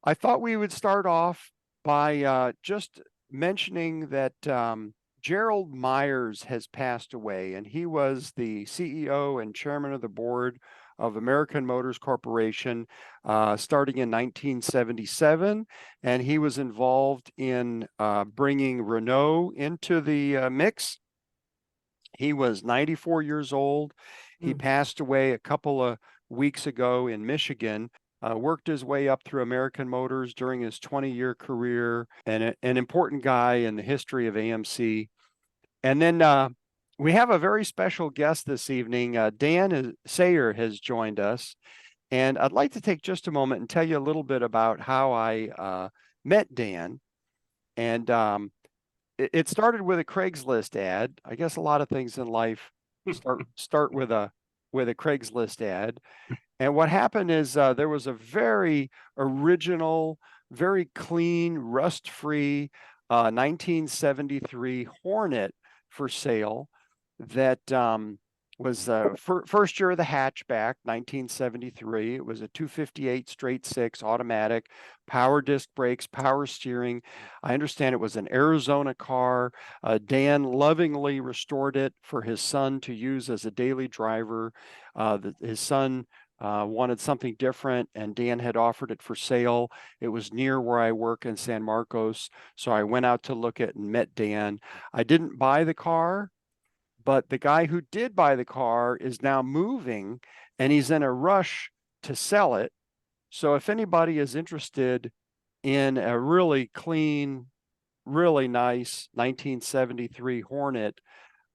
I thought we would start off by just mentioning that Gerald Meyers has passed away, and he was the CEO and chairman of the board of American Motors Corporation starting in 1977. And he was involved in bringing Renault into the mix. He was 94 years old. He passed away a couple of weeks ago in Michigan. Worked his way up through American Motors during his 20-year career, and an important guy in the history of AMC. And then we have a very special guest this evening. Dan Sayer has joined us, and I'd like to take just a moment and tell you a little bit about how I met Dan. And it started with a Craigslist ad. I guess a lot of things in life start with a Craigslist ad. And what happened is there was a very original, very clean, rust-free 1973 Hornet for sale that was first year of the hatchback, 1973. It was a 258 straight six automatic, power disc brakes, power steering. I understand it was an Arizona car. Dan lovingly restored it for his son to use as a daily driver. His son wanted something different, and Dan had offered it for sale. It was near where I work in San Marcos, so I went out to look at and met Dan. I didn't buy the car, but the guy who did buy the car is now moving, and he's in a rush to sell it. So if anybody is interested in a really clean, really nice 1973 Hornet,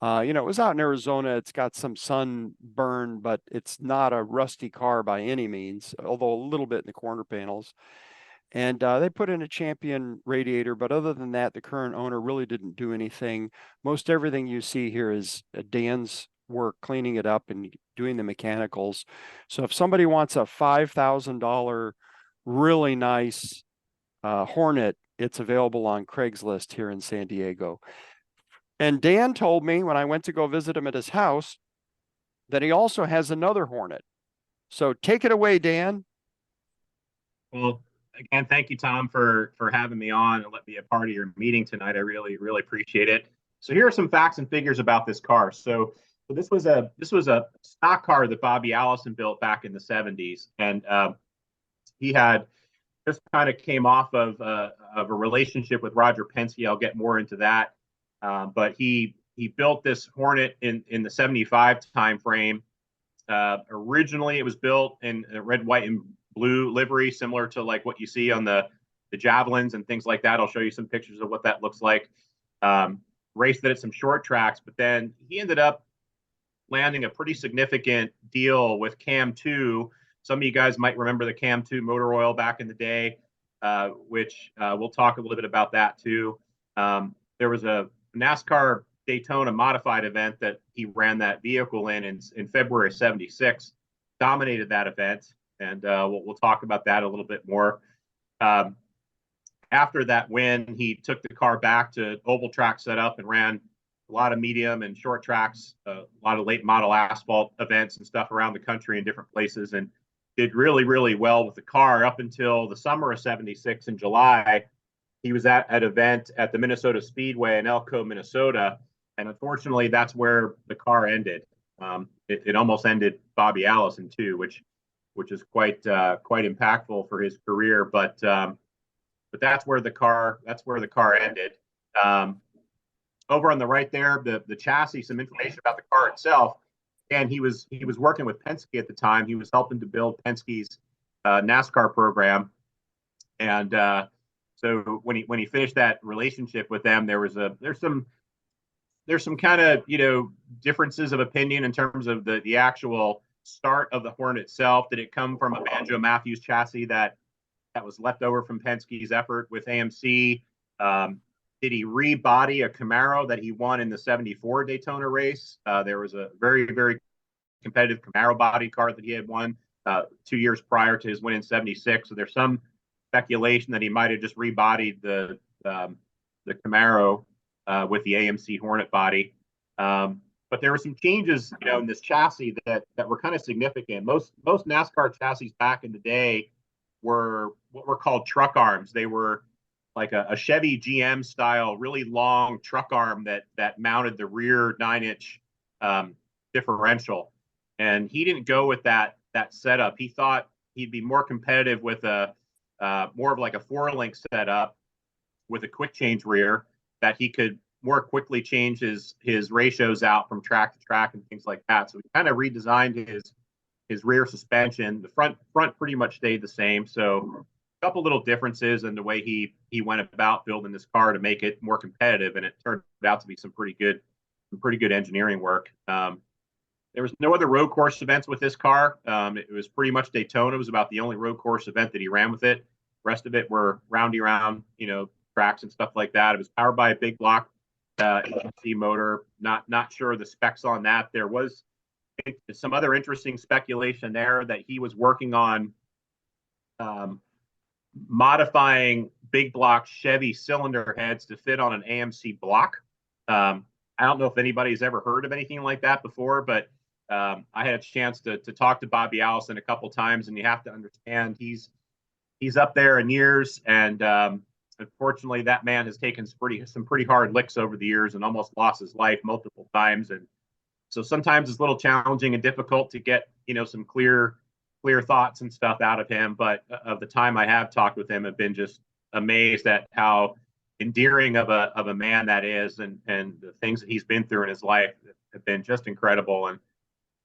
it was out in Arizona. It's got some sunburn, but it's not a rusty car by any means, although a little bit in the corner panels. And they put in a Champion radiator, but other than that, the current owner really didn't do anything. Most everything you see here is Dan's work cleaning it up and doing the mechanicals. So if somebody wants a $5,000 really nice Hornet, it's available on Craigslist here in San Diego. And Dan told me when I went to go visit him at his house that he also has another Hornet. So take it away, Dan. Well, again, thank you, Tom, for having me on and let me be a part of your meeting tonight. I really, really appreciate it. So here are some facts and figures about this car. So this was a stock car that Bobby Allison built back in the 70s, and he had just kind of came off of a relationship with Roger Penske. I'll get more into that. But he built this Hornet in the 75 timeframe. Originally, it was built in a red, white, and blue livery, similar to like what you see on the Javelins and things like that. I'll show you some pictures of what that looks like. Raced it at some short tracks, but then he ended up landing a pretty significant deal with Cam 2. Some of you guys might remember the Cam 2 motor oil back in the day, which we'll talk a little bit about that too. There was a NASCAR Daytona modified event that he ran that vehicle in February of 76, dominated that event. And we'll talk about that a little bit more. After that win, he took the car back to oval track setup and ran a lot of medium and short tracks, a lot of late model asphalt events and stuff around the country in different places, and did really, really well with the car up until the summer of 76 in July. He was at an event at the Minnesota Speedway in Elko, Minnesota. And unfortunately, that's where the car ended. It almost ended Bobby Allison too, which is quite impactful for his career. But that's where the car ended. Over on the right there, the chassis, some information about the car itself. And he was working with Penske at the time. He was helping to build Penske's NASCAR program. And so when he finished that relationship with them, there's some kind of differences of opinion in terms of the actual start of the Hornet itself. Did it come from a Banjo Matthews chassis that was left over from Penske's effort with AMC? Did he rebody a Camaro that he won in the 74 Daytona race? There was a very, very competitive Camaro body car that he had won 2 years prior to his win in 76. So there's some speculation that he might have just rebodied the Camaro with the AMC Hornet body. But there were some changes, in this chassis that were kind of significant. Most NASCAR chassis back in the day were what were called truck arms. They were like a Chevy GM style, really long truck arm that mounted the rear 9-inch differential. And he didn't go with that setup. He thought he'd be more competitive with a more of like a 4-link setup with a quick change rear, that he could more quickly change his ratios out from track to track and things like that. So he kind of redesigned his rear suspension. The front pretty much stayed the same. So a couple little differences in the way he went about building this car to make it more competitive, and it turned out to be some pretty good engineering work. There was no other road course events with this car. It was pretty much Daytona. It was about the only road course event that he ran with it. The rest of it were roundy round, tracks and stuff like that. It was powered by a big block AMC motor. Not sure the specs on that. There was some other interesting speculation there that he was working on modifying big block Chevy cylinder heads to fit on an AMC block. I don't know if anybody's ever heard of anything like that before, but I had a chance to talk to Bobby Allison a couple times, and you have to understand he's up there in years, and unfortunately that man has taken some pretty hard licks over the years and almost lost his life multiple times. And so sometimes it's a little challenging and difficult to get some clear thoughts and stuff out of him. But of the time I have talked with him, I've been just amazed at how endearing of a man that is, and the things that he's been through in his life have been just incredible. And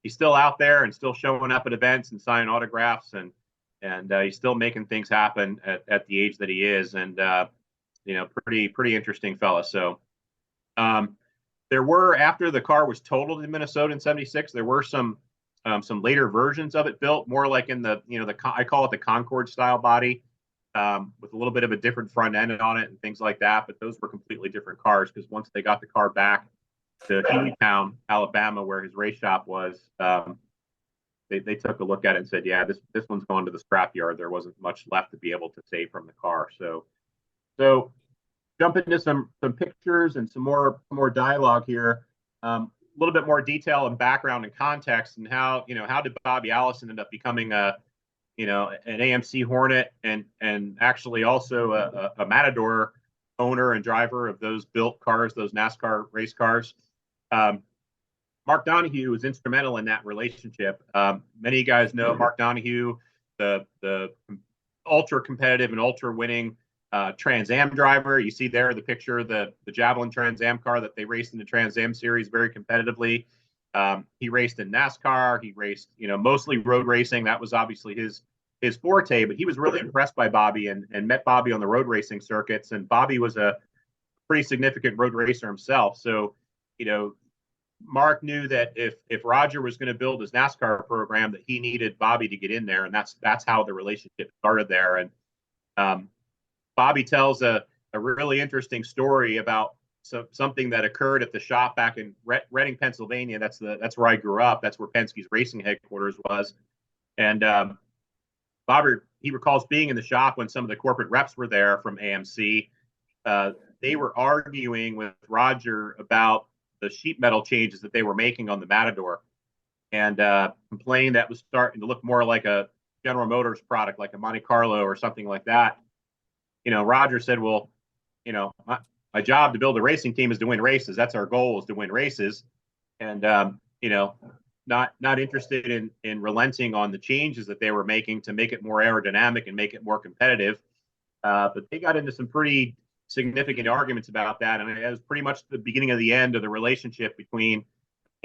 he's still out there and still showing up at events and signing autographs, and he's still making things happen at the age that he is. And pretty interesting fella. So there were, after the car was totaled in Minnesota in '76, there were some later versions of it built, more like in the I call it the Concorde style body, with a little bit of a different front end on it and things like that. But those were completely different cars, because once they got the car back to Hueytown, Alabama, where his race shop was, they took a look at it and said, yeah, this one's going to the scrapyard. There wasn't much left to be able to save from the car. So jump into some pictures and some more dialogue here. A little bit more detail and background and context, and how did Bobby Allison end up becoming an AMC Hornet and actually also a Matador owner and driver of those built cars, those NASCAR race cars. Mark Donohue was instrumental in that relationship. Many of you guys know Mark Donohue, the ultra competitive and ultra winning Trans Am driver. You see there the picture of the Javelin Trans Am car that they raced in the Trans Am series very competitively. He raced in NASCAR. He raced, mostly road racing. That was obviously his forte, but he was really impressed by Bobby and met Bobby on the road racing circuits. And Bobby was a pretty significant road racer himself. So, Mark knew that if Roger was going to build his NASCAR program, that he needed Bobby to get in there. And that's how the relationship started there. And Bobby tells a really interesting story about something that occurred at the shop back in Reading, Pennsylvania. That's where I grew up. That's where Penske's racing headquarters was. And Bobby, he recalls being in the shop when some of the corporate reps were there from AMC. They were arguing with Roger about the sheet metal changes that they were making on the Matador, and complaining that was starting to look more like a General Motors product, like a Monte Carlo or something like that. Roger said, well, my job to build a racing team is to win races. That's our goal, is to win races. And, not interested in relenting on the changes that they were making to make it more aerodynamic and make it more competitive. But they got into some pretty significant arguments about that. And it was pretty much the beginning of the end of the relationship between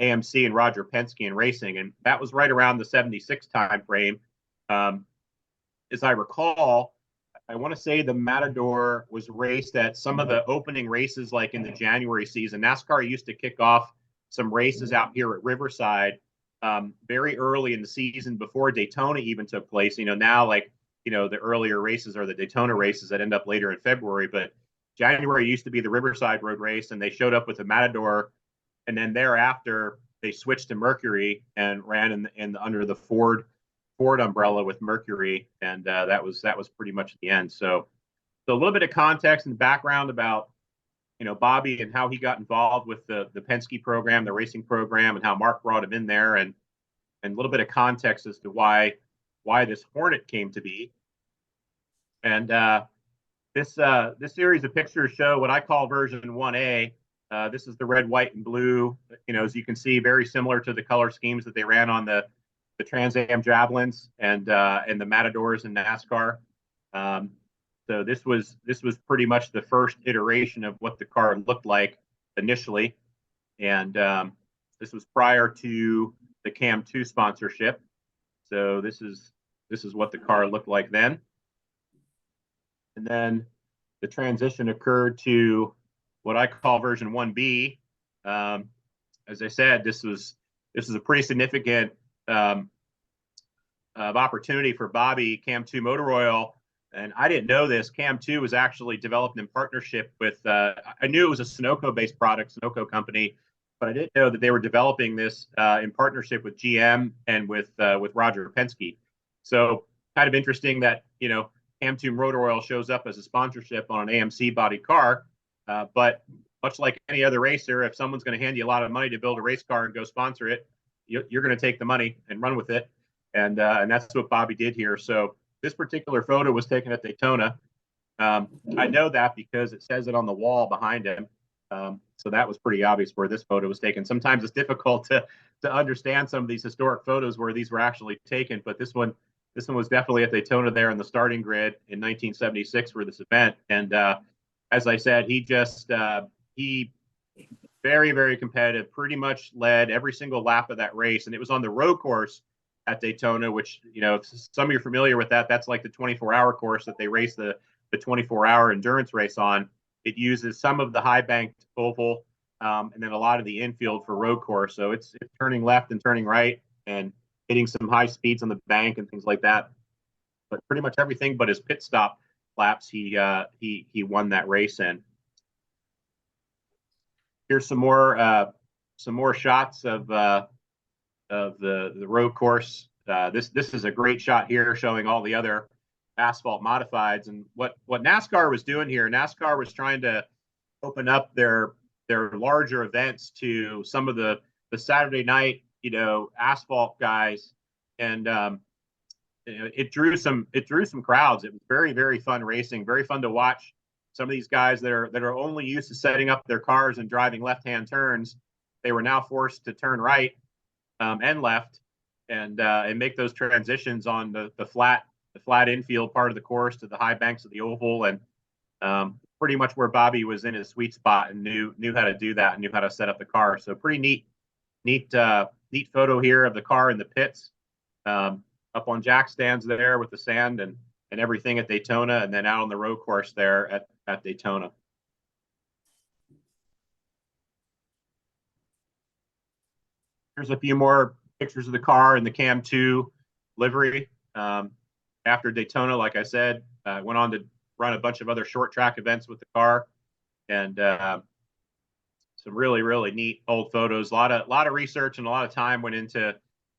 AMC and Roger Penske in racing. And that was right around the '76 time frame. As I recall, I want to say the Matador was raced at some of the opening races, like in the January season. NASCAR used to kick off some races out here at Riverside very early in the season, before Daytona even took place. Now, the earlier races are the Daytona races that end up later in February. But January used to be the Riverside Road race, and they showed up with the Matador. And then thereafter, they switched to Mercury and ran under the Ford umbrella with Mercury, and that was pretty much the end. So a little bit of context and background about Bobby and how he got involved with the Penske program, the racing program, and how Mark brought him in there, and a little bit of context as to why this Hornet came to be. And this series of pictures show what I call version 1A. This is the red, white, and blue. You know, as you can see, very similar to the color schemes that they ran on the Trans Am Javelins and the Matadors in NASCAR. So this was pretty much the first iteration of what the car looked like initially, and this was prior to the Cam 2 sponsorship. So this is what the car looked like then. And then the transition occurred to what I call version 1B. As I said, this is a pretty significant opportunity for Bobby. Cam 2 Motor Oil, and I didn't know this. Cam 2 was actually developed in partnership with. I knew it was a Sunoco-based product, Sunoco company, but I didn't know that they were developing this in partnership with GM and with Roger Penske. So kind of interesting that, you know, Cam 2 Motor Oil shows up as a sponsorship on an AMC body car. But much like any other racer, if someone's going to hand you a lot of money to build a race car and go sponsor it, you're going to take the money and run with it. And that's what Bobby did here. So this particular photo was taken at Daytona. I know that because it says it on the wall behind him. So that was pretty obvious where this photo was taken. Sometimes it's difficult to understand some of these historic photos where these were actually taken, but this one was definitely at Daytona there in the starting grid in 1976 for this event. And as I said, he very, very competitive, pretty much led every single lap of that race. And it was on the road course at Daytona, which, you know, if some of you are familiar with that, that's like the 24-hour course that they race the 24-hour endurance race on. It uses some of the high banked oval and then a lot of the infield for road course. So it's turning left and turning right and hitting some high speeds on the bank and things like that. But pretty much everything but his pit stop laps, he won that race in. Here's some more shots of the road course. This is a great shot here showing all the other asphalt modifieds. And what NASCAR was doing here, NASCAR was trying to open up their larger events to some of the Saturday night, you know, asphalt guys, and you know, it drew some crowds. It was very, very fun racing, very fun to watch. Some of these guys that are only used to setting up their cars and driving left-hand turns, they were now forced to turn right and left and make those transitions on the flat infield part of the course to the high banks of the oval, and pretty much where Bobby was in his sweet spot and knew how to do that and knew how to set up the car. So pretty neat photo here of the car in the pits, up on jack stands there with the sand and everything at Daytona, and then out on the road course there at Daytona. Here's a few more pictures of the car in the Cam 2 livery. After Daytona, like I said, went on to run a bunch of other short track events with the car, and some really, really neat old photos. A lot of research and a lot of time went into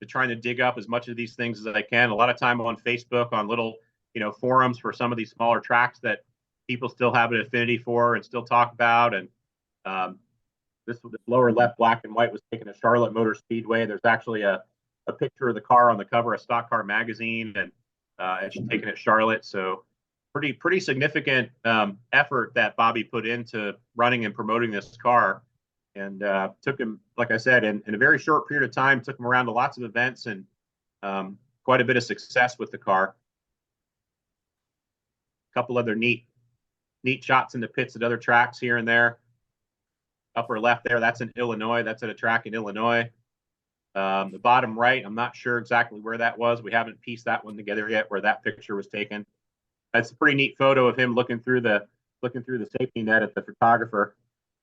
trying to dig up as much of these things as I can. A lot of time on Facebook, on little, you know, forums for some of these smaller tracks that people still have an affinity for and still talk about. And this lower left black and white was taken at Charlotte Motor Speedway. There's actually a picture of the car on the cover of Stock Car magazine, and it's taken at Charlotte. So pretty significant effort that Bobby put into running and promoting this car, and took him, like I said, in a very short period of time, took him around to lots of events and quite a bit of success with the car. A couple other neat shots in the pits at other tracks here and there. Upper left there, that's in Illinois. That's at a track in Illinois. The bottom right, I'm not sure exactly where that was. We haven't pieced that one together yet, where that picture was taken. That's a pretty neat photo of him looking through the safety net at the photographer.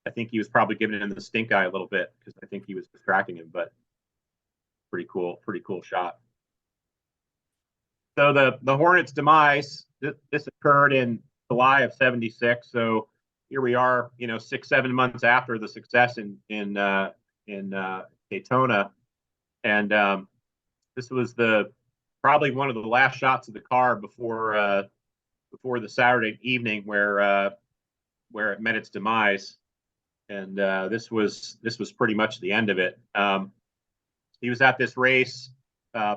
I think he was probably giving him the stink eye a little bit because I think he was distracting him, but pretty cool shot. So the Hornet's demise, this occurred in July of '76. So here we are, you know, 6-7 months after the success in Daytona, and this was probably one of the last shots of the car before the Saturday evening where it met its demise, and this was pretty much the end of it. He was at this race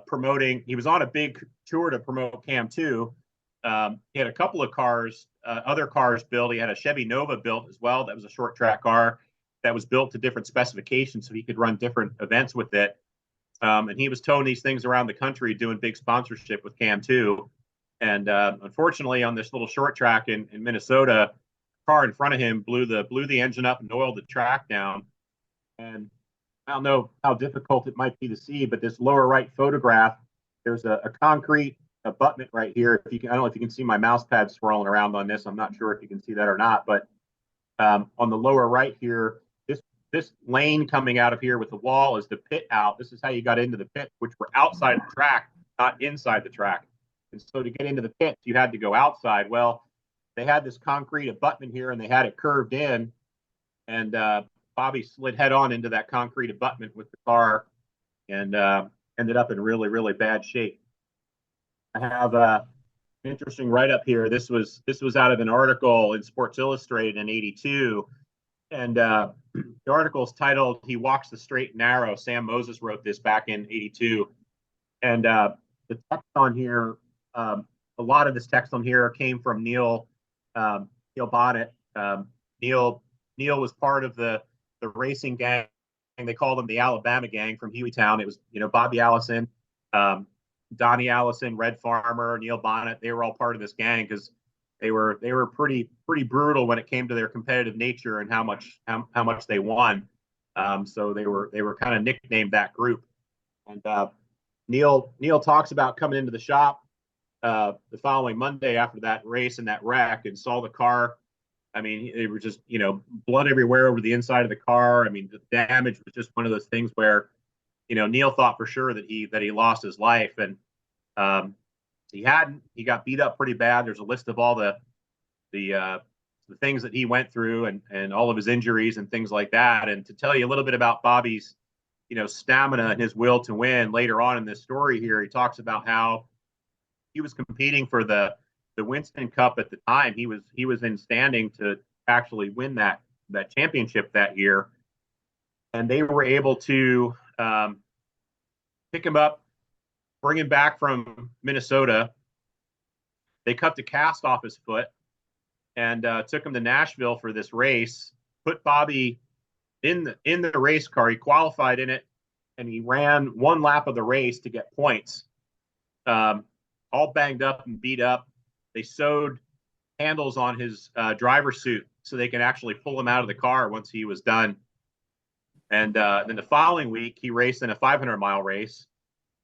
promoting. He was on a big tour to promote Cam 2, He had a couple of cars, other cars built. He had a Chevy Nova built as well. That was a short track car that was built to different specifications, so he could run different events with it. And he was towing these things around the country, doing big sponsorship with Cam too. And unfortunately, on this little short track in Minnesota, a car in front of him blew the engine up and oiled the track down. And I don't know how difficult it might be to see, but this lower right photograph, there's a concrete abutment right here. If you can, I don't know if you can see my mouse pad swirling around on this. I'm not sure if you can see that or not, but on the lower right here, this lane coming out of here with the wall is the pit out. This is how you got into the pit, which were outside the track, not inside the track. And so to get into the pits, you had to go outside. Well, they had this concrete abutment here, and they had it curved in, and Bobby slid head on into that concrete abutment with the car, and ended up in really, really bad shape. I have an interesting write-up here. This was out of an article in Sports Illustrated in '82, and the article is titled "He Walks the Straight and Narrow." Sam Moses wrote this back in '82, and the text on here, a lot of this text on here came from Neil Bonnet. Neil was part of the racing gang. They called them the Alabama gang from Hueytown. It was, Bobby Allison, Donnie Allison, Red Farmer, Neil Bonnet. They were all part of this gang because they were pretty brutal when it came to their competitive nature and how much they won. So they were kind of nicknamed that group. And Neil talks about coming into the shop the following Monday after that race and that wreck, and saw the car. I mean, it was just, blood everywhere over the inside of the car. I mean, the damage was just one of those things where, Neil thought for sure that he lost his life, and he hadn't. He got beat up pretty bad. There's a list of all the things that he went through, and all of his injuries and things like that. And to tell you a little bit about Bobby's, stamina and his will to win, later on in this story here, he talks about how he was competing for the Winston Cup at the time. He was in standing to actually win that championship that year, and they were able to pick him up, bring him back from Minnesota. They cut the cast off his foot and took him to Nashville for this race. Put Bobby in the race car. He qualified in it, and he ran one lap of the race to get points. All banged up and beat up. They sewed handles on his driver's suit so they can actually pull him out of the car once he was done. And then the following week, he raced in a 500-mile race,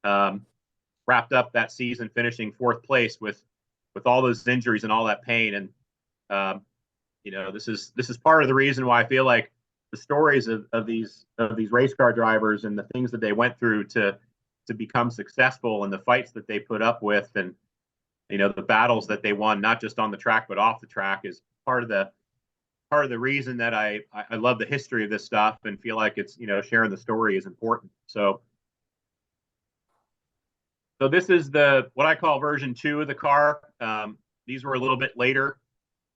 wrapped up that season, finishing 4th place with all those injuries and all that pain. And this is part of the reason why I feel like the stories of these race car drivers and the things that they went through to become successful, and the fights that they put up with, and the battles that they won, not just on the track but off the track, is part of the reason that I love the history of this stuff and feel like it's, sharing the story is important. So this is what I call version 2 of the car. These were a little bit later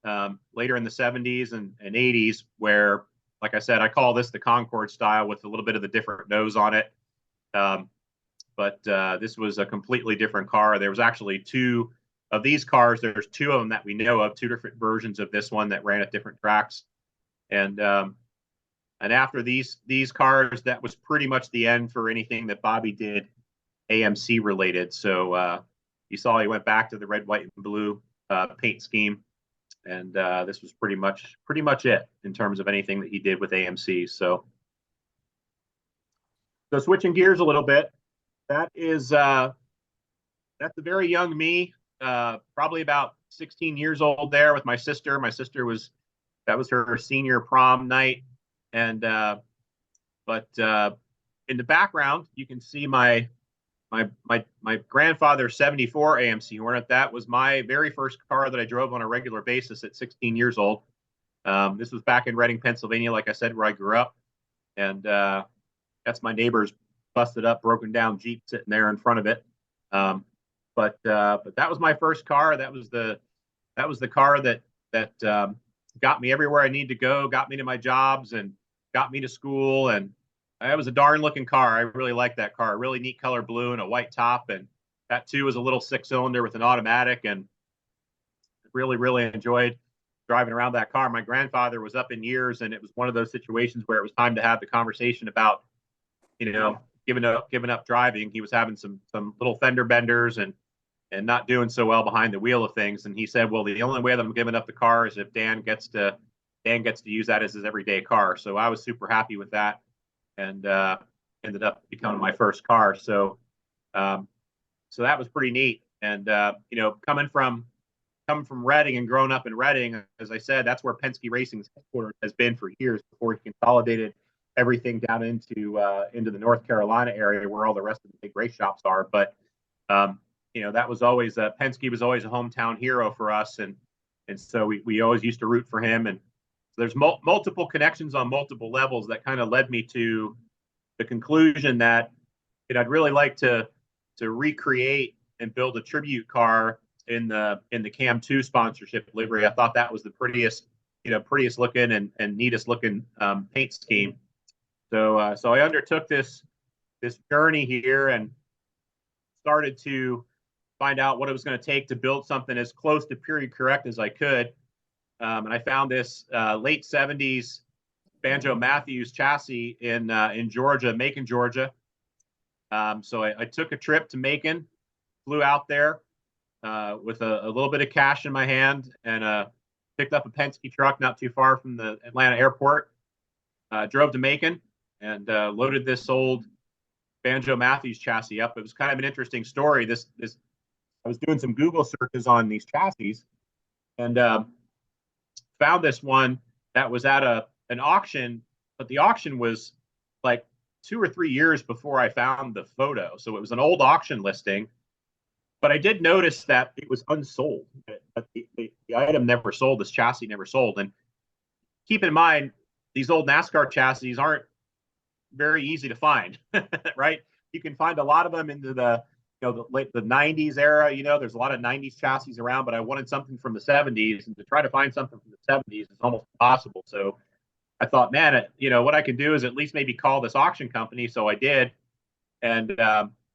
in the 70s and 80s, where, like I said, I call this the Concorde style with a little bit of the different nose on it. But this was a completely different car. There was actually 2 of these cars. There's 2 of them that we know of, 2 different versions of this one that ran at different tracks. And after these cars, that was pretty much the end for anything that Bobby did AMC related. So you saw he went back to the red, white, and blue paint scheme. And this was pretty much it in terms of anything that he did with AMC. So switching gears a little bit, that's a very young me, probably about 16 years old there with my sister. My sister that was her senior prom night. And but in the background, you can see my grandfather's 74 AMC Hornet. That was my very first car that I drove on a regular basis at 16 years old. This was back in Reading, Pennsylvania, like I said, where I grew up. And that's my neighbor's busted up, broken down Jeep sitting there in front of it. But that was my first car. That was the car that got me everywhere I need to go, got me to my jobs, and got me to school. And it was a darn looking car. I really liked that car. Really neat color blue and a white top. And that too was a little 6-cylinder with an automatic. And really, really enjoyed driving around that car. My grandfather was up in years, and it was one of those situations where it was time to have the conversation about, giving up driving. He was having some little fender benders and not doing so well behind the wheel of things. And he said, well, the only way that I'm giving up the car is if Dan gets to use that as his everyday car. So I was super happy with that, and ended up becoming my first car. So that was pretty neat. And coming from Reading and growing up in Reading, as I said, that's where Penske Racing's headquarters has been for years before he consolidated everything down into the North Carolina area where all the rest of the big race shops are. But that was always Penske was always a hometown hero for us, and so we always used to root for him. And so there's multiple connections on multiple levels that kind of led me to the conclusion that I'd really like to recreate and build a tribute car in the Cam 2 sponsorship livery. I thought that was the prettiest looking and neatest looking paint scheme. So I undertook this journey here and started to find out what it was going to take to build something as close to period correct as I could. And I found this late 70s Banjo Matthews chassis in Georgia, Macon, Georgia. So I took a trip to Macon, flew out there with a little bit of cash in my hand, and picked up a Penske truck not too far from the Atlanta airport. Drove to Macon and loaded this old Banjo Matthews chassis up. It was kind of an interesting story. I was doing some Google searches on these chassis, and found this one that was at an auction, but the auction was like 2 or 3 years before I found the photo. So it was an old auction listing, but I did notice that it was unsold. But the item never sold. This chassis never sold. And keep in mind, these old NASCAR chassis aren't very easy to find, right? You can find a lot of them into the the 90s era. There's a lot of 90s chassis around, but I wanted something from the 70s, and to try to find something from the 70s is almost impossible. So I thought, man, what I could do is at least maybe call this auction company. So I did, and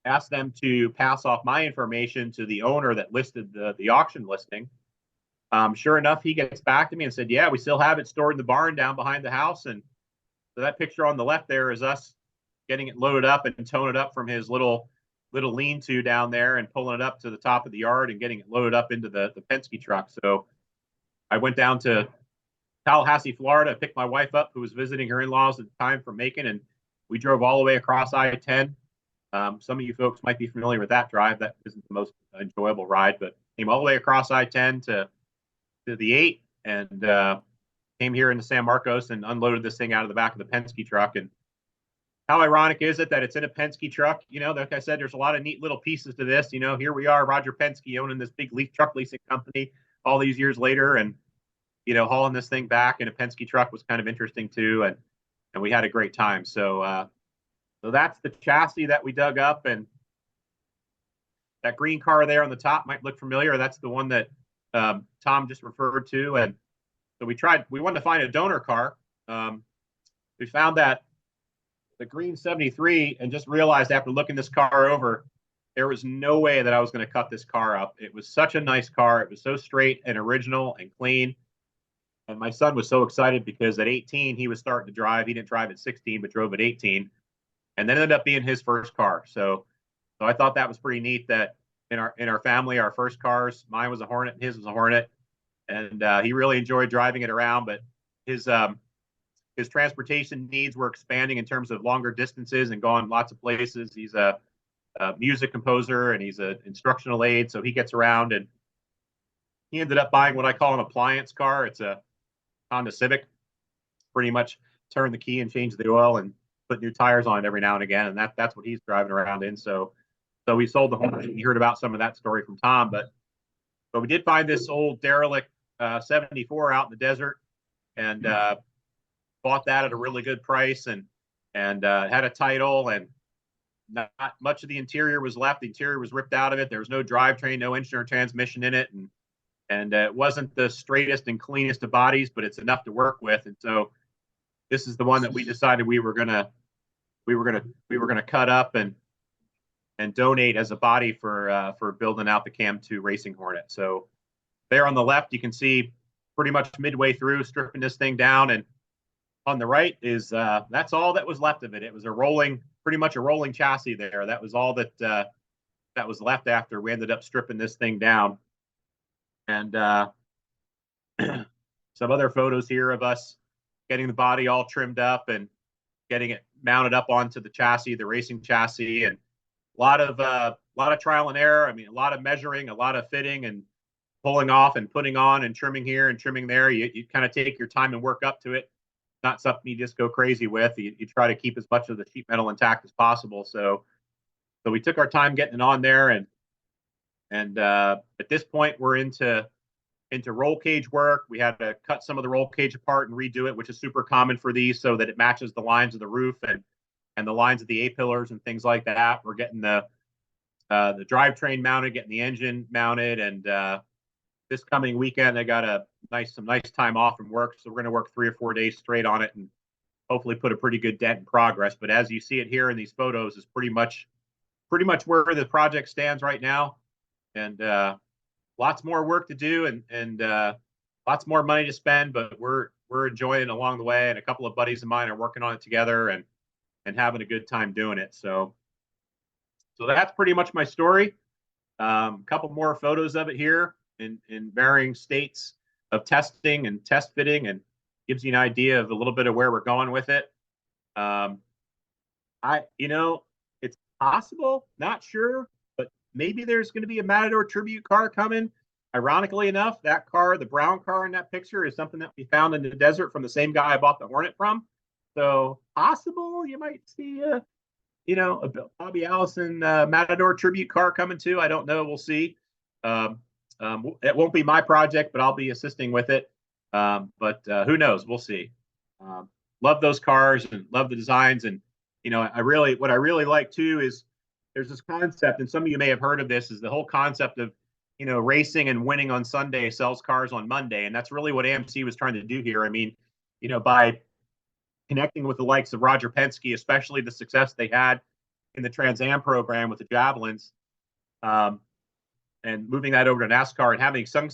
asked them to pass off my information to the owner that listed the auction listing. Sure enough, he gets back to me and said, yeah, we still have it stored in the barn down behind the house. And so that picture on the left there is us getting it loaded up and towing it up from his little lean-to down there and pulling it up to the top of the yard and getting it loaded up into the Penske truck. So I went down to Tallahassee, Florida, picked my wife up, who was visiting her in-laws at the time from Macon, and we drove all the way across I-10. Some of you folks might be familiar with that drive. That isn't the most enjoyable ride, but came all the way across I-10 to the 8, and came here into San Marcos and unloaded this thing out of the back of the Penske truck. And how ironic is it that it's in a Penske truck? Like I said, there's a lot of neat little pieces to this. Here we are, Roger Penske, owning this big truck leasing company all these years later, and hauling this thing back in a Penske truck was kind of interesting too, and we had a great time. So that's the chassis that we dug up, and that green car there on the top might look familiar. That's the one that Tom just referred to, and so we wanted to find a donor car. We found that the green 73, and just realized after looking this car over, there was no way that I was going to cut this car up. It was such a nice car. It was so straight and original and clean. And my son was so excited because at 18, he was starting to drive. He didn't drive at 16, but drove at 18, and then ended up being his first car. So I thought that was pretty neat that in our family, our first cars, mine was a Hornet and his was a Hornet. And he really enjoyed driving it around, but his transportation needs were expanding in terms of longer distances and going lots of places. He's a music composer, and he's an instructional aide, so he gets around, and he ended up buying what I call an appliance car. It's a Honda Civic. Pretty much turn the key and change the oil and put new tires on it every now and again, and that's what he's driving around in. So we sold the Hornet. You heard about some of that story from Tom, but we did find this old derelict 74 out in the desert, and bought that at a really good price, and had a title, and not much of the interior was left. The interior was ripped out of it. There was no drivetrain, no engine or transmission in it, and it wasn't the straightest and cleanest of bodies, but it's enough to work with. And so this is the one that we decided we were gonna cut up and donate as a body for building out the Cam 2 Racing Hornet. So there on the left, you can see pretty much midway through stripping this thing down. And on the right is that's all that was left of it. It was pretty much a rolling chassis there. That was all that that was left after we ended up stripping this thing down. And some other photos here of us getting the body all trimmed up and getting it mounted up onto the chassis, the racing chassis, and a lot of trial and error. I mean, a lot of measuring, a lot of fitting and pulling off and putting on and trimming here and trimming there. You kind of take your time and work up to it. Not something you just go crazy with. You try to keep as much of the sheet metal intact as possible. So we took our time getting it on there, and at this point we're into roll cage work. We had to cut some of the roll cage apart and redo it, which is super common for these, so that it matches the lines of the roof and the lines of the A pillars and things like that. We're getting the drivetrain mounted, getting the engine mounted, and this coming weekend I got some nice time off from work, so we're going to work 3 or 4 days straight on it and hopefully put a pretty good dent in progress. But as you see it here in these photos, is pretty much where the project stands right now, and lots more work to do and lots more money to spend, but we're enjoying it along the way. And a couple of buddies of mine are working on it together and having a good time doing it. So that's pretty much my story. A couple more photos of it here in varying states of testing and test fitting, and gives you an idea of a little bit of where we're going with it. It's possible, not sure, but maybe there's going to be a Matador tribute car coming. Ironically enough, that car, the brown car in that picture, is something that we found in the desert from the same guy I bought the Hornet from. So possible you might see a Bobby Allison Matador tribute car coming too. I don't know. We'll see. It won't be my project, but I'll be assisting with it. But who knows? We'll see. Love those cars and love the designs. And, what I really like too is there's this concept, and some of you may have heard of this, is the whole concept of, racing and winning on Sunday sells cars on Monday. And that's really what AMC was trying to do here. I mean, by connecting with the likes of Roger Penske, especially the success they had in the Trans Am program with the Javelins, and moving that over to NASCAR and having some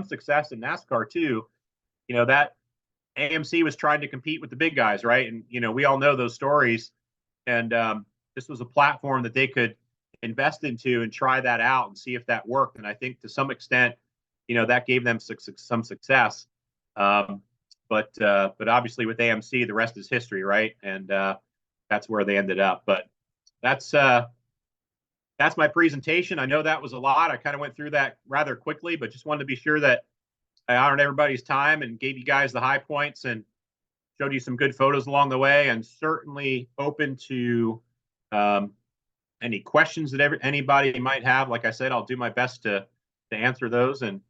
success in NASCAR too, that AMC was trying to compete with the big guys, right? And we all know those stories, and this was a platform that they could invest into and try that out and see if that worked. And I think to some extent, that gave them some success. But obviously with AMC, the rest is history, right? And that's where they ended up. But that's my presentation. I know that was a lot. I kind of went through that rather quickly, but just wanted to be sure that I honored everybody's time and gave you guys the high points and showed you some good photos along the way, and certainly open to any questions that anybody might have. Like I said, I'll do my best to answer those, and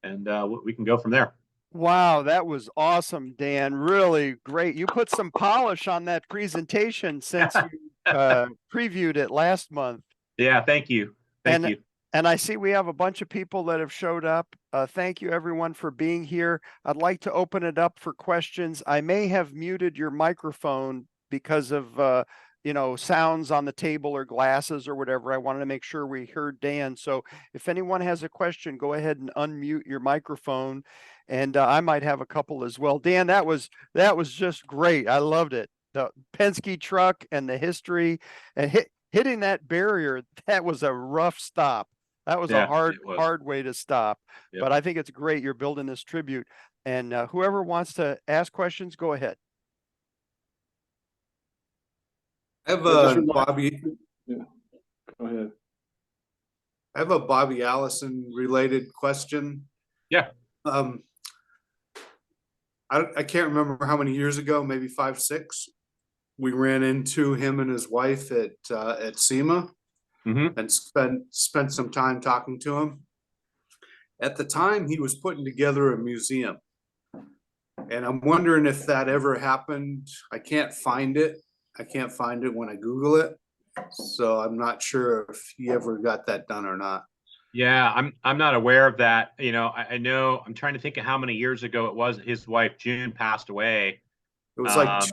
we can go from there. Wow, that was awesome, Dan. Really great. You put some polish on that presentation since you previewed it last month. Yeah, thank you. Thank you. And I see we have a bunch of people that have showed up. Thank you, everyone, for being here. I'd like to open it up for questions. I may have muted your microphone because of sounds on the table or glasses or whatever. I wanted to make sure we heard Dan. So if anyone has a question, go ahead and unmute your microphone, and I might have a couple as well. Dan, that was just great. I loved it. The Penske truck and the history, and hitting that barrier, that was a rough stop. That was a hard way to stop. Yep. But I think it's great you're building this tribute. And whoever wants to ask questions, go ahead. I have Bobby. Yeah. Go ahead. I have a Bobby Allison related question. Yeah. I can't remember how many years ago, maybe 5, 6. We ran into him and his wife at SEMA, and spent some time talking to him. At the time, he was putting together a museum, and I'm wondering if that ever happened. I can't find it. When I Google it, so I'm not sure if he ever got that done or not. Yeah, I'm not aware of that. I know, I'm trying to think of how many years ago it was his wife June passed away. It was like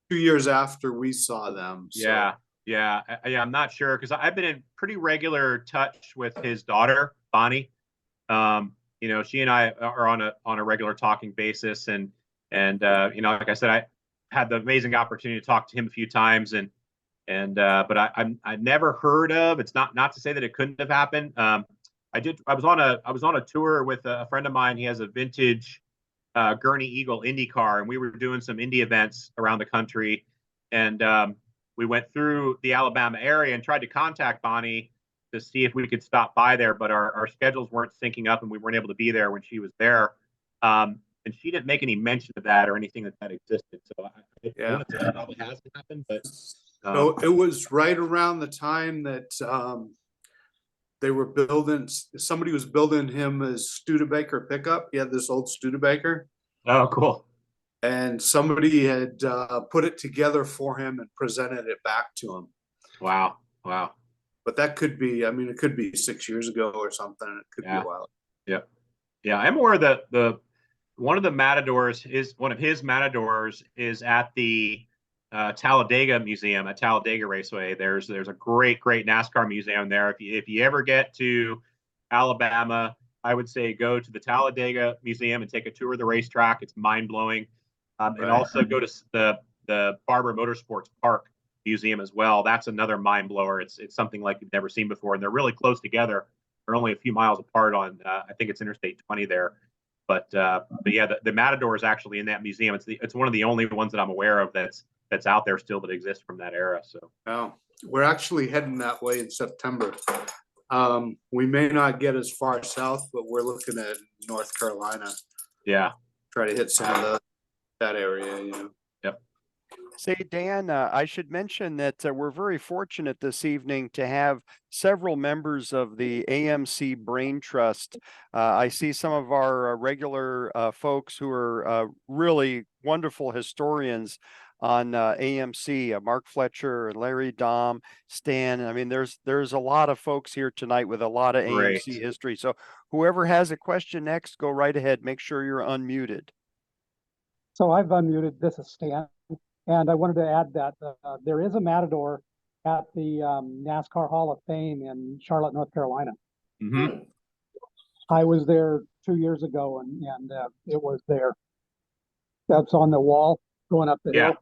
2 years after we saw them. So. Yeah. I'm not sure, because I've been in pretty regular touch with his daughter, Bonnie. she and I are on a regular talking basis, and like I said, I had the amazing opportunity to talk to him a few times, but I never heard of. It's not to say that it couldn't have happened. I was on a tour with a friend of mine. He has a vintage Gurney Eagle Indy car, and we were doing some Indy events around the country, and we went through the Alabama area and tried to contact Bonnie to see if we could stop by there, but our schedules weren't syncing up and we weren't able to be there when she was there. And she didn't make any mention of that or anything that existed. So I want to say it probably hasn't happened, but so it was right around the time that somebody was building him his Studebaker pickup. He had this old Studebaker. Oh, cool. And somebody had put it together for him and presented it back to him. Wow. But that could be, it could be 6 years ago or something. It could be a while. Yeah. I'm aware that one of his Matadors is at the Talladega Museum at Talladega Raceway. There's a great NASCAR museum there. If you ever get to Alabama, I would say go to the Talladega Museum and take a tour of the racetrack. It's mind blowing. And also go to the Barber Motorsports Park Museum as well. That's another mind blower. It's something like you've never seen before, and they're really close together. They're only a few miles apart on I think it's Interstate 20 there. But yeah, the Matador is actually in that museum. It's one of the only ones that I'm aware of that's out there still that exists from that era. So we're actually heading that way in September. We may not get as far south, but we're looking at North Carolina. Yeah, try to hit some of that area. Yep. Say, Dan, I should mention that we're very fortunate this evening to have several members of the AMC Brain Trust. I see some of our regular folks who are really wonderful historians on AMC, Mark Fletcher, Larry Dom, Stan. I mean, there's a lot of folks here tonight with a lot of AMC history. So whoever has a question next, go right ahead. Make sure you're unmuted. So I've unmuted. This is Stan. And I wanted to add that there is a Matador at the NASCAR Hall of Fame in Charlotte, North Carolina. Mm-hmm. I was there 2 years ago, and it was there. That's on the wall going up the hill.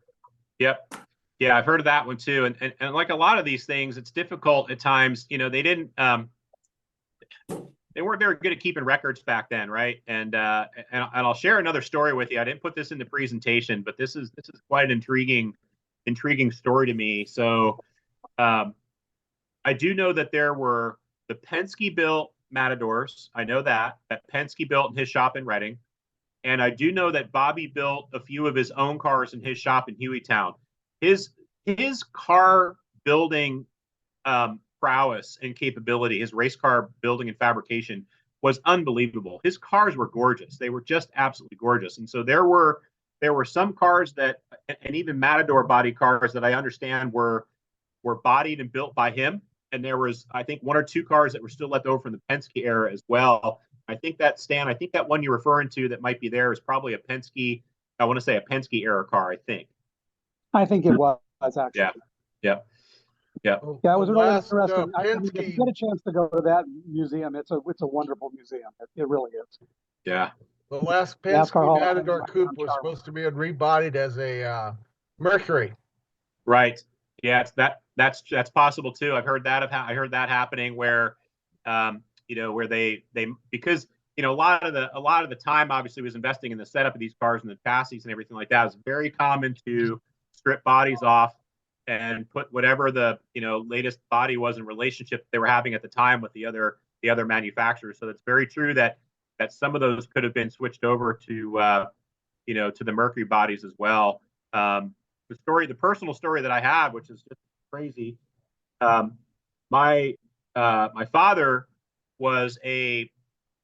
Yep. Yeah, I've heard of that one too. And like a lot of these things, it's difficult at times. They weren't very good at keeping records back then, right? And I'll share another story with you. I didn't put this in the presentation, but this is quite an intriguing story to me. So I do know that there were the Penske built Matadors. I know that Penske built in his shop in Reading, and I do know that Bobby built a few of his own cars in his shop in Hueytown. His car building prowess and capability, his race car building and fabrication was unbelievable. His cars were gorgeous. They were just absolutely gorgeous. And so there were some cars that, and even Matador body cars that I understand were bodied and built by him. And there was, I think, one or two cars that were still left over from the Penske era as well. I think that one you're referring to that might be there is probably a Penske. I want to say a Penske era car. I think it was actually. Yeah. Yeah, it was really interesting. If you get a chance to go to that museum, it's a wonderful museum. It really is. Yeah. The last Penske Matador Coupe was supposed to be rebodied as a Mercury. Right. Yeah, that's possible too. I've heard that. I heard that happening where, where they because a lot of the time obviously was investing in the setup of these cars and the chassis and everything like that. It's very common to strip bodies off and put whatever the latest body was in relationship they were having at the time with the other manufacturers. So it's very true that some of those could have been switched over to to the Mercury bodies as well. The personal story that I have, which is just crazy. My father was a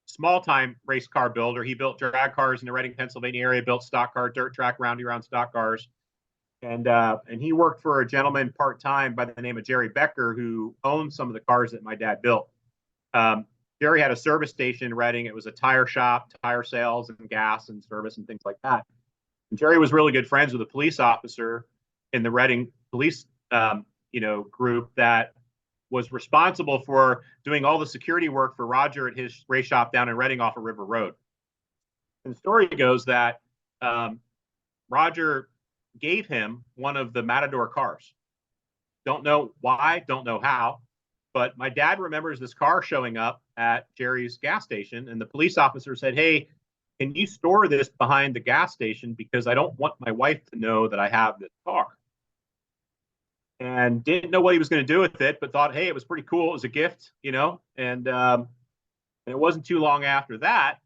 small time race car builder. He built drag cars in the Reading, Pennsylvania area, built stock car, dirt track, roundy round stock cars. And he worked for a gentleman part-time by the name of Jerry Becker, who owned some of the cars that my dad built. Jerry had a service station in Reading. It was a tire shop, tire sales and gas and service and things like that. And Jerry was really good friends with a police officer in the Reading police, group that was responsible for doing all the security work for Roger at his race shop down in Reading off of River Road. And the story goes that Roger gave him one of the Matador cars. Don't know why, don't know how, but my dad remembers this car showing up at Jerry's gas station, and the police officer said, "Hey, can you store this behind the gas station, because I don't want my wife to know that I have this car." And didn't know what he was going to do with it, but thought, hey, it was pretty cool. It was a gift, you know. And it wasn't too long after that,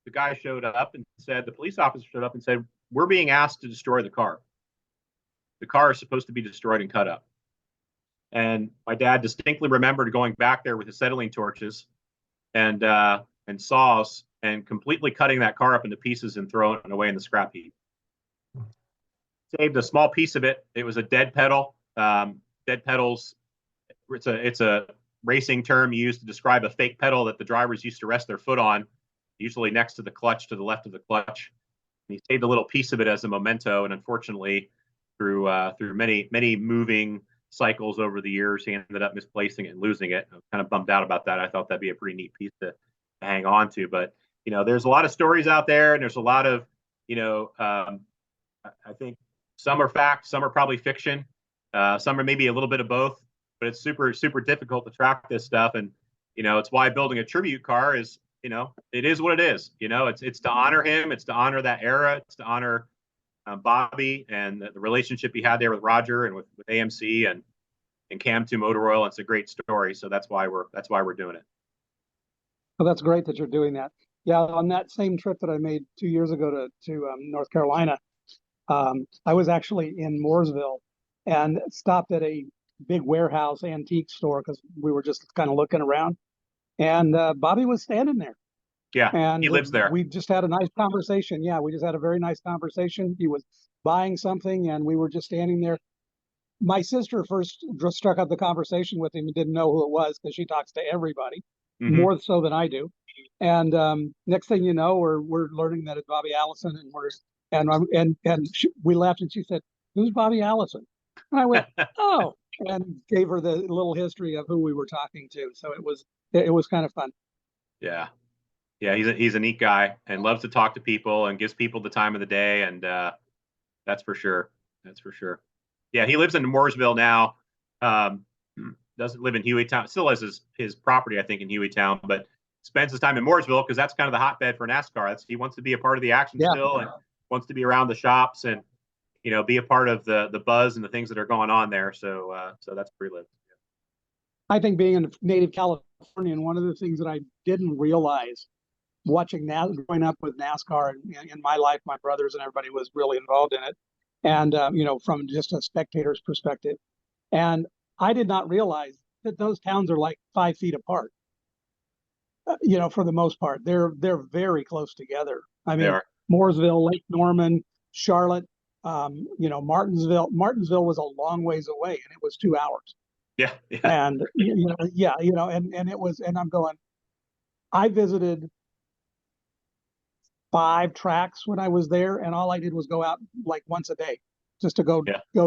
the guy showed up and said, the police officer showed up and said, "We're being asked to destroy the car. The car is supposed to be destroyed and cut up." And my dad distinctly remembered going back there with acetylene torches and saws and completely cutting that car up into pieces and throwing it away in the scrap heap. Saved a small piece of it. It was a dead pedal. Dead pedals, it's a racing term used to describe a fake pedal that the drivers used to rest their foot on, usually next to the clutch, to the left of the clutch. And he saved a little piece of it as a memento, and unfortunately, through many moving cycles over the years, he ended up misplacing it and losing it. I was kind of bummed out about that. I thought that'd be a pretty neat piece to hang on to. But you know, there's a lot of stories out there, and there's a lot of, you know, I think some are fact, some are probably fiction. Some are maybe a little bit of both, but it's super, super difficult to track this stuff. And, you know, it's why building a tribute car is, you know, it is what it is. You know, it's to honor him. It's to honor that era. It's to honor Bobby and the relationship he had there with Roger and with AMC and Cam2 Motor Oil. It's a great story. So that's why we're doing it. Well, that's great that you're doing that. Yeah, on that same trip that I made 2 years ago to North Carolina, I was actually in Mooresville and stopped at a big warehouse antique store because we were just kind of looking around. And Bobby was standing there. Yeah, and he lives there. We just had a nice conversation. Yeah, we just had a very nice conversation. He was buying something, and we were just standing there. My sister first struck up the conversation with him and didn't know who it was because she talks to everybody, more so than I do. And next thing you know, we're learning that it's Bobby Allison, and we laughed, and she said, "Who's Bobby Allison?" And I went, "Oh," and gave her the little history of who we were talking to. So it was kind of fun. Yeah. Yeah, he's a neat guy and loves to talk to people and gives people the time of the day. And that's for sure. That's for sure. Yeah, he lives in Mooresville now. Doesn't live in Hueytown. Still has his property, I think, in Hueytown, but spends his time in Mooresville because that's kind of the hotbed for NASCAR. He wants to be a part of the action still, and wants to be around the shops and, you know, be a part of the buzz and the things that are going on there. So that's where he lives. I think being a native Californian, one of the things that I didn't realize watching growing up with NASCAR in my life, my brothers and everybody was really involved in it. And, you know, from just a spectator's perspective. And I did not realize that those towns are like 5 feet apart. You know, for the most part, they're very close together. I mean, Mooresville, Lake Norman, Charlotte, you know, Martinsville was a long ways away, and it was 2 hours. Yeah. And, you know, and it was, and I'm going, I visited 5 tracks when I was there, and all I did was go out like once a day just to go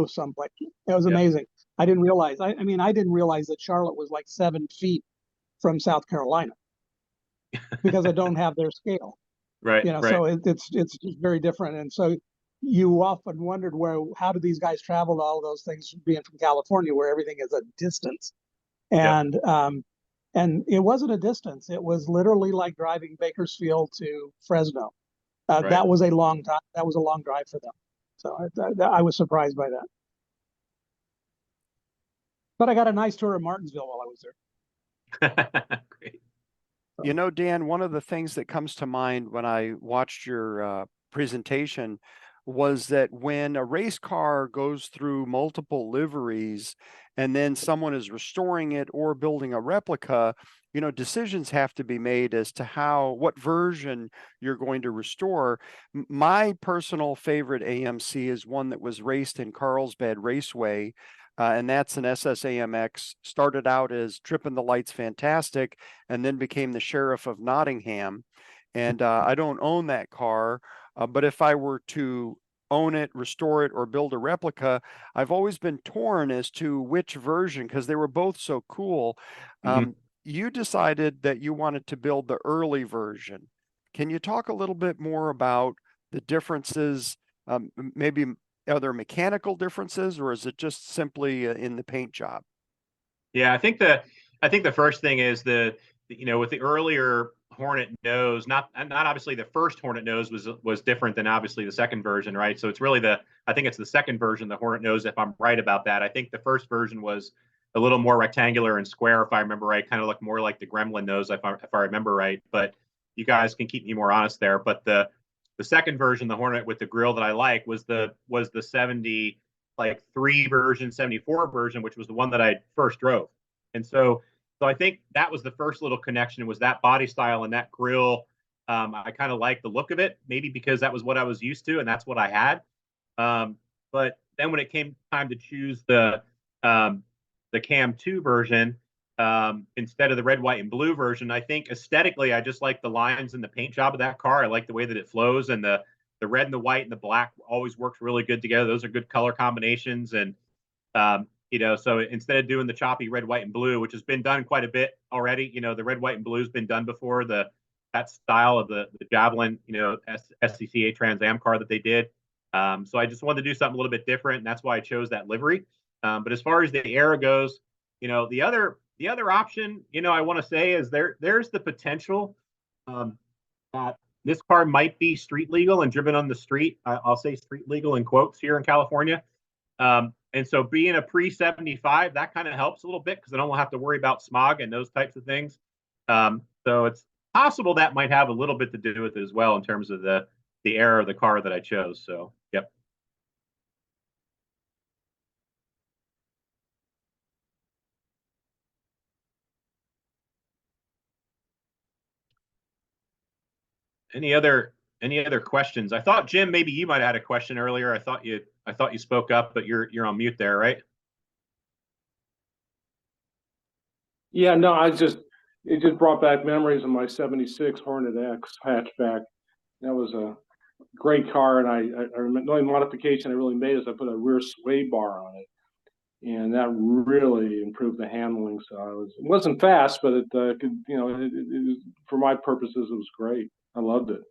someplace. It was amazing. I didn't realize. I mean, I didn't realize that Charlotte was like 7 feet from South Carolina because I don't have their scale. Right. You know, right. so it's just very different. And so you often wondered how do these guys travel to all those things, being from California, where everything is a distance. And and it wasn't a distance. It was literally like driving Bakersfield to Fresno. That was a long time. That was a long drive for them. So I was surprised by that. But I got a nice tour of Martinsville while I was there. Great. You know, Dan, one of the things that comes to mind when I watched your presentation was that when a race car goes through multiple liveries and then someone is restoring it or building a replica, you know, decisions have to be made as to what version you're going to restore. My personal favorite AMC is one that was raced in Carlsbad Raceway. And that's an SSAMX, started out as Trippin' the Lights Fantastic, and then became the Sheriff of Nottingham. And I don't own that car, but if I were to own it, restore it, or build a replica, I've always been torn as to which version, because they were both so cool. You decided that you wanted to build the early version. Can you talk a little bit more about the differences? Maybe are there mechanical differences, or is it just simply in the paint job? Yeah, I think the first thing is with the earlier Hornet nose, not obviously the first Hornet nose was different than obviously the second version, right? So it's really I think it's the second version, the Hornet nose, if I'm right about that. I think the first version was a little more rectangular and square, if I remember right, kind of looked more like the Gremlin nose, if I remember right. But you guys can keep me more honest there. But the second version, the Hornet with the grill that I like, was the 73 version, 74 version, which was the one that I first drove. And so I think that was the first little connection, was that body style and that grill. I kind of like the look of it, maybe because that was what I was used to and that's what I had. But then when it came time to choose the Cam 2 version instead of the red, white, and blue version, I think aesthetically, I just like the lines and the paint job of that car. I like the way that it flows, and the red and the white and the black always works really good together. Those are good color combinations. And so instead of doing the choppy red, white, and blue, which has been done quite a bit already, the red, white, and blue has been done before, that style of the Javelin, SCCA Trans Am car that they did. So I just wanted to do something a little bit different, and that's why I chose that livery. But as far as the era goes, the other option, I want to say is there's the potential that this car might be street legal and driven on the street. I'll say street legal in quotes here in California. And so being a pre-75, that kind of helps a little bit because I don't have to worry about smog and those types of things. So it's possible that might have a little bit to do with it as well in terms of the era of the car that I chose. So, yep. Any other questions? I thought, Jim, maybe you might have had a question earlier. I thought you spoke up, but you're on mute there, right? Yeah, no, it just brought back memories of my '76 Hornet X hatchback. That was a great car, and I remember the only modification I really made is I put a rear sway bar on it, and that really improved the handling. So it wasn't fast, but it could, for my purposes, it was great. I loved it.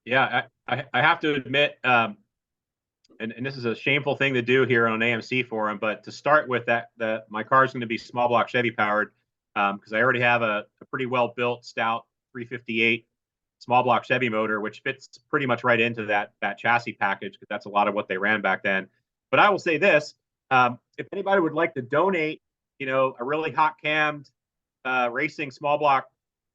Yeah, I have to admit, and this is a shameful thing to do here on an AMC forum, but to start with my car is going to be small block Chevy powered because I already have a pretty well built stout 358 small block Chevy motor, which fits pretty much right into that chassis package because that's a lot of what they ran back then. But I will say this: if anybody would like to donate, a really hot cammed racing small block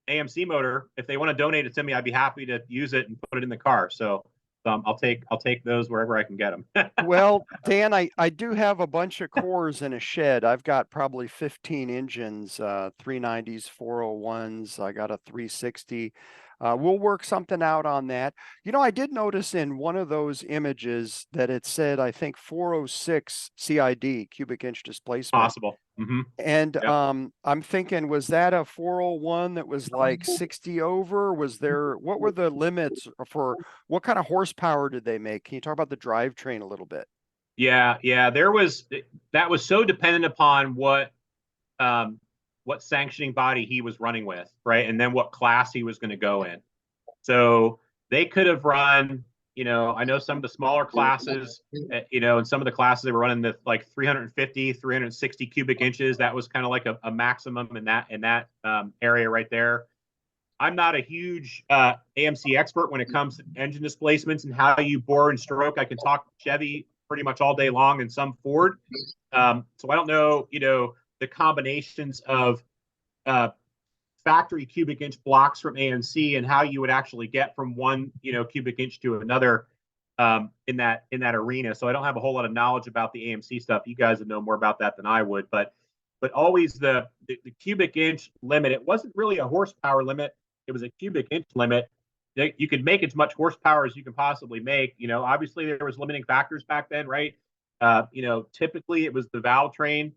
AMC motor, if they want to donate it to me, I'd be happy to use it and put it in the car. So I'll take those wherever I can get them. Well, Dan, I do have a bunch of cores in a shed. I've got probably 15 engines, 390s, 401s. I got a 360. We'll work something out on that. I did notice in one of those images that it said, I think 406 CID, cubic inch displacement. Possible. Mm-hmm. And yep. I'm thinking, was that a 401 that was like 60 over? What were the limits for what kind of horsepower did they make? Can you talk about the drivetrain a little bit? Yeah. That was so dependent upon what sanctioning body he was running with, right? And then what class he was going to go in. So they could have run, I know some of the smaller classes, and some of the classes they were running the like 350, 360 cubic inches. That was kind of like a maximum in that area right there. I'm not a huge AMC expert when it comes to engine displacements and how you bore and stroke. I can talk Chevy pretty much all day long and some Ford. So I don't know, the combinations of factory cubic inch blocks from AMC and how you would actually get from one, cubic inch to another in that arena. So I don't have a whole lot of knowledge about the AMC stuff. You guys would know more about that than I would, but always the cubic inch limit, it wasn't really a horsepower limit. It was a cubic inch limit. You could make as much horsepower as you can possibly make. Obviously there was limiting factors back then, right? Typically it was the valve train,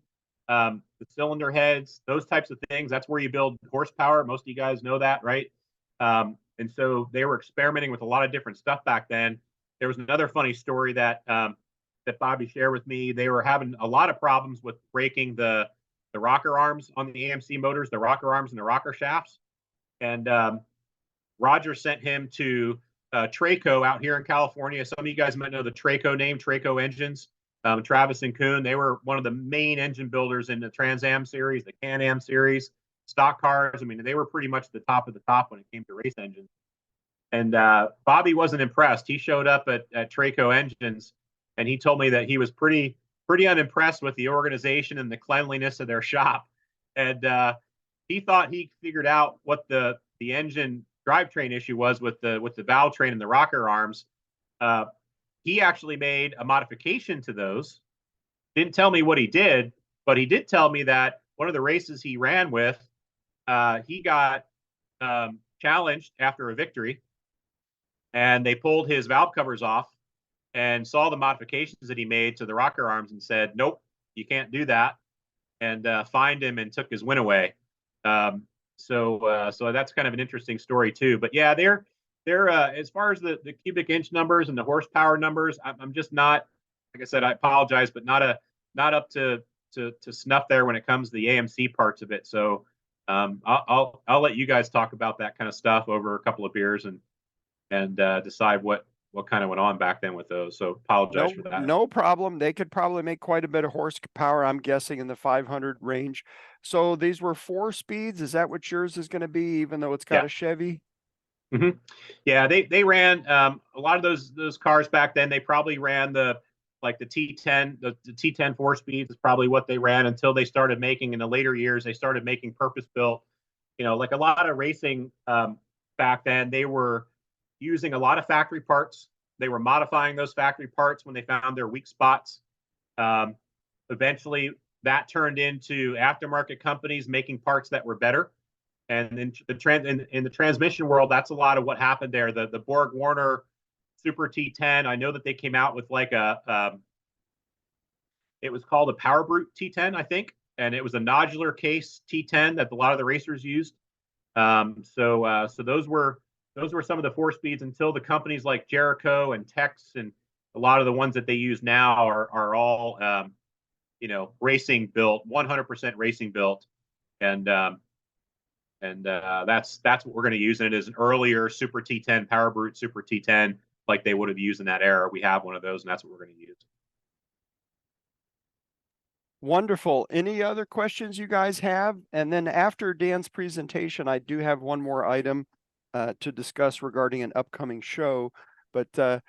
the cylinder heads, those types of things. That's where you build horsepower. Most of you guys know that, right? And so they were experimenting with a lot of different stuff back then. there was another funny story that that Bobby shared with me. They were having a lot of problems with breaking the rocker arms on the AMC motors, the rocker arms and the rocker shafts. And Roger sent him to Traco out here in California. Some of you guys might know the Traco name, Traco Engines. Travis and Kuhn, they were one of the main engine builders in the Trans Am series, the Can-Am series, stock cars. I mean, they were pretty much the top of the top when it came to race engines. And Bobby wasn't impressed. He showed up at Traco Engines, and he told me that he was pretty unimpressed with the organization and the cleanliness of their shop. And he thought he figured out what the engine drivetrain issue was with the valve train and the rocker arms. He actually made a modification to those. Didn't tell me what he did, but he did tell me that one of the races he ran with, he got challenged after a victory, and they pulled his valve covers off and saw the modifications that he made to the rocker arms and said, nope, you can't do that, and fined him and took his win away. So that's kind of an interesting story too. But yeah, they're as far as the cubic inch numbers and the horsepower numbers, I'm just not, like I said, I apologize, but not up to snuff there when it comes to the AMC parts of it. So I'll let you guys talk about that kind of stuff over a couple of beers and decide what kind of went on back then with those. So apologize for that. No problem. They could probably make quite a bit of horsepower, I'm guessing, in the 500 range. So these were 4 speeds. Is that what yours is going to be, even though it's got a Chevy? Mm-hmm. Yeah, they ran a lot of those cars back then. They probably ran the T10, the T10 4 speeds is probably what they ran until they started making, in the later years, they started making purpose-built, like a lot of racing back then. They were using a lot of factory parts. They were modifying those factory parts when they found their weak spots. Eventually that turned into aftermarket companies making parts that were better. And in the transmission world, that's a lot of what happened there. The Borg Warner Super T10, I know that they came out with like it was called a Power Brute T10, I think, and it was a nodular case T10 that a lot of the racers used. So those were some of the 4 speeds until the companies like Jericho and Tex and a lot of the ones that they use now are all racing built, 100% racing built, and that's what we're going to use. And it is an earlier Super T10, Power Brute Super T10, like they would have used in that era. We have one of those, and that's what we're going to use. Wonderful. Any other questions you guys have? And then after Dan's presentation, I do have one more item to discuss regarding an upcoming show. But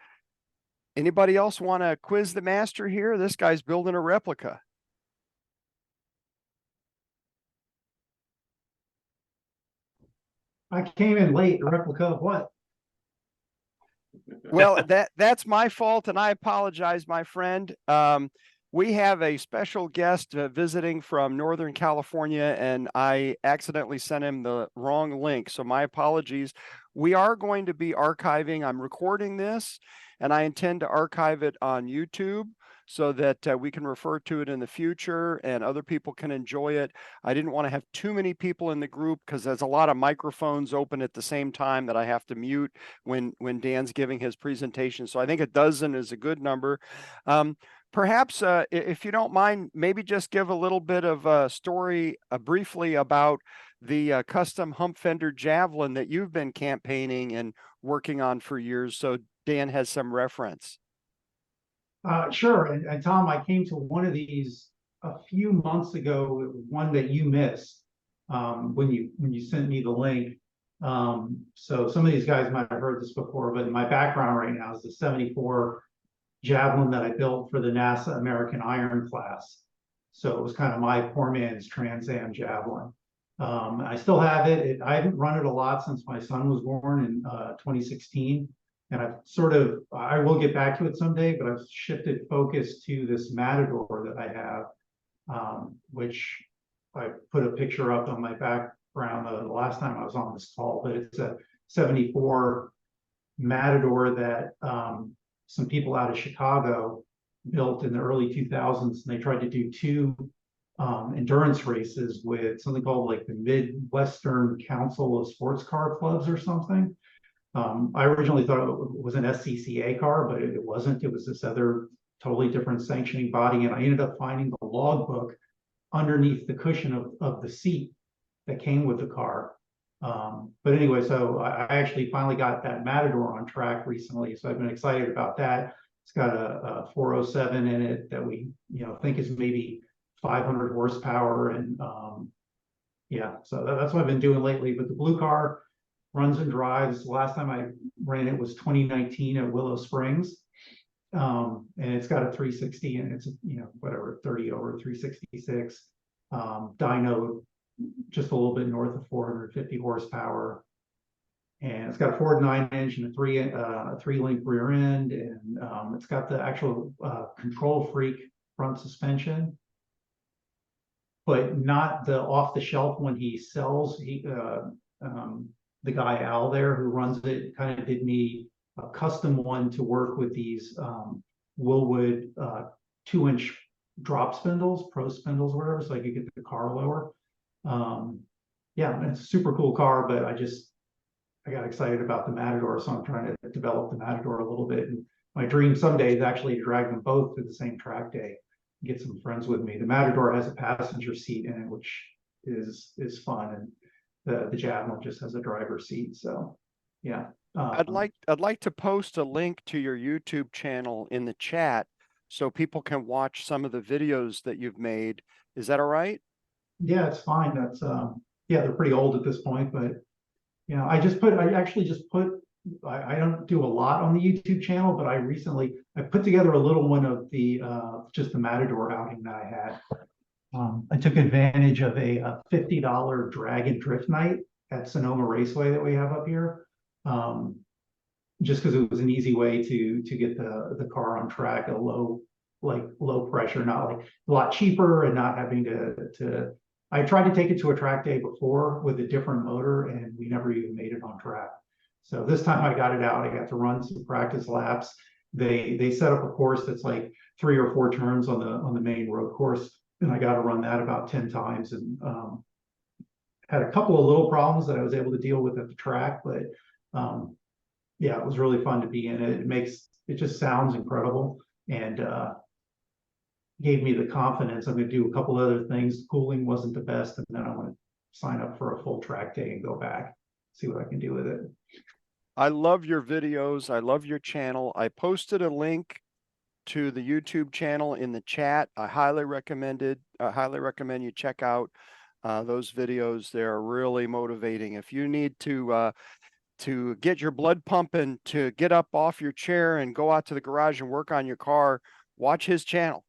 anybody else want to quiz the master here? This guy's building a replica. I came in late. A replica of what? Well, that's my fault, and I apologize, my friend. We have a special guest visiting from Northern California, and I accidentally sent him the wrong link. So my apologies. We are going to be archiving. I'm recording this, and I intend to archive it on YouTube so that we can refer to it in the future and other people can enjoy it. I didn't want to have too many people in the group because there's a lot of microphones open at the same time that I have to mute when Dan's giving his presentation. So I think 12 is a good number. Perhaps, if you don't mind, maybe just give a little bit of a story briefly about the custom hump fender Javelin that you've been campaigning and working on for years, so Dan has some reference. Sure. And Tom, I came to one of these a few months ago, one that you missed when you sent me the link. So some of these guys might have heard this before, but my background right now is the 74 Javelin that I built for the NASA American Iron class. So it was kind of my poor man's Trans Am Javelin. I still have it. I haven't run it a lot since my son was born in 2016. And I will get back to it someday, but I've shifted focus to this Matador that I have, which I put a picture up on my background the last time I was on this call, but it's a 74 Matador that some people out of Chicago built in the early 2000s, and they tried to do 2 endurance races with something called like the Midwestern Council of Sports Car Clubs or something. I originally thought it was an SCCA car, but it wasn't. It was this other totally different sanctioning body. And I ended up finding the logbook underneath the cushion of the seat that came with the car. But anyway, so I actually finally got that Matador on track recently. So I've been excited about that. It's got a 407 in it that we, think is maybe 500 horsepower. And yeah, so that's what I've been doing lately. But the blue car runs and drives. The last time I ran it was 2019 at Willow Springs. And it's got a 360 and it's, whatever, 30 over 366. Dyno just a little bit north of 450 horsepower. And it's got a Ford 9-inch and a three-link rear end. And it's got the actual Control Freak front suspension, but not the off-the-shelf one he sells. The guy Al there who runs it kind of did me a custom one to work with these Willwood 2-inch drop spindles, pro spindles, whatever, so I could get the car lower. Yeah, it's a super cool car, but I got excited about the Matador, so I'm trying to develop the Matador a little bit. And my dream someday is actually to drag them both to the same track day, get some friends with me. The Matador has a passenger seat in it, which is fun, and the Javelin just has a driver's seat. So yeah. I'd like to post a link to your YouTube channel in the chat so people can watch some of the videos that you've made. Is that all right? Yeah, it's fine. That's yeah, they're pretty old at this point, but I actually just put I don't do a lot on the YouTube channel, but I put together a little one of the just the Matador outing that I had. I took advantage of a $50 drag and drift night at Sonoma Raceway that we have up here. Just because it was an easy way to get the car on track at low pressure, not like a lot cheaper, and not having to I tried to take it to a track day before with a different motor, and we never even made it on track. So this time I got it out. I got to run some practice laps. They set up a course that's like 3 or 4 turns on the main road course, and I got to run that about 10 times, and had a couple of little problems that I was able to deal with at the track, but yeah, it was really fun to be in it. It just sounds incredible, and gave me the confidence. I'm going to do a couple other things. The cooling wasn't the best, and then I want to sign up for a full track day and go back, see what I can do with it. I love your videos. I love your channel. I posted a link to the YouTube channel in the chat. I highly recommend you check out those videos. They're really motivating. If you need to get your blood pumping, to get up off your chair and go out to the garage and work on your car, watch his channel.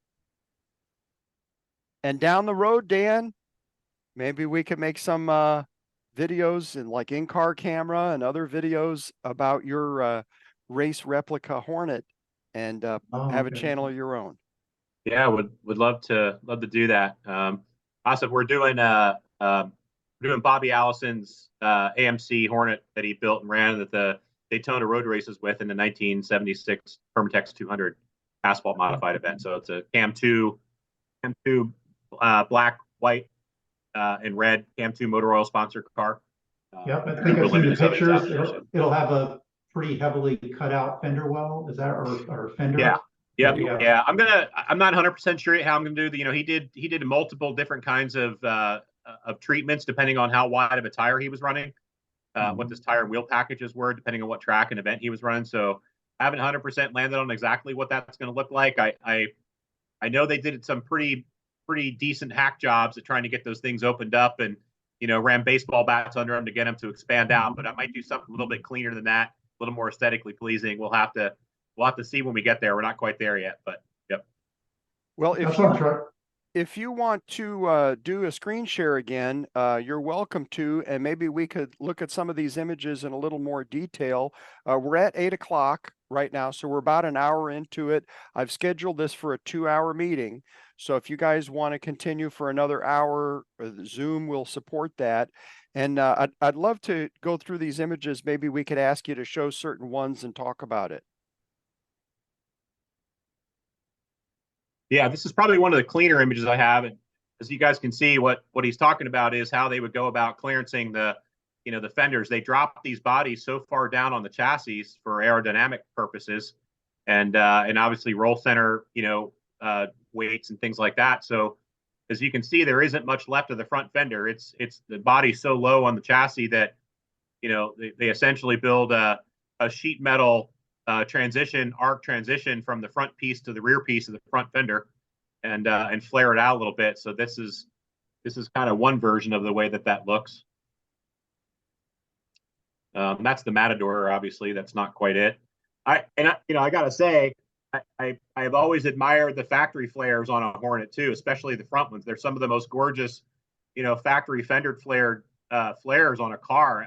And down the road, Dan, maybe we could make some videos and like in-car camera and other videos about your race replica Hornet, and have a channel of your own. Yeah, would love to do that. Also, we're doing Bobby Allison's AMC Hornet that he built and ran at the Daytona road races with in the 1976 Permatex 200 asphalt modified event. So it's a Cam 2 black, white, and red Cam 2 motor oil sponsored car. Yep, I think I've seen the pictures. It'll have a pretty heavily cut out fender well. Is that or fender? Yeah. Yep. Yeah. I'm not 100% sure how I'm gonna do the. He did multiple different kinds of treatments depending on how wide of a tire he was running, what his tire and wheel packages were depending on what track and event he was running. So I haven't 100% landed on exactly what that's going to look like. I know they did some pretty decent hack jobs at trying to get those things opened up, and ran baseball bats under them to get them to expand out. But I might do something a little bit cleaner than that, a little more aesthetically pleasing. We'll have to see when we get there. We're not quite there yet, but yep. Well, if you want to do a screen share again, you're welcome to, and maybe we could look at some of these images in a little more detail. We're at 8 o'clock right now, so we're about an hour into it. I've scheduled this for a 2-hour meeting. So if you guys want to continue for another hour, Zoom will support that. And I'd love to go through these images. Maybe we could ask you to show certain ones and talk about it. Yeah, this is probably one of the cleaner images I have. And as you guys can see, what he's talking about is how they would go about clearancing the the fenders, they drop these bodies so far down on the chassis for aerodynamic purposes, and obviously roll center, weights and things like that. So as you can see, there isn't much left of the front fender. It's the body so low on the chassis that, they essentially build a sheet metal arc transition from the front piece to the rear piece of the front fender, and flare it out a little bit. So this is kind of one version of the way that looks. That's the Matador. Obviously, that's not quite it. I gotta say, I have always admired the factory flares on a Hornet too, especially the front ones. They're some of the most gorgeous, factory fendered flared flares on a car.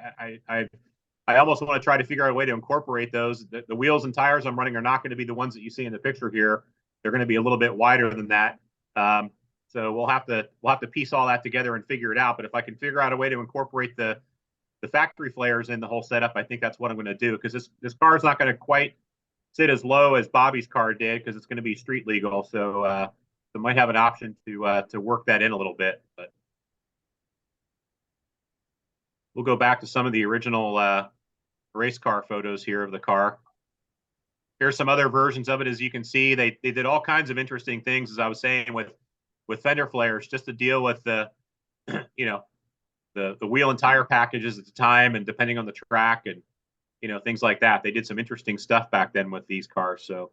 I almost want to try to figure out a way to incorporate those. The wheels and tires I'm running are not going to be the ones that you see in the picture here. They're going to be a little bit wider than that. So we'll have to piece all that together and figure it out. But if I can figure out a way to incorporate the factory flares in the whole setup, I think that's what I'm going to do, because this car is not going to quite sit as low as Bobby's car did, because it's going to be street legal. So I might have an option to work that in a little bit. But we'll go back to some of the original race car photos here of the car. Here's some other versions of it. As you can see, they did all kinds of interesting things, as I was saying, with fender flares, just to deal with the the wheel and tire packages at the time, and depending on the track and things like that. They did some interesting stuff back then with these cars. So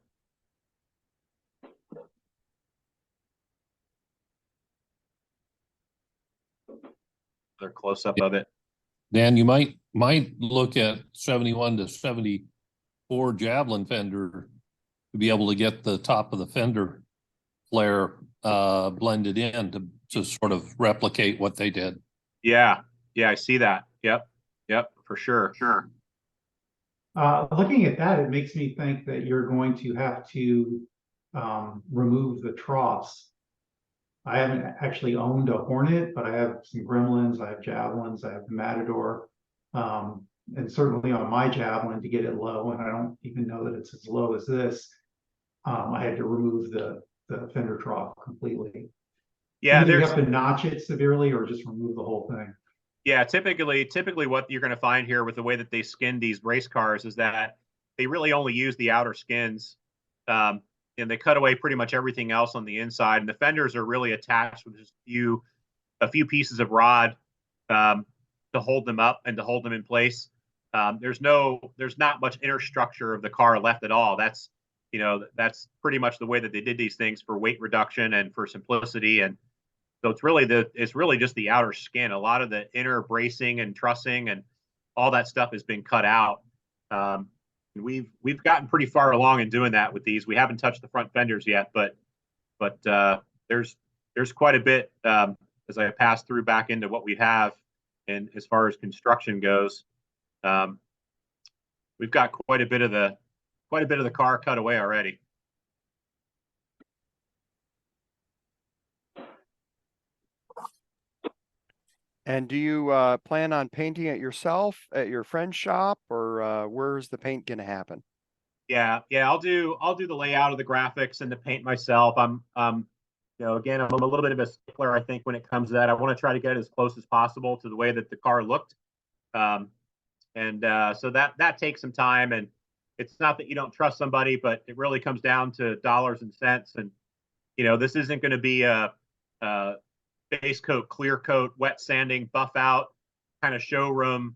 they're close up of it. Dan, you might look at 71 to 74 Javelin fender to be able to get the top of the fender flare blended in to sort of replicate what they did. Yeah, I see that. Yep, for sure. Looking at that, it makes me think that you're going to have to remove the troughs. I haven't actually owned a Hornet, but I have some Gremlins, I have Javelins, I have the Matador, and certainly on my Javelin, to get it low, and I don't even know that it's as low as this, I had to remove the fender trough completely. Yeah, you have to notch it severely or just remove the whole thing. Yeah, typically what you're going to find here with the way that they skin these race cars is that they really only use the outer skins, and they cut away pretty much everything else on the inside. And the fenders are really attached with just a few pieces of rod to hold them up and to hold them in place. There's not much inner structure of the car left at all. That's pretty much the way that they did these things for weight reduction and for simplicity. And so it's really just the outer skin. A lot of the inner bracing and trussing and all that stuff has been cut out. We've gotten pretty far along in doing that with these. We haven't touched the front fenders yet, but there's quite a bit as I pass through back into what we have, and as far as construction goes, we've got quite a bit of the car cut away already. And do you plan on painting it yourself at your friend's shop, or where's the paint going to happen? Yeah, I'll do the layout of the graphics and the paint myself. Again, I'm a little bit of a stickler, I think, when it comes to that. I want to try to get as close as possible to the way that the car looked. So that takes some time, and it's not that you don't trust somebody, but it really comes down to dollars and cents. And, this isn't going to be a base coat, clear coat, wet sanding, buff out kind of showroom,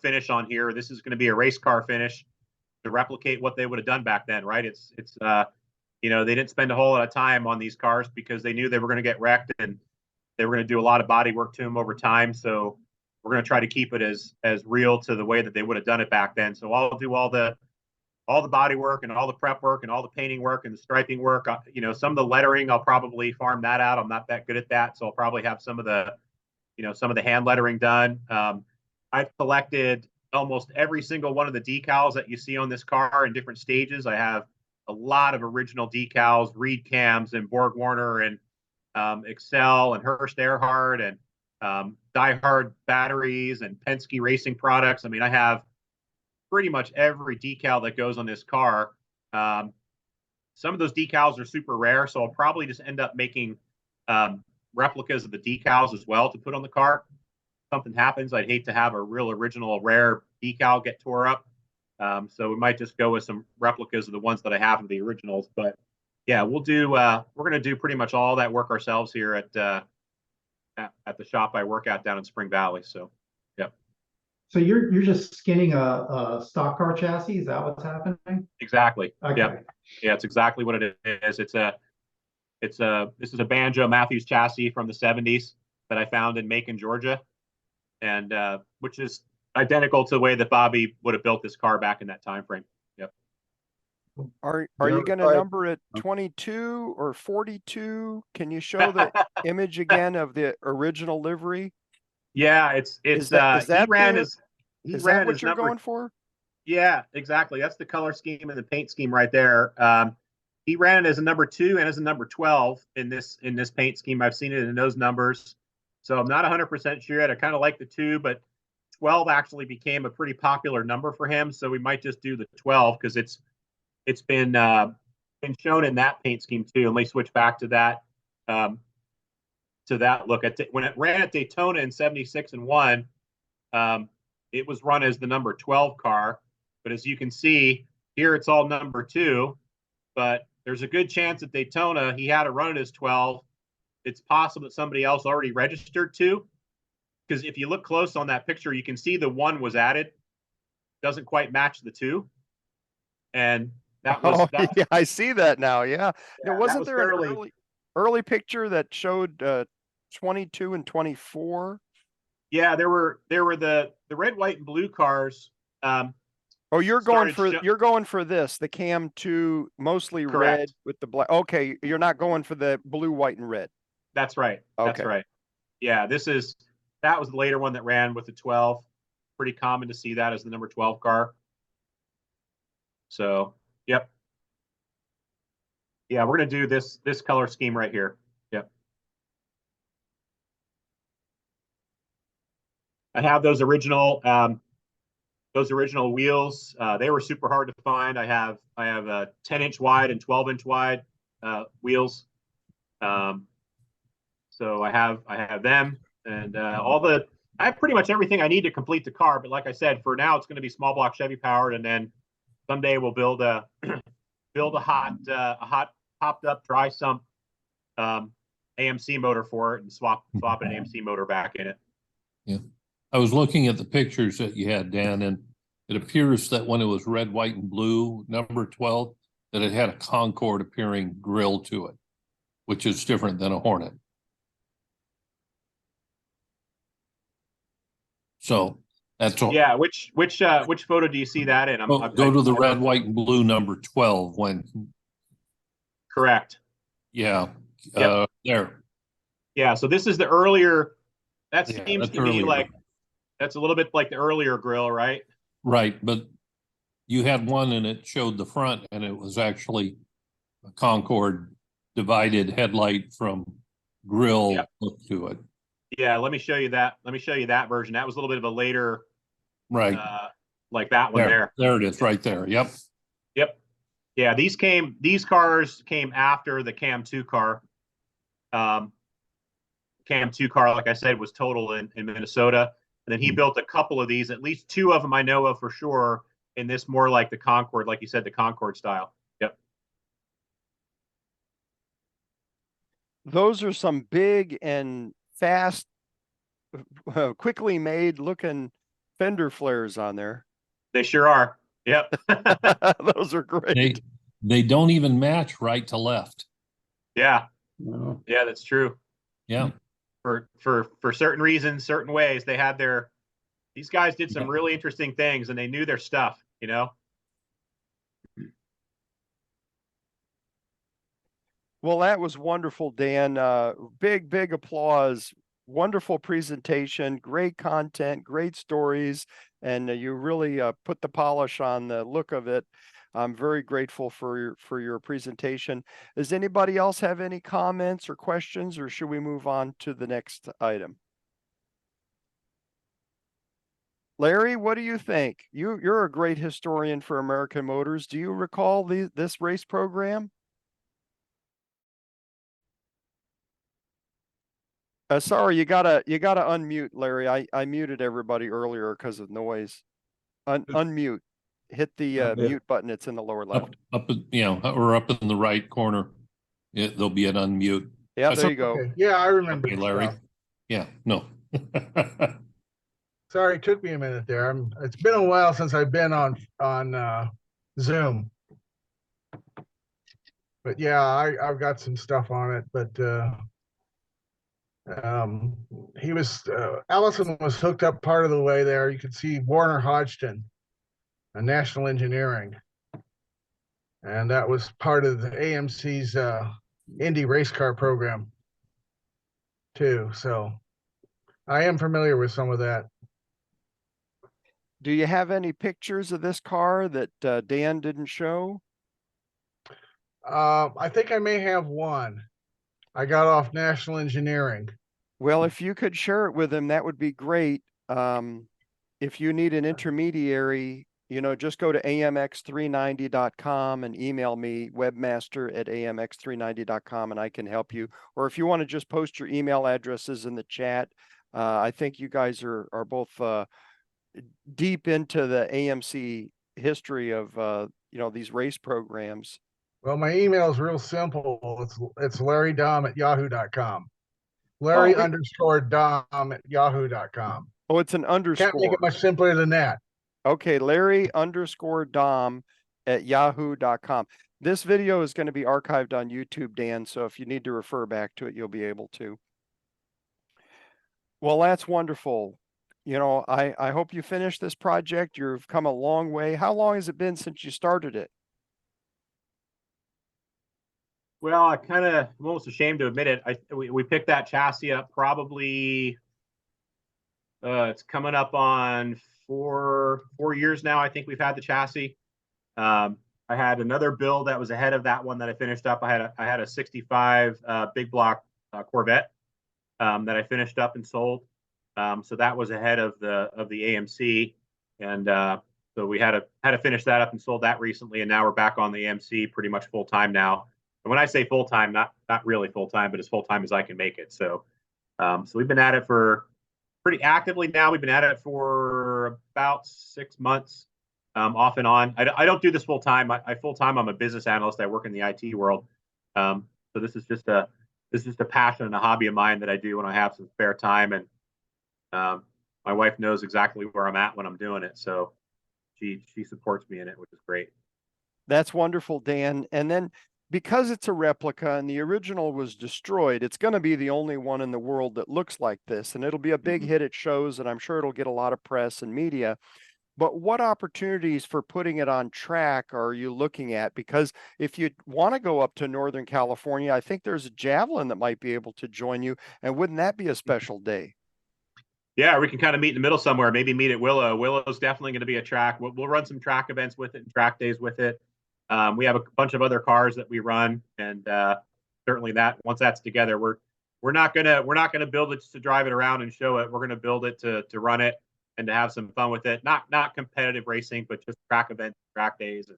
finish on here. This is going to be a race car finish to replicate what they would have done back then, right? It's they didn't spend a whole lot of time on these cars because they knew they were going to get wrecked, and they were going to do a lot of body work to them over time. So we're going to try to keep it as real to the way that they would have done it back then. So I'll do all the body work and all the prep work and all the painting work and the striping work. Some of the lettering, I'll probably farm that out. I'm not that good at that. So I'll probably have some of the hand lettering done. I've collected almost every single one of the decals that you see on this car in different stages. I have a lot of original decals, Reed cams and Borg Warner and Excel and Hurst Earhart and Die Hard batteries and Penske Racing products. I mean, I have pretty much every decal that goes on this car. Some of those decals are super rare, so I'll probably just end up making replicas of the decals as well to put on the car. something happens, I'd hate to have a real original rare decal get tore up. So we might just go with some replicas of the ones that I have of the originals. But yeah, we'll do. We're going to do pretty much all that work ourselves here at the shop I work at down in Spring Valley. So, yep. So you're just skinning a stock car chassis? Is that what's happening? Exactly. Okay. Yep. Yeah, it's exactly what it is. This is a Banjo Matthews chassis from the 70s that I found in Macon, Georgia, and which is identical to the way that Bobby would have built this car back in that time frame. Yep. Are you going to number it 22 or 42? Can you show the image again of the original livery? Yeah, it's Is that he ran what his you're number. going for? Yeah, exactly. That's the color scheme and the paint scheme right there. He ran it as a number 2 and as a number 12 in this paint scheme. I've seen it in those numbers, so I'm not 100% sure yet. I kind of like the 2, but 12 actually became a pretty popular number for him, so we might just do the 12 because it's been shown in that paint scheme too. And let me switch back to that look at when it ran at Daytona in 76 and 1. It was run as the number 12 car, but as you can see here, it's all number 2. But there's a good chance at Daytona he had to run it as 12. It's possible that somebody else already registered 2, because if you look close on that picture, you can see the 1 was added. Doesn't quite match the 2, and that was. Yeah, I see that now. Yeah. Now, wasn't there fairly, an early picture that showed 22 and 24? Yeah, there were the red, white, and blue cars. Oh, you're going for this, the Cam 2, mostly Correct. red with the black. Okay, you're not going for the blue, white, and red. That's right. Okay. That's right. Yeah, that was the later one that ran with the 12. Pretty common to see that as the number 12 car. So, yep. Yeah, we're gonna do this color scheme right here. Yep. I have those original wheels. They were super hard to find. I have a 10-inch wide and 12-inch wide wheels. So I have them, and I have pretty much everything I need to complete the car. But like I said, for now it's going to be small block Chevy powered, and then someday we'll build a hot popped up dry sump AMC motor for it and swap an AMC motor back in it. Yeah. I was looking at the pictures that you had, Dan, and it appears that when it was red, white, and blue, number 12, that it had a Concorde appearing grill to it, which is different than a Hornet. So that's all. Yeah, which photo do you see that in? Go to the red, white, and blue number 12 when. Correct. Yeah. Yep. There. Yeah. So this is the earlier. That Yeah, seems that's to me earlier. like that's a little bit like the earlier grill, right? Right, but you had one and it showed the front, and it was actually a Concorde divided headlight from grill look to it. Yeah, let me show you that. Let me show you that version. That was a little bit of a later, Right. Like that one there. There it is, right there. Yep. Yep. Yeah, these cars came after the Cam 2 car. Cam 2 car, like I said, was total in Minnesota. And then he built a couple of these, at least 2 of them I know of for sure, in this more like the Concorde, like you said, the Concorde style. Yep. Those are some big and fast, quickly made looking fender flares on there. They sure are. Yep. Those are great. They don't even match right to left. Yeah. No. Yeah, that's true. Yeah. For certain reasons, certain ways, they had these guys did some really interesting things, and they knew their stuff, you know? Well, that was wonderful, Dan. Big applause. Wonderful presentation, great content, great stories, and you really put the polish on the look of it. I'm very grateful for your presentation. Does anybody else have any comments or questions, or should we move on to the next item? Larry, what do you think? You're a great historian for American Motors. Do you recall this race program? Sorry, you gotta unmute, Larry. I muted everybody earlier because of noise. Unmute. Hit the mute button. It's in the lower left. Up, you know, or up in the right corner. There'll be an unmute. Yeah, there you go. Okay. Yeah, I remember. Okay, Larry. stuff. Yeah, no. Sorry, it took me a minute there. It's been a while since I've been on Zoom. But yeah, I've got some stuff on it. But Allison was hooked up part of the way there. You could see Warner Hodgson, a National Engineering, and that was part of the AMC's Indy race car program too. So I am familiar with some of that. Do you have any pictures of this car that Dan didn't show? I think I may have one. I got off National Engineering. Well, if you could share it with him, that would be great. If you need an intermediary, you know, just go to amx390.com and email me, webmaster@amx390.com, and I can help you. Or if you want to just post your email addresses in the chat, I think you guys are both deep into the AMC history of you know, these race programs. Well, my email is real simple. It's larrydom@yahoo.com. Larry _ Dom@yahoo.com. Oh, it's an underscore. Can't make it much simpler than that. Okay, Larry _ Dom@yahoo.com. This video is going to be archived on YouTube, Dan, so if you need to refer back to it, you'll be able to. Well, that's wonderful. You know, I hope you finish this project. You've come a long way. How long has it been since you started it? Well, I'm almost ashamed to admit it. We picked that chassis up probably, it's coming up on four years now. I think we've had the chassis. I had another build that was ahead of that one that I finished up. I had a 65 big block Corvette that I finished up and sold. So that was ahead of the AMC, and so we had to finish that up and sold that recently, and now we're back on the AMC pretty much full time now. And when I say full time, not really full time, but as full time as I can make it. So we've been at it for pretty actively now. We've been at it for about 6 months, off and on. I don't do this full time. I full time. I'm a business analyst. I work in the IT world. So this is just a passion and a hobby of mine that I do when I have some spare time. And my wife knows exactly where I'm at when I'm doing it. So she supports me in it, which is great. That's wonderful, Dan. And then because it's a replica and the original was destroyed, it's going to be the only one in the world that looks like this. And it'll be a big hit at shows, and I'm sure it'll get a lot of press and media. But what opportunities for putting it on track are you looking at? Because if you want to go up to Northern California, I think there's a Javelin that might be able to join you. And wouldn't that be a special day? Yeah, we can kind of meet in the middle somewhere. Maybe meet at Willow. Willow's definitely going to be a track. We'll run some track events with it and track days with it. We have a bunch of other cars that we run, and certainly that once that's together, we're not gonna build it just to drive it around and show it. We're gonna build it to run it and to have some fun with it. Not competitive racing, but just track events, track days, and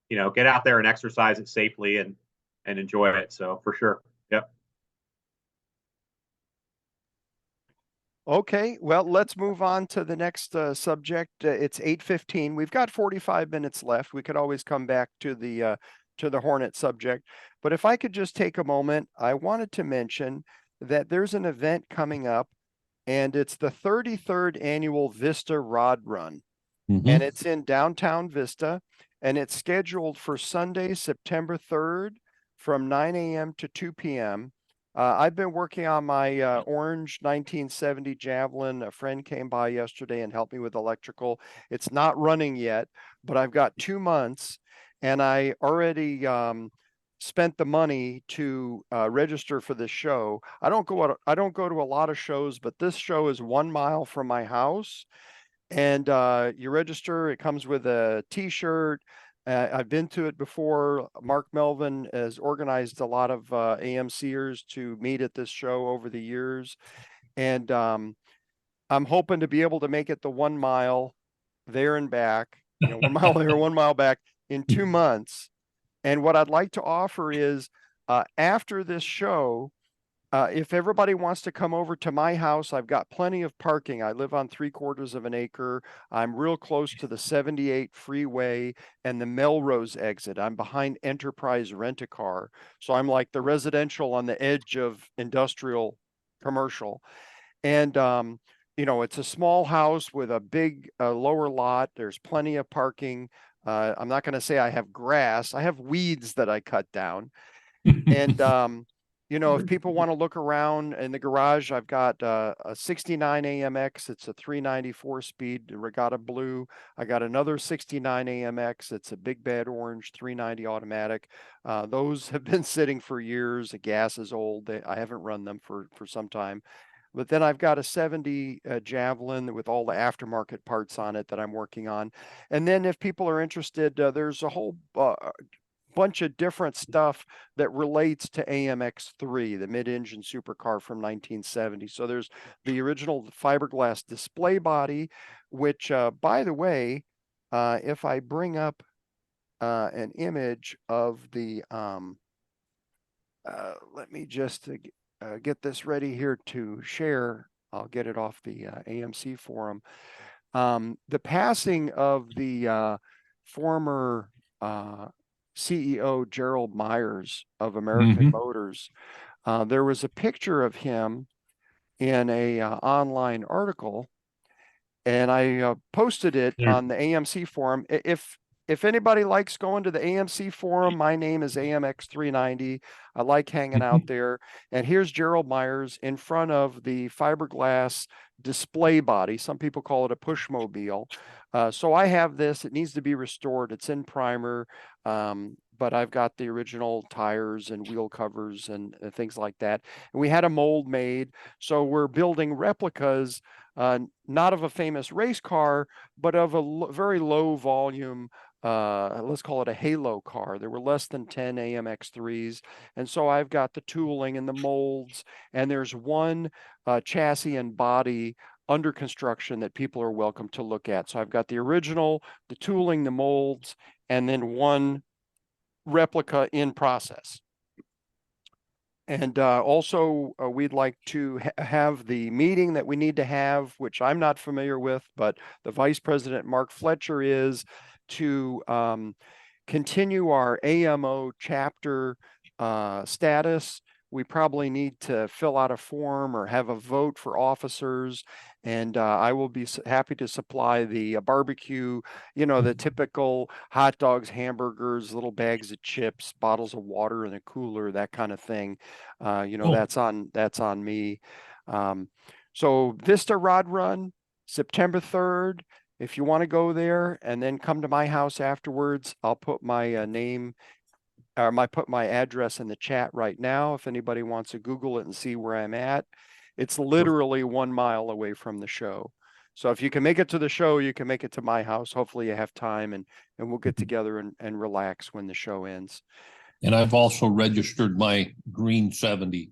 you know, get out there and exercise it safely and enjoy it. So for sure, yep. Okay, well, let's move on to the next subject. It's 8:15. We've got 45 minutes left. We could always come back to the Hornet subject. But if I could just take a moment, I wanted to mention that there's an event coming up, and it's the 33rd annual Vista Rod Run. And it's in downtown Vista, and it's scheduled for Sunday, September 3rd from 9 a.m. to 2 p.m. I've been working on my orange 1970 Javelin. A friend came by yesterday and helped me with electrical. It's not running yet, but I've got 2 months, and I already spent the money to register for this show. I don't go to a lot of shows, but this show is 1 mile from my house, and you register. It comes with a T-shirt. I've been to it before. Mark Melvin has organized a lot of AMCers to meet at this show over the years. And I'm hoping to be able to make it the 1 mile there and back, 1 mile there, 1 mile back in 2 months. And what I'd like to offer is after this show, if everybody wants to come over to my house, I've got plenty of parking. I live on 3/4 of an acre. I'm real close to the 78 freeway and the Melrose exit. I'm behind Enterprise Rent-A-Car. So I'm like the residential on the edge of industrial commercial. And, you know, it's a small house with a big lower lot. There's plenty of parking. I'm not going to say I have grass. I have weeds that I cut down. And, you know, if people want to look around in the garage, I've got a 69 AMX. It's a 394 speed Regatta Blue. I got another 69 AMX. It's a big bad orange 390 automatic. Those have been sitting for years. The gas is old. I haven't run them for some time. But then I've got a 70 Javelin with all the aftermarket parts on it that I'm working on. And then if people are interested, there's a whole bunch of different stuff that relates to AMX3, the mid-engine supercar from 1970. So there's the original fiberglass display body, which, by the way, if I bring up an image of the, let me just get this ready here to share. I'll get it off the AMC forum. The passing of the former CEO Gerald Meyers of American Motors. There was a picture of him in a online article, and I posted it on the AMC forum. If anybody likes going to the AMC forum, my name is AMX390. I like hanging out there. And here's Gerald Meyers in front of the fiberglass display body. Some people call it a pushmobile. So I have this. It needs to be restored. It's in primer, but I've got the original tires and wheel covers and things like that. And we had a mold made. So we're building replicas, not of a famous race car, but of a very low volume, let's call it a halo car. There were less than 10 AMX3s. And so I've got the tooling and the molds, and there's one chassis and body under construction that people are welcome to look at. So I've got the original, the tooling, the molds, and then one replica in process. And also, we'd like to have the meeting that we need to have, which I'm not familiar with, but the Vice President, Mark Fletcher, is to continue our AMO chapter status. We probably need to fill out a form or have a vote for officers. And I will be happy to supply the barbecue, you know, the typical hot dogs, hamburgers, little bags of chips, bottles of water in a cooler, that kind of thing. You know, that's on me. So Vista Rod Run, September 3rd. If you want to go there and then come to my house afterwards, I'll put my name, or put my address in the chat right now. If anybody wants to Google it and see where I'm at, it's literally 1 mile away from the show. So if you can make it to the show, you can make it to my house. Hopefully you have time, and we'll get together and relax when the show ends. And I've also registered my green 70.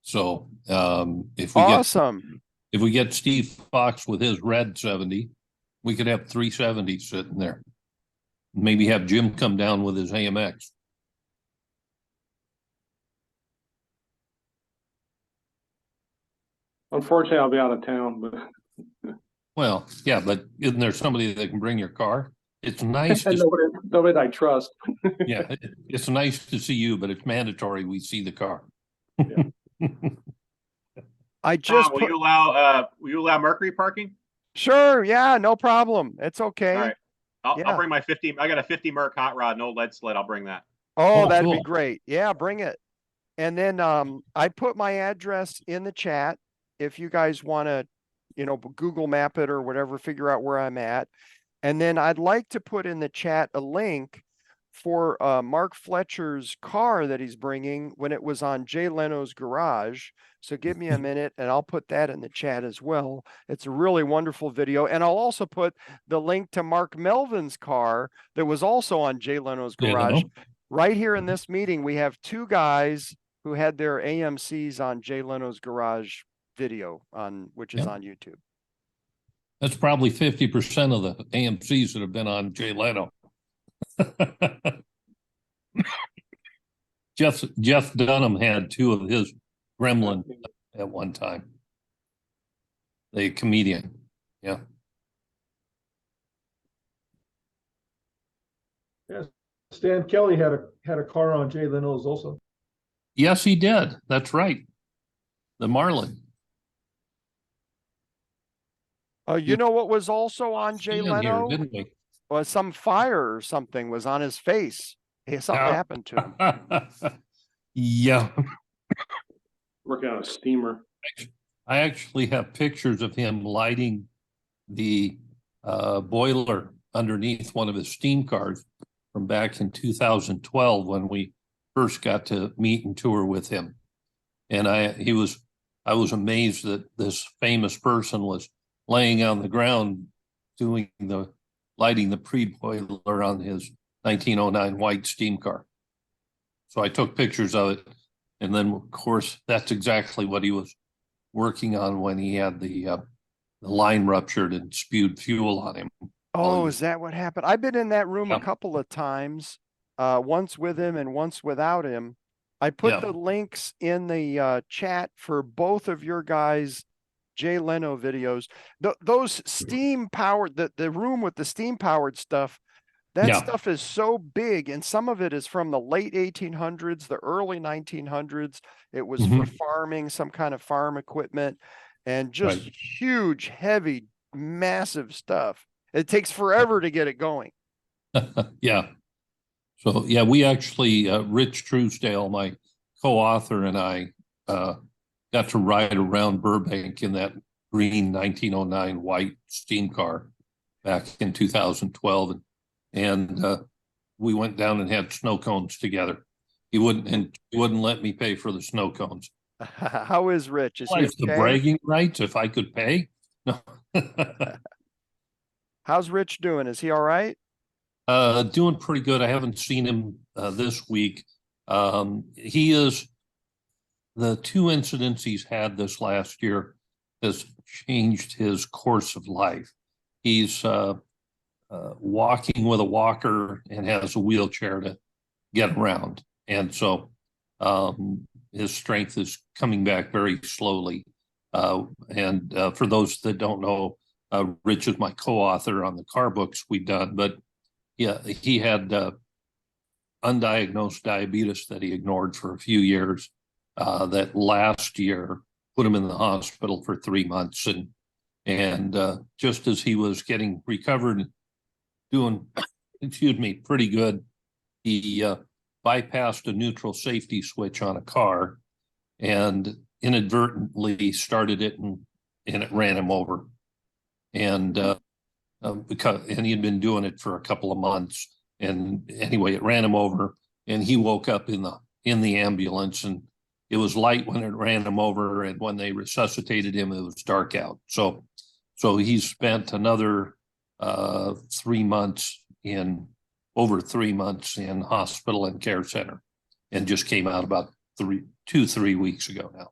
So if we get Steve Fox with his red 70, we could have 370s sitting there. Maybe have Jim come down with his AMX. Unfortunately, I'll be out of town, but Well, yeah, but isn't there somebody that can bring your car? It's nice. nobody I trust. Yeah, it's nice to see you, but it's mandatory we see the car. Yeah. I just will you allow Mercury parking? Sure, yeah, no problem. It's okay. All right. I'll bring my 50. I got a 50 Merc hot rod, no lead sled. I'll bring that. Oh, that'd be cool. great. Yeah, bring it. And then I put my address in the chat if you guys want to, you know, Google map it or whatever, figure out where I'm at. And then I'd like to put in the chat a link for Mark Fletcher's car that he's bringing when it was on Jay Leno's garage. So give me a minute and I'll put that in the chat as well. It's a really wonderful video. And I'll also put the link to Mark Melvin's car that was also on Jay Leno's garage. Right here in this meeting, we have two guys who had their AMCs on Jay Leno's garage video, which is on YouTube. That's probably 50% of the AMCs that have been on Jay Leno. Jeff Dunham had two of his Gremlin at one time. The comedian. Yeah. Stan Kelly had a car on Jay Leno's also. Yes, he did. That's right. The Marlin. You know what was also on Jay Stand here, Leno? didn't we? Was some fire or something was on his face. Hey, something happened to him. Yeah. Working on a steamer. I actually have pictures of him lighting the boiler underneath one of his steam cars from back in 2012 when we first got to meet and tour with him. And I was amazed that this famous person was laying on the ground lighting the pre-boiler on his 1909 white steam car. So I took pictures of it. And then, of course, that's exactly what he was working on when he had the line ruptured and spewed fuel on him. Oh, is that what happened? I've been in that room a couple of times, once with him and once without him. I put the links in the chat for both of your guys' Jay Leno videos. Those steam powered, the room with the steam powered stuff, that stuff is so big, and some of it is from the late 1800s, the early 1900s. It was for farming, some kind of farm equipment, and just huge, heavy, massive stuff. It takes forever to get it going. Yeah. So, yeah, we actually, Rich Truesdale, my co-author, and I got to ride around Burbank in that green 1909 white steam car back in 2012. And we went down and had snow cones together. He wouldn't let me pay for the snow cones. How is Rich? Is he okay? The bragging rights, if I could pay? No. How's Rich doing? Is he all right? Doing pretty good. I haven't seen him this week. He is, the two incidents he's had this last year has changed his course of life. He's walking with a walker and has a wheelchair to get around. And so his strength is coming back very slowly. And for those that don't know, Rich is my co-author on the car books we've done, but yeah, he had undiagnosed diabetes that he ignored for a few years. That last year put him in the hospital for 3 months, and just as he was getting recovered, doing, pretty good, he bypassed a neutral safety switch on a car and inadvertently started it, and it ran him over. And he had been doing it for a couple of months, and anyway, it ran him over, and he woke up in the ambulance, and it was light when it ran him over, and when they resuscitated him, it was dark out. So he spent another 3 months over 3 months in hospital and care center, and just came out about 3 weeks ago now.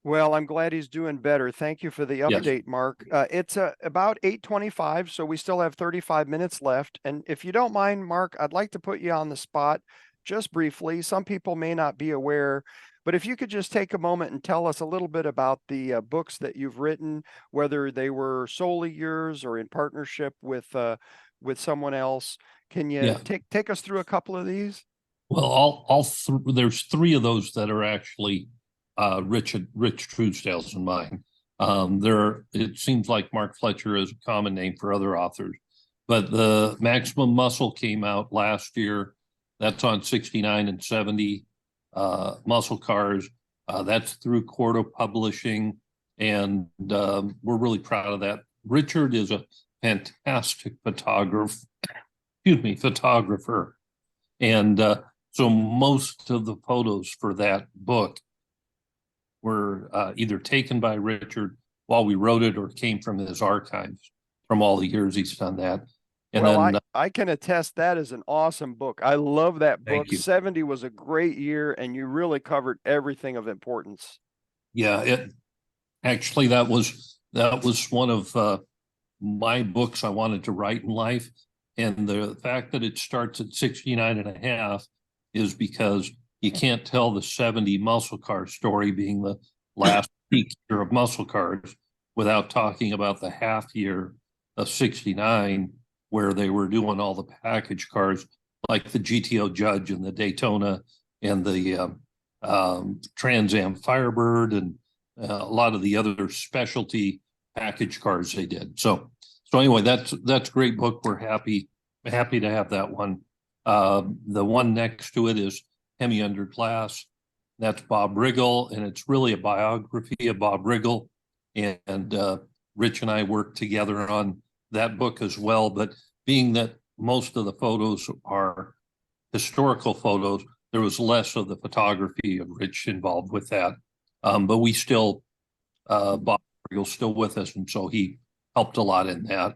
Well, I'm glad he's doing better. Thank you for the update, Mark. It's about 8:25, so we still have 35 minutes left. And if you don't mind, Mark, I'd like to put you on the spot just briefly. Some people may not be aware, but if you could just take a moment and tell us a little bit about the books that you've written, whether they were solely yours or in partnership with someone else. Can you take us through a couple of these? Well, there's 3 of those that are actually Rich Truesdale's and mine. It seems like Mark Fletcher is a common name for other authors, but the Maximum Muscle came out last year. That's on 69 and 70 muscle cars. That's through Quarto Publishing, and we're really proud of that. Richard is a fantastic photographer, and so most of the photos for that book were either taken by Richard while we wrote it or came from his archives from all the years he's done that. And well, I can attest that is an awesome book. I love that book. 70 was a great year, and you really covered everything of importance. Yeah, that was one of my books I wanted to write in life. And the fact that it starts at 69 and a half is because you can't tell the 70 muscle car story being the last peak year of muscle cars without talking about the half year of 69, where they were doing all the package cars like the GTO Judge and the Daytona and the Trans Am Firebird and a lot of the other specialty package cars they did. So anyway, that's a great book. We're happy to have that one. The one next to it is Hemi Under Glass. That's Bob Riggle, and it's really a biography of Bob Riggle. And Rich and I worked together on that book as well. But being that most of the photos are historical photos, there was less of the photography of Rich involved with that. But we still, Bob Riggle's still with us, and so he helped a lot in that.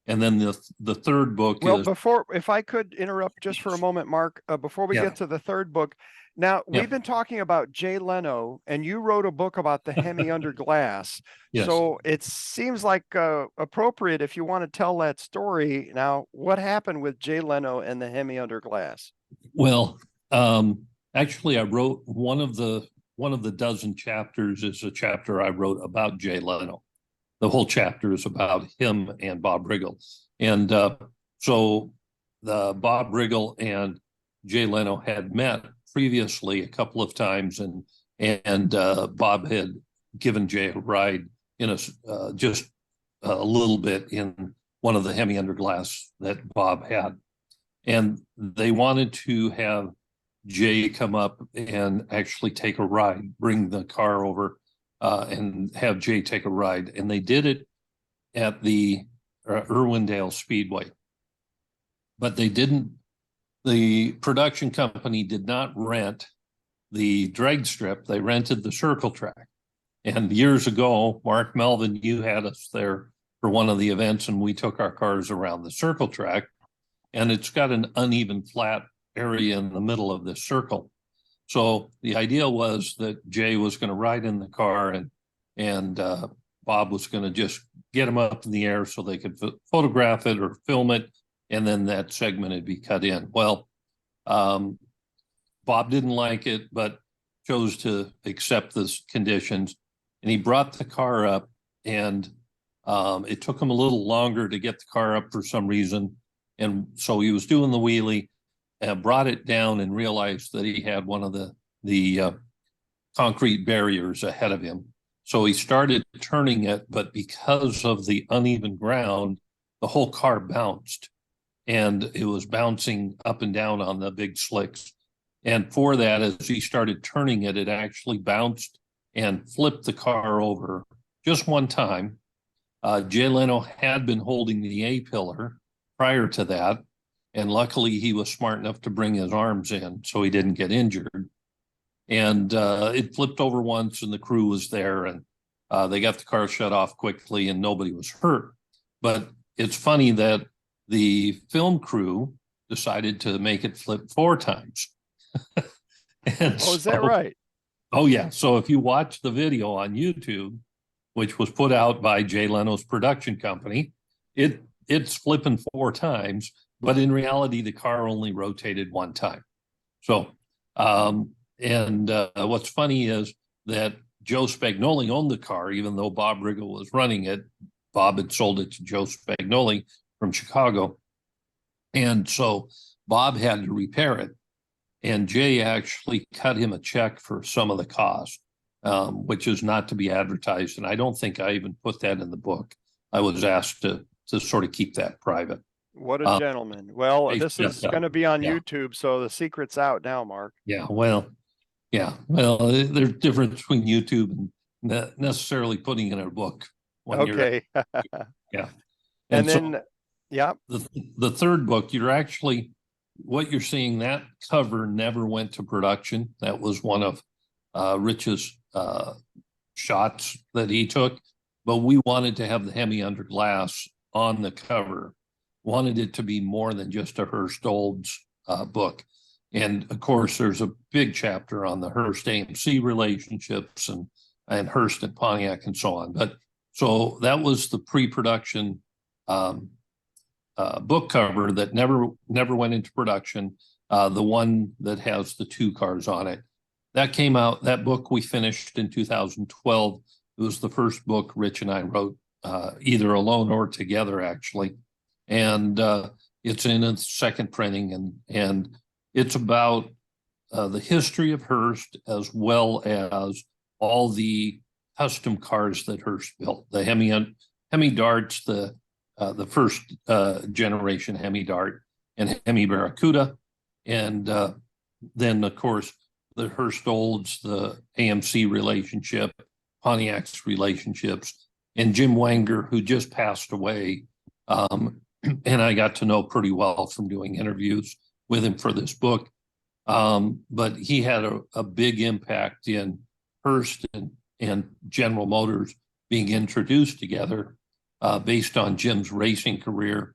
And then the third book Well, is, if I could interrupt just for a moment, Mark, before we Yeah. get to the third book. Now, Yeah. we've been talking about Jay Leno, and you wrote a book about the Hemi Under Glass. Yes. So it seems like appropriate if you want to tell that story. Now, what happened with Jay Leno and the Hemi Under Glass? well, actually I wrote one of the dozen chapters is a chapter I wrote about Jay Leno. The whole chapter is about him and Bob Riggle. And so the Bob Riggle and Jay Leno had met previously a couple of times, and Bob had given Jay a ride in just a little bit in one of the Hemi Under Glass that Bob had. And they wanted to have Jay come up and actually take a ride, bring the car over and have Jay take a ride. And they did it at the Irwindale Speedway. But the production company did not rent the drag strip. They rented the circle track. And years ago, Mark Melvin, you had us there for one of the events, and we took our cars around the circle track. And it's got an uneven flat area in the middle of this circle. So the idea was that Jay was going to ride in the car, and Bob was going to just get him up in the air so they could photograph it or film it, and then that segment would be cut in. Well, Bob didn't like it, but chose to accept the conditions, and he brought the car up, and it took him a little longer to get the car up for some reason. And so he was doing the wheelie and brought it down and realized that he had one of the concrete barriers ahead of him. So he started turning it, but because of the uneven ground, the whole car bounced, and it was bouncing up and down on the big slicks. And for that, as he started turning it, it actually bounced and flipped the car over just one time. Jay Leno had been holding the A-pillar prior to that, and luckily he was smart enough to bring his arms in so he didn't get injured. And it flipped over once, and the crew was there, and they got the car shut off quickly, and nobody was hurt. But it's funny that the film crew decided to make it flip 4 times. Is that right? Oh, yeah. So if you watch the video on YouTube, which was put out by Jay Leno's production company, it's flipping 4 times, but in reality, the car only rotated 1 time. So, what's funny is that Joe Spagnoli owned the car, even though Bob Riggle was running it. Bob had sold it to Joe Spagnoli from Chicago. And so Bob had to repair it. And Jay actually cut him a check for some of the cost, which is not to be advertised. And I don't think I even put that in the book. I was asked to sort of keep that private. What a gentleman. Well, this is yeah, going to be on yeah. YouTube, so the secret's out now, Mark. Well, there's difference between YouTube and not necessarily putting in a book. Okay. Yeah. And so then, yeah. The third book, what you're seeing, that cover never went to production. That was one of Rich's shots that he took, but we wanted to have the Hemi Under Glass on the cover, wanted it to be more than just a Hurst Olds book. And of course, there's a big chapter on the Hurst AMC relationships and Hurst and Pontiac and so on. But so that was the pre-production book cover that never went into production. the one that has the 2 cars on it. That came out, that book we finished in 2012. It was the first book Rich and I wrote, either alone or together, actually. And it's in its second printing, and it's about the history of Hearst, as well as all the custom cars that Hearst built. The Hemi Darts, the first generation Hemi Dart, and Hemi Barracuda. And then, of course, the Hearst Olds, the AMC relationship, Pontiac's relationships, and Jim Wanger, who just passed away. And I got to know pretty well from doing interviews with him for this book. But he had a big impact in Hearst and General Motors being introduced together based on Jim's racing career.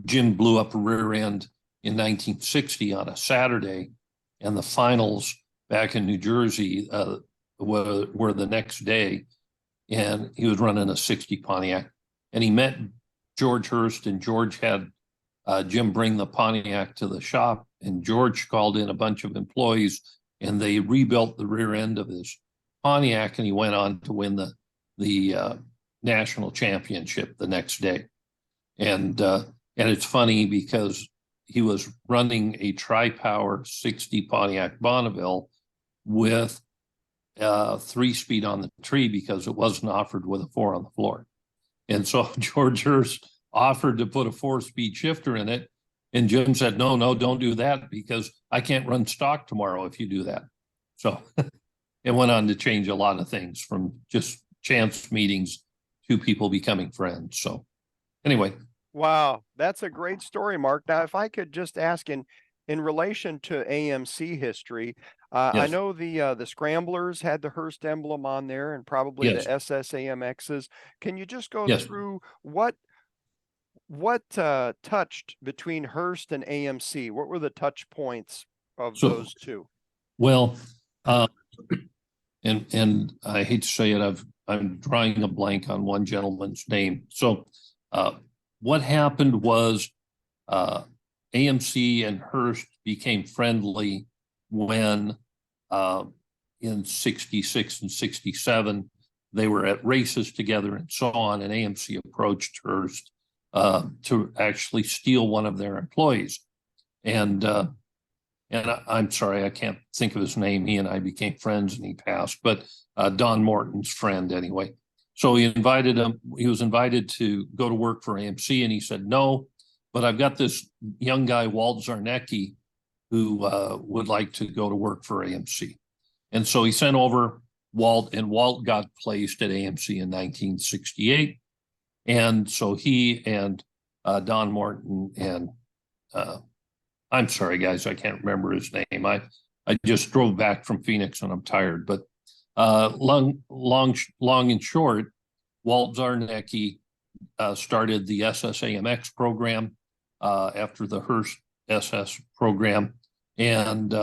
Jim blew up a rear end in 1960 on a Saturday, and the finals back in New Jersey were the next day, and he was running a 60 Pontiac, and he met George Hearst, and George had Jim bring the Pontiac to the shop, and George called in a bunch of employees, and they rebuilt the rear end of his Pontiac, and he went on to win the national championship the next day. And it's funny because he was running a tri-power 60 Pontiac Bonneville with 3-speed on the tree because it wasn't offered with a 4 on the floor. And so George Hearst offered to put a 4-speed shifter in it. And Jim said, no, don't do that because I can't run stock tomorrow if you do that. So it went on to change a lot of things, from just chance meetings to people becoming friends. So anyway. Wow, that's a great story, Mark. Now, if I could just ask in relation to AMC history, I Yes. know the Scramblers had the Hearst emblem on there, and probably Yes. the SSAMXs. Can you just go Yes. through what touched between Hearst and AMC? What were the touch points of those two? Well, and I hate to say it, I'm drawing a blank on one gentleman's name. So what happened was AMC and Hearst became friendly when in 66 and 67, they were at races together and so on, and AMC approached Hearst to actually steal one of their employees. And I'm sorry, I can't think of his name. He and I became friends and he passed, but Don Morton's friend anyway. So he invited him, he was invited to go to work for AMC, and he said, no, but I've got this young guy, Walt Zarnecki, who would like to go to work for AMC. And so he sent over Walt, and Walt got placed at AMC in 1968. And so he and Don Morton and I'm sorry, guys, I can't remember his name. I just drove back from Phoenix and I'm tired, but long and short, Walt Zarnecki started the SSAMX program after the Hearst SS program, and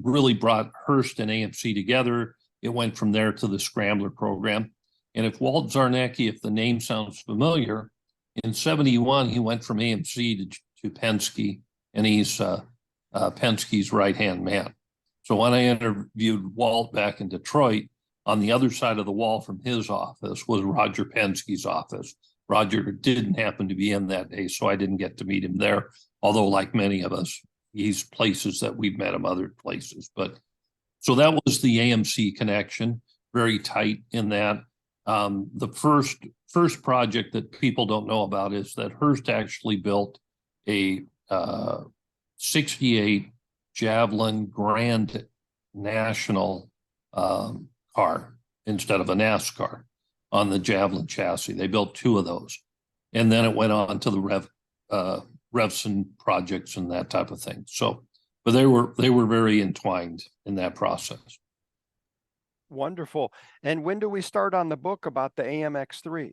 really brought Hearst and AMC together. It went from there to the Scrambler program. And if Walt Zarnecki, if the name sounds familiar, in 71, he went from AMC to Penske, and he's Penske's right-hand man. So when I interviewed Walt back in Detroit, on the other side of the wall from his office was Roger Penske's office. Roger didn't happen to be in that day, so I didn't get to meet him there. Although, like many of us, he's places that we've met him other places. But so that was the AMC connection, very tight in that. The first project that people don't know about is that Hearst actually built a 68 Javelin Grand National car instead of a NASCAR on the Javelin chassis. They built 2 of those, and then it went on to the Revson projects and that type of thing. So, but they were very entwined in that process. Wonderful. And when do we start on the book about the AMX3?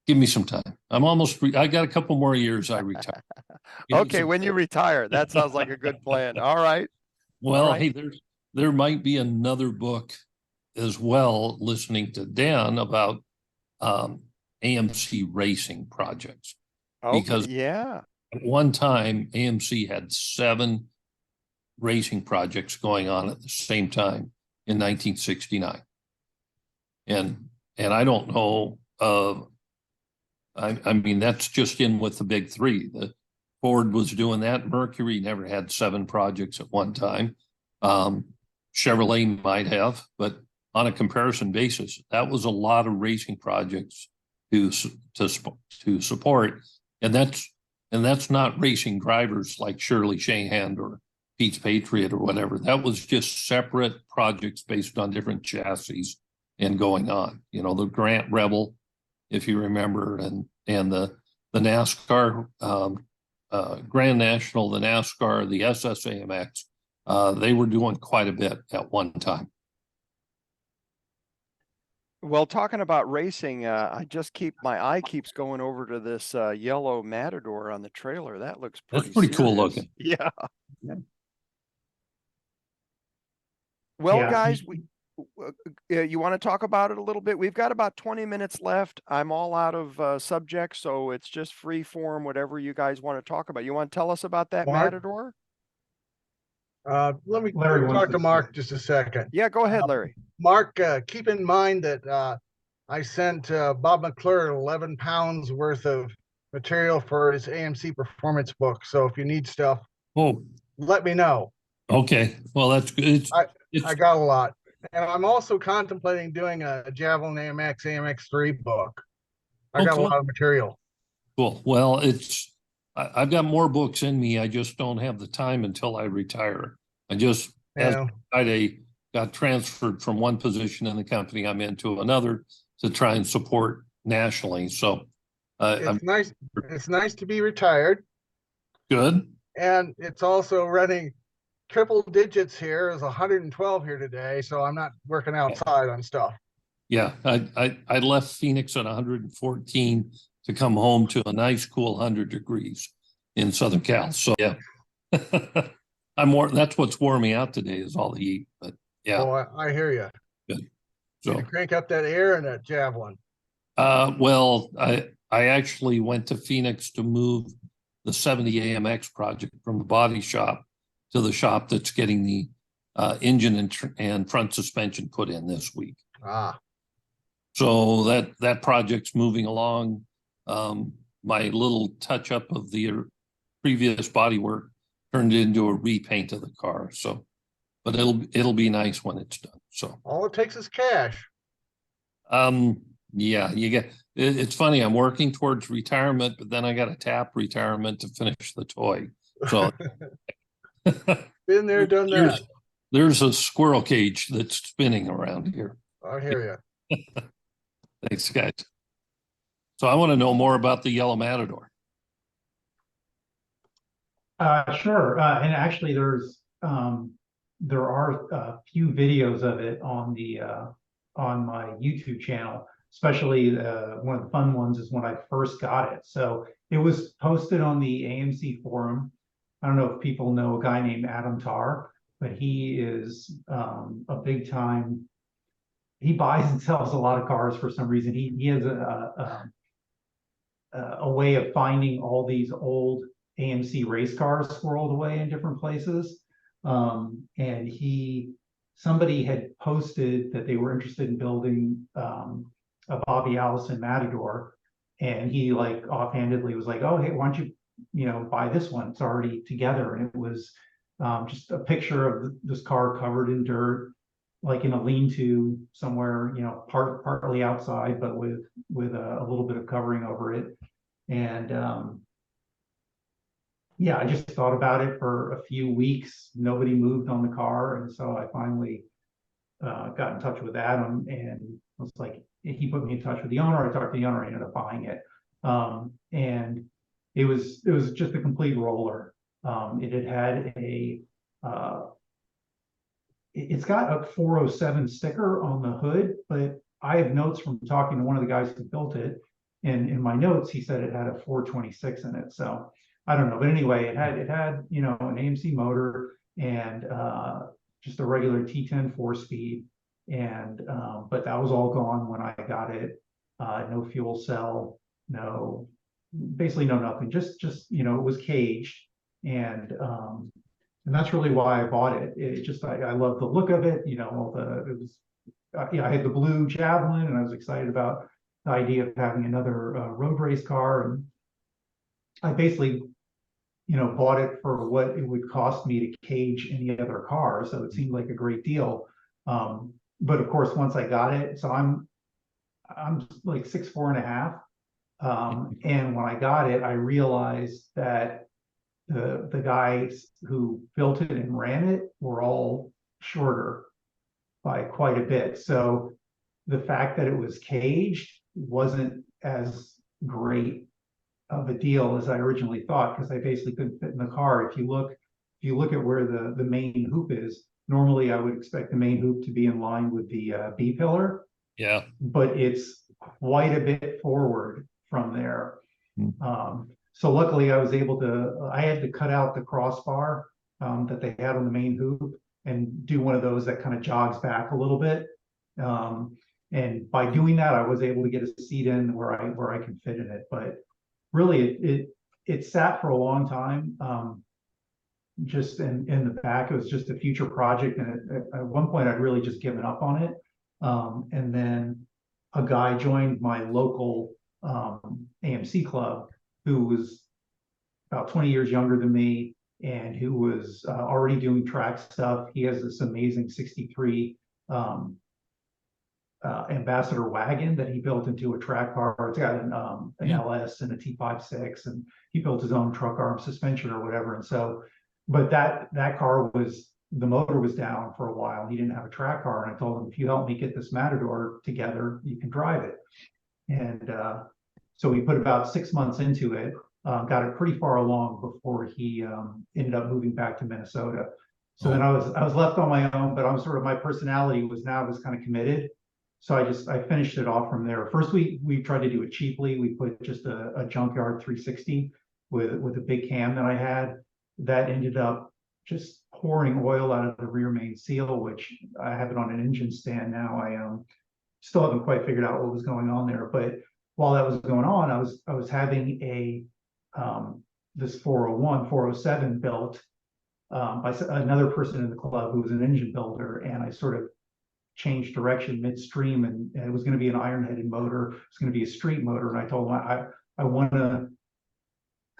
Give me some time. I'm almost, I got a couple more years I retire. Okay, when you retire, that sounds like a good plan. All right. Well, All right. hey, there might be another book as well, listening to Dan, about AMC racing projects. Okay, Because yeah. At one time, AMC had 7 racing projects going on at the same time in 1969. And I don't know, I mean, that's just in with the big 3. The Ford was doing that. Mercury never had 7 projects at one time. Chevrolet might have, but on a comparison basis, that was a lot of racing projects to support. And that's not racing drivers like Shirley Shahan or Pete's Patriot or whatever. That was just separate projects based on different chassis and going on. You know, the Grant Rebel, if you remember, and the NASCAR, Grand National, the NASCAR, the SoCalAMC, they were doing quite a bit at one time. Well, talking about racing, my eye keeps going over to this yellow Matador on the trailer. That looks That's pretty cool serious. looking. Yeah. Well, Yeah. guys, you want to talk about it a little bit? We've got about 20 minutes left. I'm all out of subjects, so it's just free form, whatever you guys want to talk about. You want to tell us about that Mark? Matador? Let me Larry wants talk to to Mark say. just a second. Yeah, go ahead, Larry. Mark, keep in mind that I sent Bob McClure 11 pounds worth of material for his AMC performance book. So if you need stuff, Oh, let me know. okay. Well, that's good. I got a lot. And I'm also contemplating doing a Javelin AMX AMX3 book. I got a cool. lot of material. Cool. Well, I've got more books in me. I just don't have the time until I retire. I just, as I got transferred from one position in the company I'm in to another to try and support nationally. So it's nice. It's nice to be retired. Good. And it's also running triple digits here. Is 112 here today. So I'm not working outside on stuff. Yeah. I left Phoenix at 114 to come home to a nice cool 100 degrees in Southern Cal. So yeah. That's what's wore me out today is all the heat, but yeah. Oh, I hear you. Good. So you crank up that air in that Javelin. Well, I actually went to Phoenix to move the 70 AMX project from the body shop to the shop that's getting the engine and front suspension put in this week. So that project's moving along. My little touch up of the previous body work turned into a repaint of the car. So, but it'll be nice when it's done. So all it takes is cash. Yeah, it's funny. I'm working towards retirement, but then I got to tap retirement to finish the toy. So been there, done that. There's a squirrel cage that's spinning around here. I hear you. Thanks, guys. So I want to know more about the Yellow Matador. Sure. And actually there are a few videos of it on my YouTube channel, especially one of the fun ones is when I first got it. So it was posted on the AMC forum. I don't know if people know a guy named Adam Tarr, but he is a big time. He buys and sells a lot of cars for some reason. He has a way of finding all these old AMC race cars squirreled away in different places. And somebody had posted that they were interested in building a Bobby Allison Matador. And he like offhandedly was like, oh, hey, why don't you buy this one? It's already together. And it was just a picture of this car covered in dirt, like in a lean-to somewhere, partly outside, but with a little bit of covering over it. And yeah, I just thought about it for a few weeks. Nobody moved on the car. And so I finally got in touch with Adam and was like, he put me in touch with the owner. I talked to the owner, I ended up buying it. And it was just a complete roller. It had it's got a 407 sticker on the hood, but I have notes from talking to one of the guys who built it. And in my notes, he said it had a 426 in it. So I don't know, but anyway, it had an AMC motor and just a regular T10 4-speed, and but that was all gone when I got it. No fuel cell, no basically no nothing, just it was caged, and that's really why I bought it. It just I love the look of it, all it was I had the blue Javelin, and I was excited about the idea of having another road race car, and I basically bought it for what it would cost me to cage any other car, so it seemed like a great deal. But of course, once I got it, so I'm like 6'4.5". And when I got it, I realized that the guys who built it and ran it were all shorter by quite a bit. So the fact that it was caged wasn't as great of a deal as I originally thought, because I basically couldn't fit in the car. If you look at where the main hoop is, normally I would expect the main hoop to be in line with the B pillar. Yeah. But it's quite a bit forward from there. So luckily I was able to, I had to cut out the crossbar that they had on the main hoop and do one of those that kind of jogs back a little bit. And by doing that, I was able to get a seat in where I can fit in it. But really it sat for a long time. Just in the back, it was just a future project. And at one point I'd really just given up on it. And then a guy joined my local AMC club who was about 20 years younger than me, and who was already doing track stuff. He has this amazing 63 Ambassador wagon that he built into a track car. It's got an LS and a T56, and he built his own truck arm suspension or whatever. And so, but that car the motor was down for a while. He didn't have a track car, and I told him, if you help me get this Matador together, you can drive it. And so we put about 6 months into it, got it pretty far along before he ended up moving back to Minnesota. So then I was left on my own, but my personality was kind of committed. So I finished it off from there. First, we tried to do it cheaply. We put just a junkyard 360 with a big cam that I had. That ended up just pouring oil out of the rear main seal, which I have it on an engine stand now. I still haven't quite figured out what was going on there. But while that was going on, I was having this 401, 407 built by another person in the club who was an engine builder, and I sort of changed direction midstream, and it was going to be an iron-headed motor. It's going to be a street motor, and I told him I want to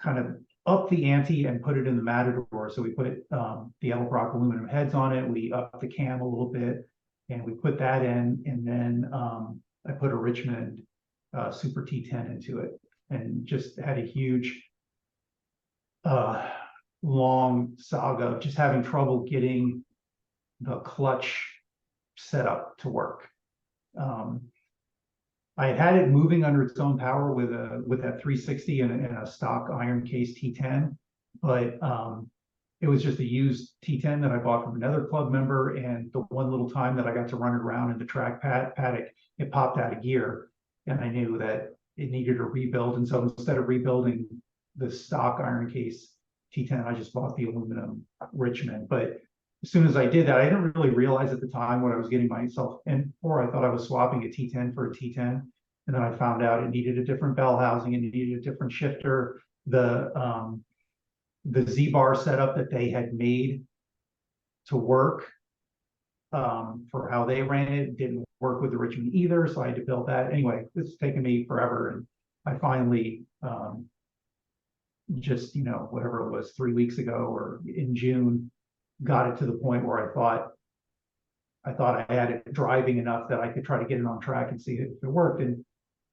kind of up the ante and put it in the Matador. So we put the Edelbrock aluminum heads on it. We upped the cam a little bit, and we put that in, and then I put a Richmond Super T10 into it, and just had a huge long saga of just having trouble getting the clutch set up to work. I had it moving under its own power with that 360 and a stock iron case T10, but it was just a used T10 that I bought from another club member, and the one little time that I got to run it around in the track paddock, it popped out of gear, and I knew that it needed a rebuild. And so instead of rebuilding the stock iron case T10, I just bought the aluminum Richmond. But as soon as I did that, I didn't really realize at the time what I was getting myself in for. I thought I was swapping a T10 for a T10. And then I found out it needed a different bell housing, and it needed a different shifter. The Z-bar setup that they had made to work for how they ran it didn't work with the Richmond either. So I had to build that. Anyway, it's taken me forever. And I finally just, whatever it was, 3 weeks ago or in June, got it to the point where I thought I had it driving enough that I could try to get it on track and see if it worked. And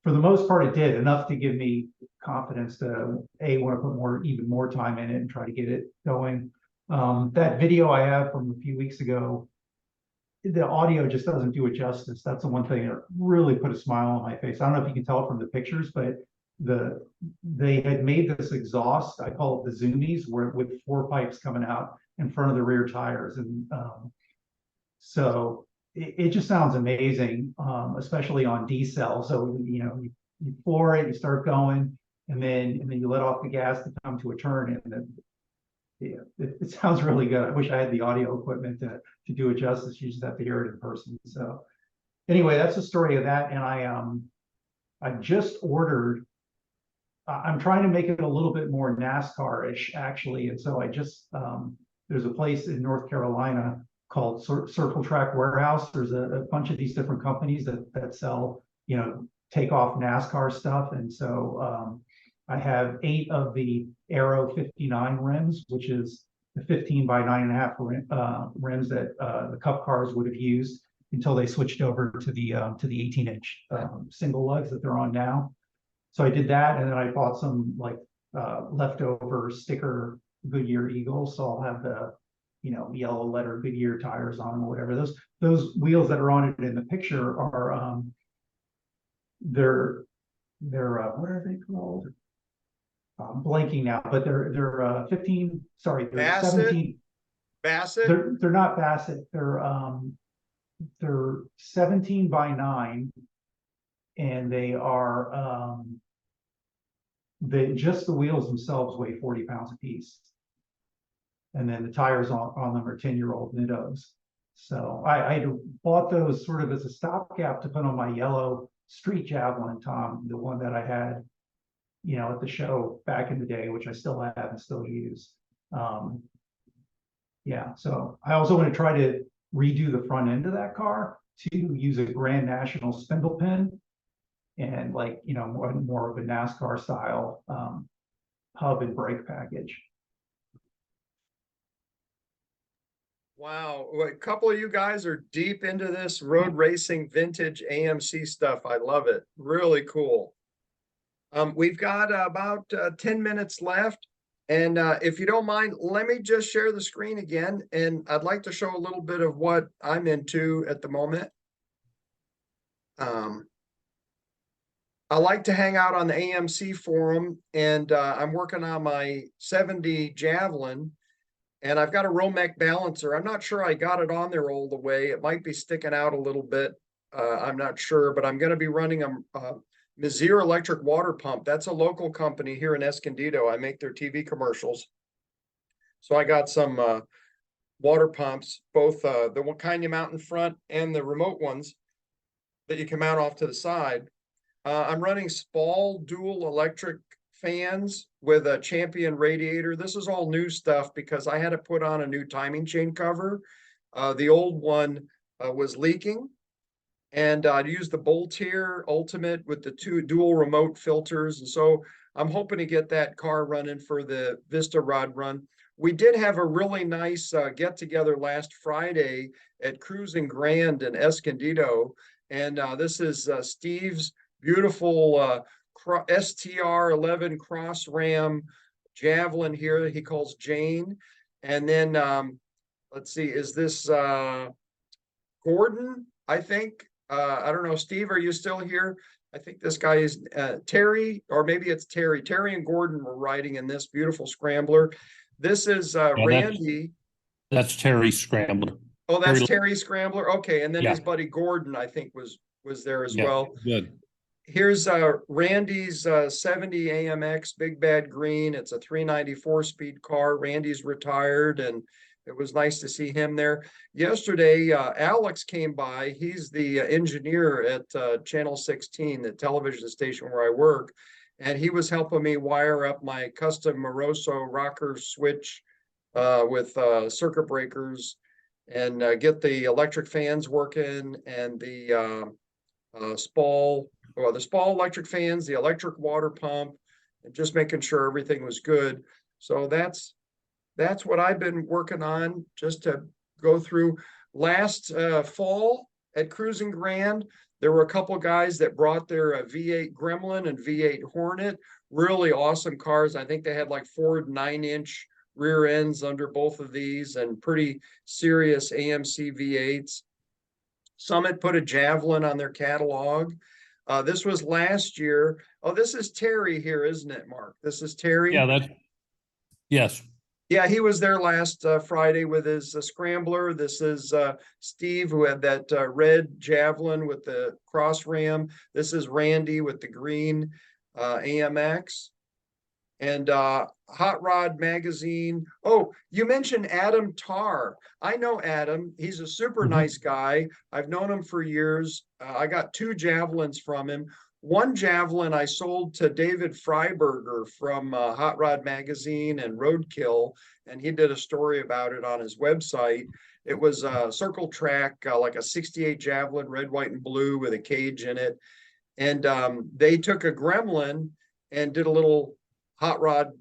for the most part, it did enough to give me confidence to want to put even more time in it and try to get it going. That video I have from a few weeks ago, the audio just doesn't do it justice. That's the one thing that really put a smile on my face. I don't know if you can tell from the pictures, but they had made this exhaust, I call it the zoomies, with 4 pipes coming out in front of the rear tires. And so it just sounds amazing, especially on D-cell. So, you floor it, you start going, and then you let off the gas to come to a turn. And then, it sounds really good. I wish I had the audio equipment to do it justice. You just have to hear it in person. So anyway, that's the story of that. And I just ordered I'm trying to make it a little bit more NASCAR-ish actually. And so I just, there's a place in North Carolina called Circle Track Warehouse. There's a bunch of these different companies that sell, you know, take off NASCAR stuff. And so I have 8 of the Aero 59 rims, which is the 15 by 9.5 rims that the Cup cars would have used until they switched over to the 18-inch single lugs that they're on now. So I did that, and then I bought some like leftover sticker Goodyear Eagles. So I'll have the, you know, yellow letter Goodyear tires on them or whatever. Those wheels that are on it in the picture are they're what are they called? I'm blanking now, but they're 15. Sorry, they're Bassett? 17. Bassett? They're not Bassett. They're 17 by 9, and they are just the wheels themselves weigh 40 pounds a piece. And then the tires on them are 10-year-old Nittos. So I bought those sort of as a stopgap to put on my yellow street Javelin, Tom, the one that I had, you know, at the show back in the day, which I still have and still use. Yeah, so I also want to try to redo the front end of that car to use a Grand National spindle pin and, like, you know, more of a NASCAR style hub and brake package. Wow, a couple of you guys are deep into this road racing vintage AMC stuff. I love it. Really cool. We've got about 10 minutes left. And if you don't mind, let me just share the screen again. And I'd like to show a little bit of what I'm into at the moment. I like to hang out on the AMC forum, and I'm working on my 70 Javelin. And I've got a Romex balancer. I'm not sure I got it on there all the way. It might be sticking out a little bit. I'm not sure, but I'm going to be running a Mizir electric water pump. That's a local company here in Escondido. I make their TV commercials. So I got some water pumps, both the one kind you mount in front and the remote ones that you can mount off to the side. I'm running Spall dual electric fans with a Champion radiator. This is all new stuff because I had to put on a new timing chain cover. The old one was leaking, and I'd used the Boltier Ultimate with the 2 dual remote filters. And so I'm hoping to get that car running for the Vista Rod run. We did have a really nice get together last Friday at Cruising Grand in Escondido. And this is Steve's beautiful STR11 Cross Ram Javelin here he calls Jane. And then let's see, is this Gordon? I think I don't know. Steve, are you still here? I think this guy is Terry, or maybe it's Terry. Terry and Gordon were riding in this beautiful scrambler. This is Randy. That's Terry Scrambler. Oh, that's Terry Scrambler. Okay, and then Yeah. his buddy Gordon, I think, was there as well. Good. Here's Randy's 70 AMX Big Bad Green. It's a 394 speed car. Randy's retired, and it was nice to see him there. Yesterday, Alex came by. He's the engineer at Channel 16, the television station where I work. And he was helping me wire up my custom Moroso rocker switch with circuit breakers and get the electric fans working, and the Spall electric fans, the electric water pump, and just making sure everything was good. So that's what I've been working on, just to go through. Last fall at Cruising Grand, there were a couple guys that brought their V8 Gremlin and V8 Hornet, really awesome cars. I think they had like Ford 9-inch rear ends under both of these, and pretty serious AMC V8s. Summit put a Javelin on their catalog. This was last year. Oh, this is Terry here, isn't it, Mark? This is Terry. Yeah, yes. Yeah, he was there last Friday with his Scrambler. This is Steve, who had that red Javelin with the cross ram. This is Randy with the green AMX. And Hot Rod Magazine. Oh, you mentioned Adam Tarr. I know Adam. He's a super nice guy. I've known him for years. I got 2 Javelins from him. one Javelin I sold to David Freiberger from Hot Rod Magazine and Roadkill, and he did a story about it on his website. It was a circle track, like a 68 Javelin, red, white, and blue with a cage in it. And they took a Gremlin and did a little hot rod,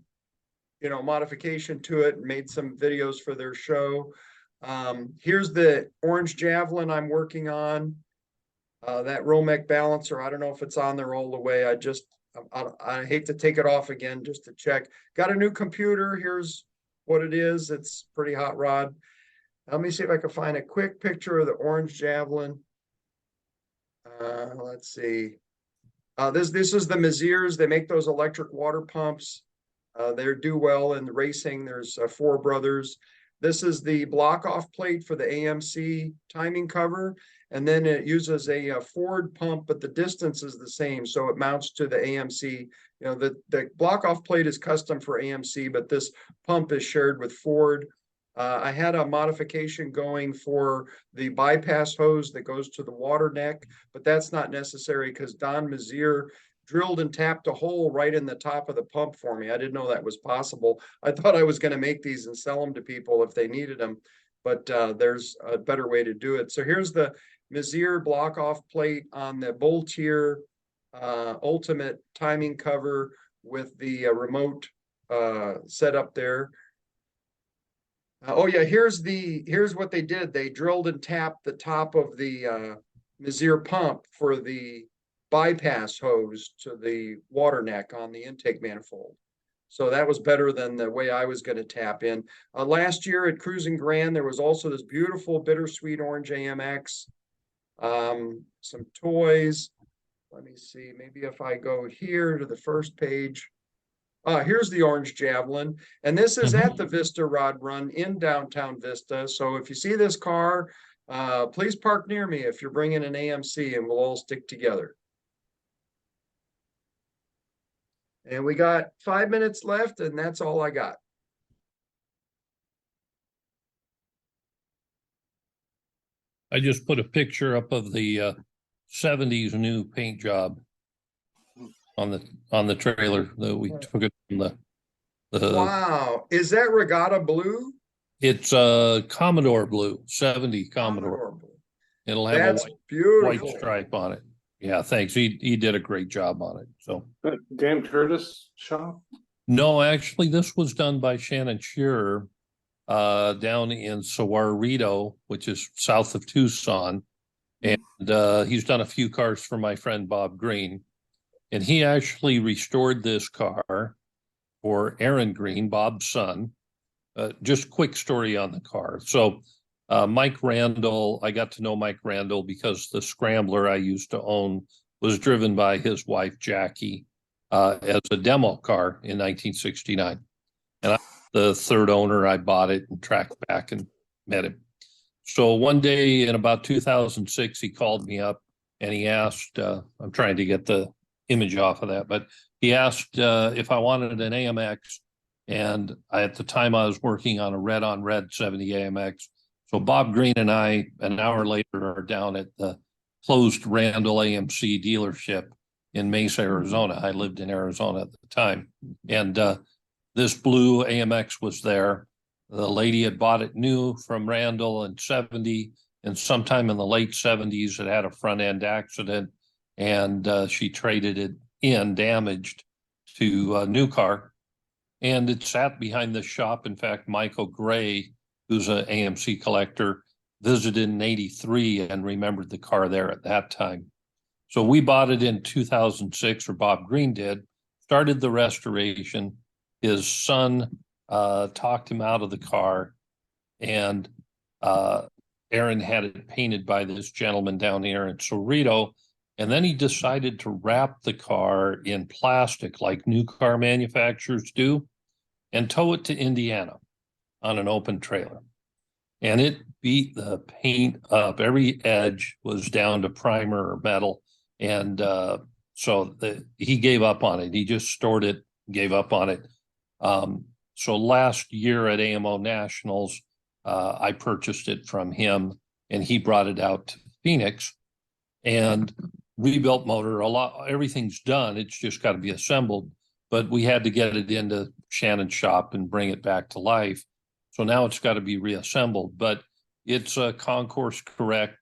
modification to it and made some videos for their show. Here's the orange Javelin I'm working on. That Romex balancer, I don't know if it's on there all the way. I hate to take it off again just to check. Got a new computer. Here's what it is. It's pretty hot rod. Let me see if I can find a quick picture of the orange Javelin. Let's see. This is the Meziers. They make those electric water pumps. They do well in the racing. There's 4 brothers. This is the block off plate for the AMC timing cover. And then it uses a Ford pump, but the distance is the same. So it mounts to the AMC. The block off plate is custom for AMC, but this pump is shared with Ford. I had a modification going for the bypass hose that goes to the water neck, but that's not necessary because Don Mezier drilled and tapped a hole right in the top of the pump for me. I didn't know that was possible. I thought I was going to make these and sell them to people if they needed them, but there's a better way to do it. So here's the Mezier block off plate on the Bull Tier Ultimate timing cover with the remote set up there. Oh yeah, here's what they did. They drilled and tapped the top of the Mezier pump for the bypass hose to the water neck on the intake manifold. So that was better than the way I was going to tap in. Last year at Cruising Grand, there was also this beautiful bittersweet orange AMX. Some toys. Let me see, maybe if I go here to the first page. Here's the orange Javelin, and this is at the Vista Rod Run in downtown Vista. So if you see this car, please park near me if you're bringing an AMC, and we'll all stick together. And we got 5 minutes left, and that's all I got. I just put a picture up of the 70s new paint job on the trailer that we took it from the Wow, is that Regatta blue? It's Commodore blue, 70 Commodore. Blue. It'll have That's a beautiful. white stripe on it. Yeah, thanks. He did a great job on it. So Dan Curtis shop? no, actually this was done by Shannon Shearer down in Sahuarito, which is south of Tucson. And he's done a few cars for my friend Bob Green. And he actually restored this car for Aaron Green, Bob's son. Just quick story on the car. So Mike Randall, I got to know Mike Randall because the Scrambler I used to own was driven by his wife, Jackie, as a demo car in 1969. And the third owner, I bought it and tracked back and met him. So one day in about 2006, he called me up and he asked, I'm trying to get the image off of that, but he asked if I wanted an AMX, and at the time I was working on a red on red 70 AMX. So Bob Green and I, an hour later, are down at the closed Randall AMC dealership in Mesa, Arizona. I lived in Arizona at the time, and this blue AMX was there. The lady had bought it new from Randall in 70, and sometime in the late 70s, it had a front end accident, and she traded it in damaged to a new car, and it sat behind the shop. In fact, Michael Gray, who's an AMC collector, visited in '83 and remembered the car there at that time. So we bought it in 2006, or Bob Green did, started the restoration. His son talked him out of the car, and Aaron had it painted by this gentleman down here in Cerrito. And then he decided to wrap the car in plastic like new car manufacturers do and tow it to Indiana on an open trailer. And it beat the paint up. Every edge was down to primer or metal. And so he gave up on it. He just stored it, gave up on it. So last year at AMO Nationals, I purchased it from him, and he brought it out to Phoenix. And rebuilt motor. Everything's done. It's just got to be assembled. But we had to get it into Shannon's shop and bring it back to life. So now it's got to be reassembled. But it's a concourse correct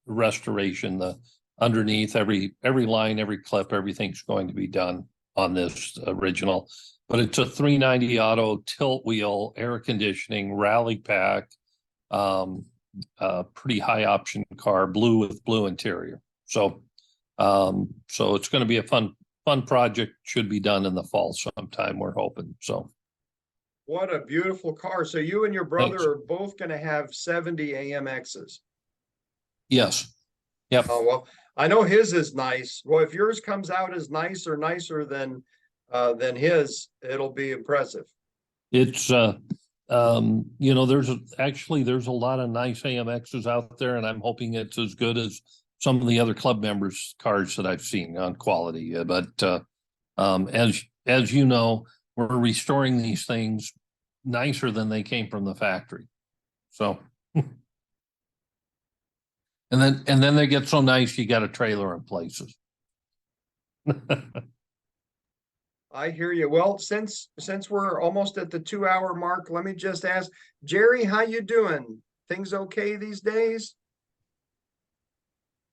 restoration. The underneath every line, every clip, everything's going to be done on this original. But it's a 390 auto tilt wheel, air conditioning, rally pack, pretty high option car, blue with blue interior. So it's going to be a fun project. Should be done in the fall sometime, we're hoping. So what a beautiful car. So you and your brother Thanks. are both going to have 70 AMXs. yes. Yep. Oh, well, I know his is nice. Well, if yours comes out as nice or nicer than his, it'll be impressive. It's you know, there's a lot of nice AMXs out there, and I'm hoping it's as good as some of the other club members' cars that I've seen on quality. But as you know, we're restoring these things nicer than they came from the factory. So and then they get so nice you got a trailer in places. I hear you. Well, since we're almost at the 2-hour mark, let me just ask Jerry, how you doing? Things okay these days?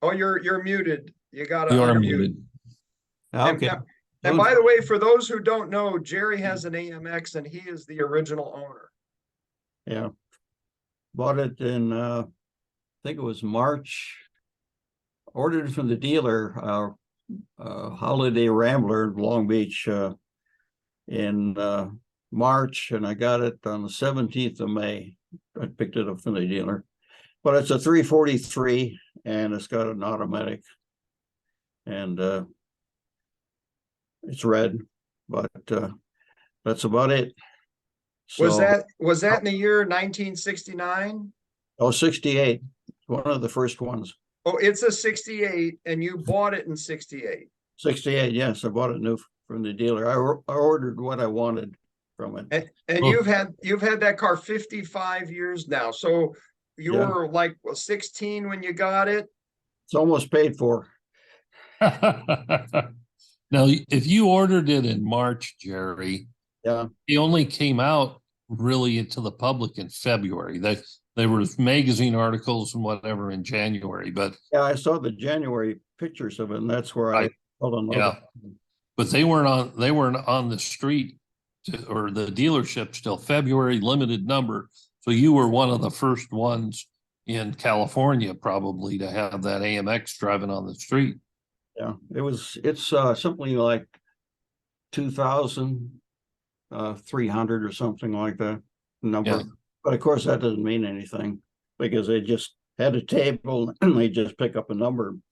Oh, you're muted. You got to You're unmute. muted. Okay. And by the way, for those who don't know, Jerry has an AMX and he is the original owner. Yeah. Bought it in, I think it was March. Ordered it from the dealer, Holiday Rambler in Long Beach in March, and I got it on the 17th of May. I picked it up from the dealer. But it's a 343 and it's got an automatic. And it's red, but that's about it. So, Was that in the year 1969? Oh, 68, one of the first ones. Oh, it's a 68 and you bought it in 68. 68, yes, I bought it new from the dealer. I ordered what I wanted from it. And Oh. you've had that car 55 years now. So you Yeah. were like 16 when you got it. It's almost paid for. Now, if you ordered it in March, Jerry, Yeah, it only came out really into the public in February. There was magazine articles and whatever in January, but yeah, I saw the January pictures of it, and that's where I Right. fell in love. yeah, but they weren't on the street or the dealership till February, limited number. So you were one of the first ones in California probably to have that AMX driving on the street. Yeah, it's something like 2,300 or something like that number. Yeah. But of course, that doesn't mean anything because they just had a table and they just pick up a number, and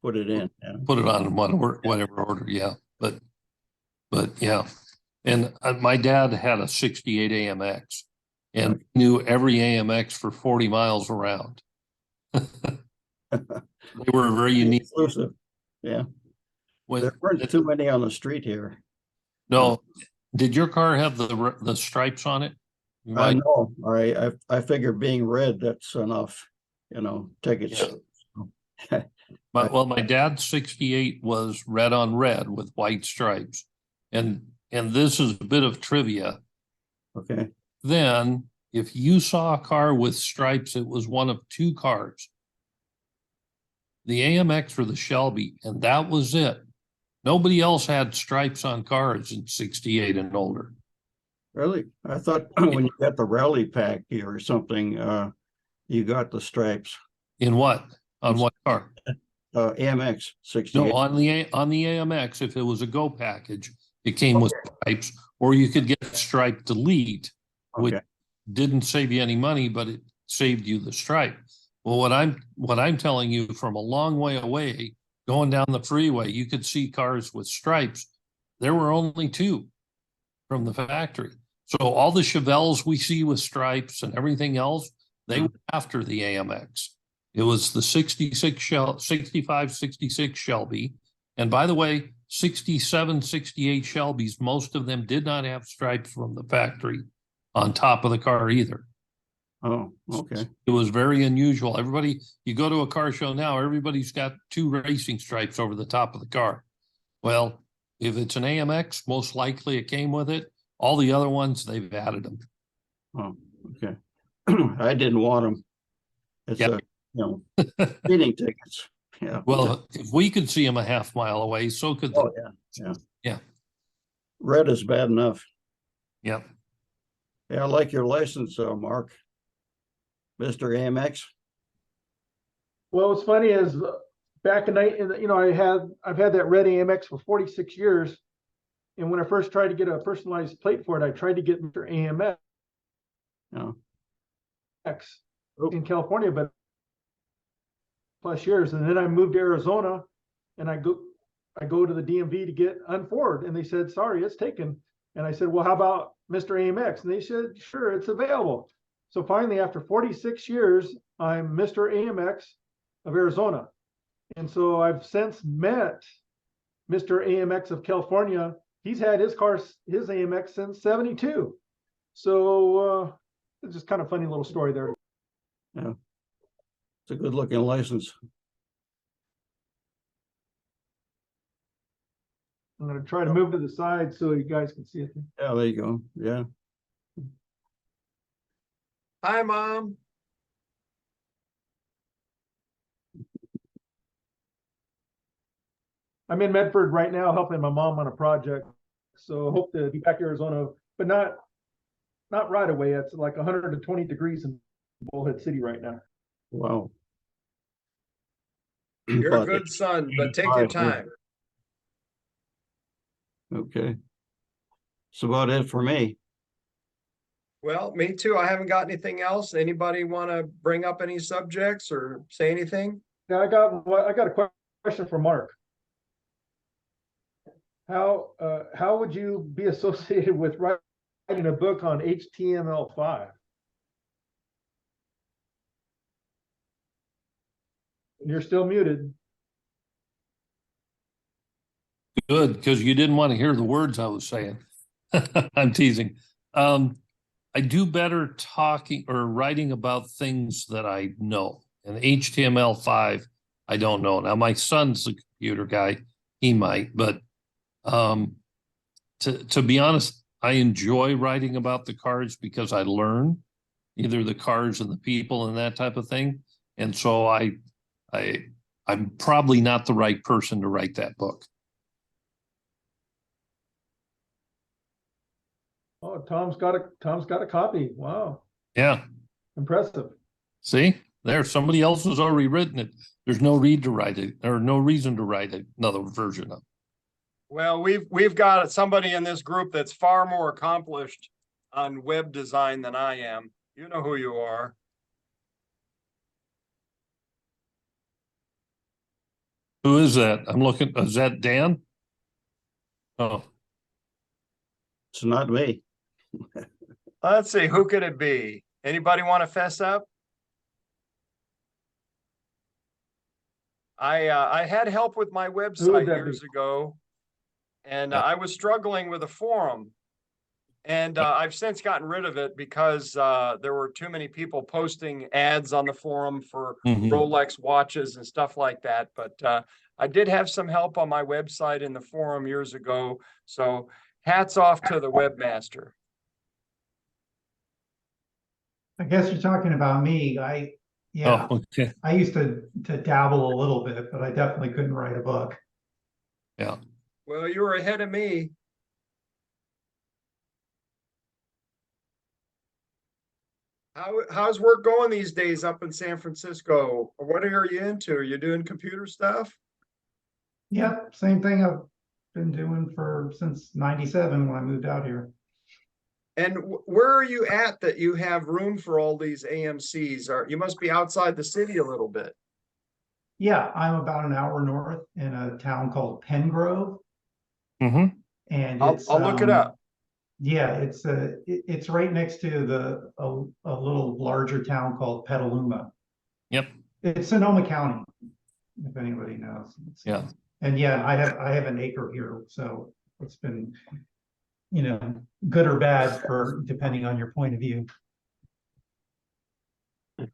put it in. Yeah. Put it on whatever order, yeah. But yeah, and my dad had a 68 AMX and knew every AMX for 40 miles around. They were very unique. Exclusive. Yeah, there weren't too many on the street here. No, did your car have the stripes on it? You I might- know. I figure being red, that's enough. Take it. Yeah. My dad's 68 was red on red with white stripes. And this is a bit of trivia. Okay. Then if you saw a car with stripes, it was one of two cars. The AMX or the Shelby, and that was it. Nobody else had stripes on cars in 68 and older. Really? I thought when you got the rally pack or something, you got the stripes. In what? On what car? AMX 68. No, on the AMX, if it was a Go package, it came with stripes, or you could get stripe delete, which Okay. didn't save you any money, but it saved you the stripe. Well, what I'm telling you, from a long way away, going down the freeway, you could see cars with stripes. There were only two from the factory. So all the Chevelles we see with stripes and everything else, they were after the AMX. It was the 65, 66 Shelby. And by the way, 67, 68 Shelbys, most of them did not have stripes from the factory on top of the car either. Oh, okay. It was very unusual. Everybody, you go to a car show now, everybody's got 2 racing stripes over the top of the car. Well, if it's an AMX, most likely it came with it. All the other ones, they've added them. Oh, okay. I didn't want them. It's Yep. speeding tickets. Yeah. Well, if we could see them a half mile away, so could Oh, they. yeah. Yeah. Red is bad enough. Yep. Yeah, I like your license, Mark. Mr. AMX. Well, what's funny is back in night, you know, I've had that red AMX for 46 years. And when I first tried to get a personalized plate for it, I tried to get Mr. AMX Oh. in California, but plus years. And then I moved to Arizona and I go to the DMV to get unforwarded, and they said, sorry, it's taken. And I said, well, how about Mr. AMX? And they said, sure, it's available. So finally, after 46 years, I'm Mr. AMX of Arizona. And so I've since met Mr. AMX of California. He's had his AMX since 72. So it's just kind of funny little story there. Yeah. It's a good looking license. I'm going to try to move to the side so you guys can see it. Yeah, there you go. Yeah. Hi, Mom. I'm in Medford right now helping my mom on a project. So I hope to be back to Arizona, but not right away. It's like 120 degrees in Bullhead City right now. Wow. You're a good son, but take your time. Okay. That's about it for me. Well, me too. I haven't got anything else. Anybody want to bring up any subjects or say anything? Now I got a question for Mark. How would you be associated with writing a book on HTML5? You're still muted. Good, because you didn't want to hear the words I was saying. I'm teasing. I do better talking or writing about things that I know. And HTML5, I don't know. Now, my son's a computer guy. He might, but to be honest, I enjoy writing about the cars because I learn either the cars and the people and that type of thing. And so I'm probably not the right person to write that book. Oh, Tom's got a copy. Wow. Yeah. Impressive. See, there, somebody else has already written it. There's no need to write it, or no reason to write another version of it. Well, we've got somebody in this group that's far more accomplished on web design than I am. You know who you are. Who is that? I'm looking, is that Dan? Oh, It's not me. Let's see, who could it be? Anybody want to fess up? I had help with my website years ago, and I was struggling with a forum, and I've since gotten rid of it because there were too many people posting ads on the forum for Rolex watches and stuff like that. But I did have some help on my website in the forum years ago, so hats off to the webmaster. I guess you're talking about me. Yeah, oh, okay. I used to dabble a little bit, but I definitely couldn't write a book. Yeah. Well, you were ahead of me. How's work going these days up in San Francisco? What are you into? Are you doing computer stuff? Yep, same thing I've been doing since '97 when I moved out here. And where are you at that you have room for all these AMCs? You must be outside the city a little bit. Yeah, I'm about an hour north in a town called Pengrove. Mm-hmm. And I'll look it up. Yeah, it's right next to a little larger town called Petaluma. Yep. It's Sonoma County, if anybody knows. Yeah. And yeah, I have an acre here, so it's been, good or bad depending on your point of view.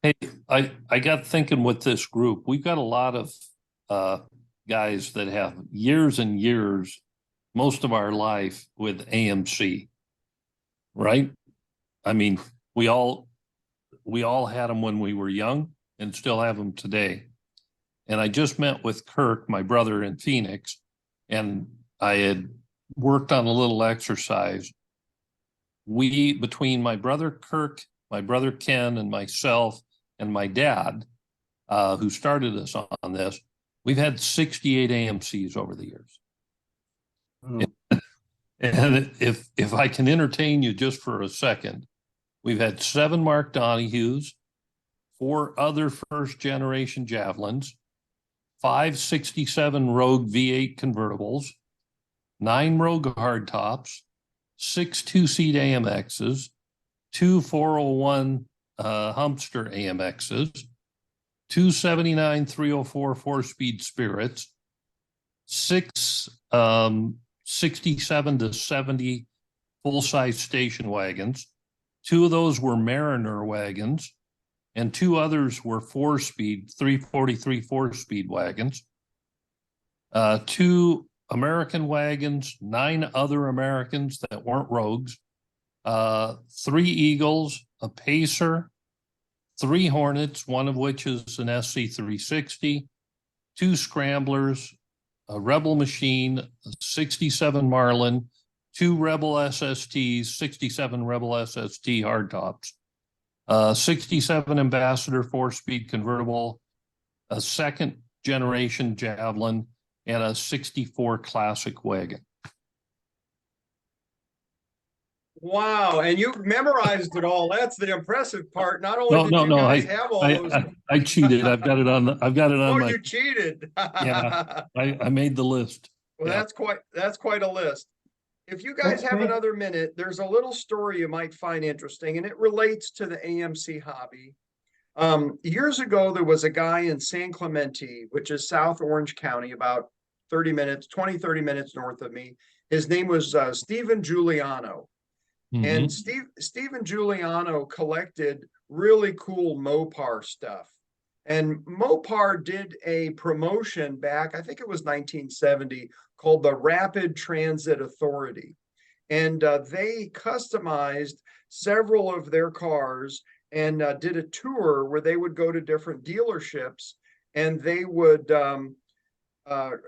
Hey, I got thinking with this group, we've got a lot of guys that have years and years, most of our life with AMC, right? I mean, we all had them when we were young and still have them today. And I just met with Kirk, my brother in Phoenix, and I had worked on a little exercise. Between my brother Kirk, my brother Ken, and myself, and my dad, who started us on this, we've had 68 AMCs over the years. Oh. And if I can entertain you just for a second, we've had 7 Mark Donahues, 4 other first generation Javelins, 5 67 Rogue V8 convertibles, 9 Rogue hardtops, 6 2-seat AMXs, 2 401 Humpster AMXs, 2 79 304 4-speed Spirits, 6 67 to 70 full-size station wagons. 2 of those were Mariner wagons, and 2 others were 4-speed 343 4-speed wagons. 2 American wagons, 9 other Americans that weren't Rogues, 3 Eagles, a Pacer, 3 Hornets, one of which is an SC360, 2 Scramblers, a Rebel Machine, a 67 Marlin, 2 Rebel SSTs, 67 Rebel SST hardtops, 67 Ambassador 4-speed convertible, a second generation Javelin, and a 64 Classic wagon. Wow, and you memorized it all. That's the impressive part. Not only did you guys have all those. I cheated. I've got it on. I've got it on Oh, my. you cheated. Yeah, I made the list. Well, Yeah. that's quite a list. If you guys have another minute, there's a little story you might find interesting, and it relates to the AMC hobby. Years ago, there was a guy in San Clemente, which is South Orange County, about 30 minutes north of me. His name was Stephen Giuliano. And Stephen Giuliano collected really cool Mopar stuff. And Mopar did a promotion back, I think it was 1970, called the Rapid Transit Authority. And they customized several of their cars and did a tour where they would go to different dealerships, and they would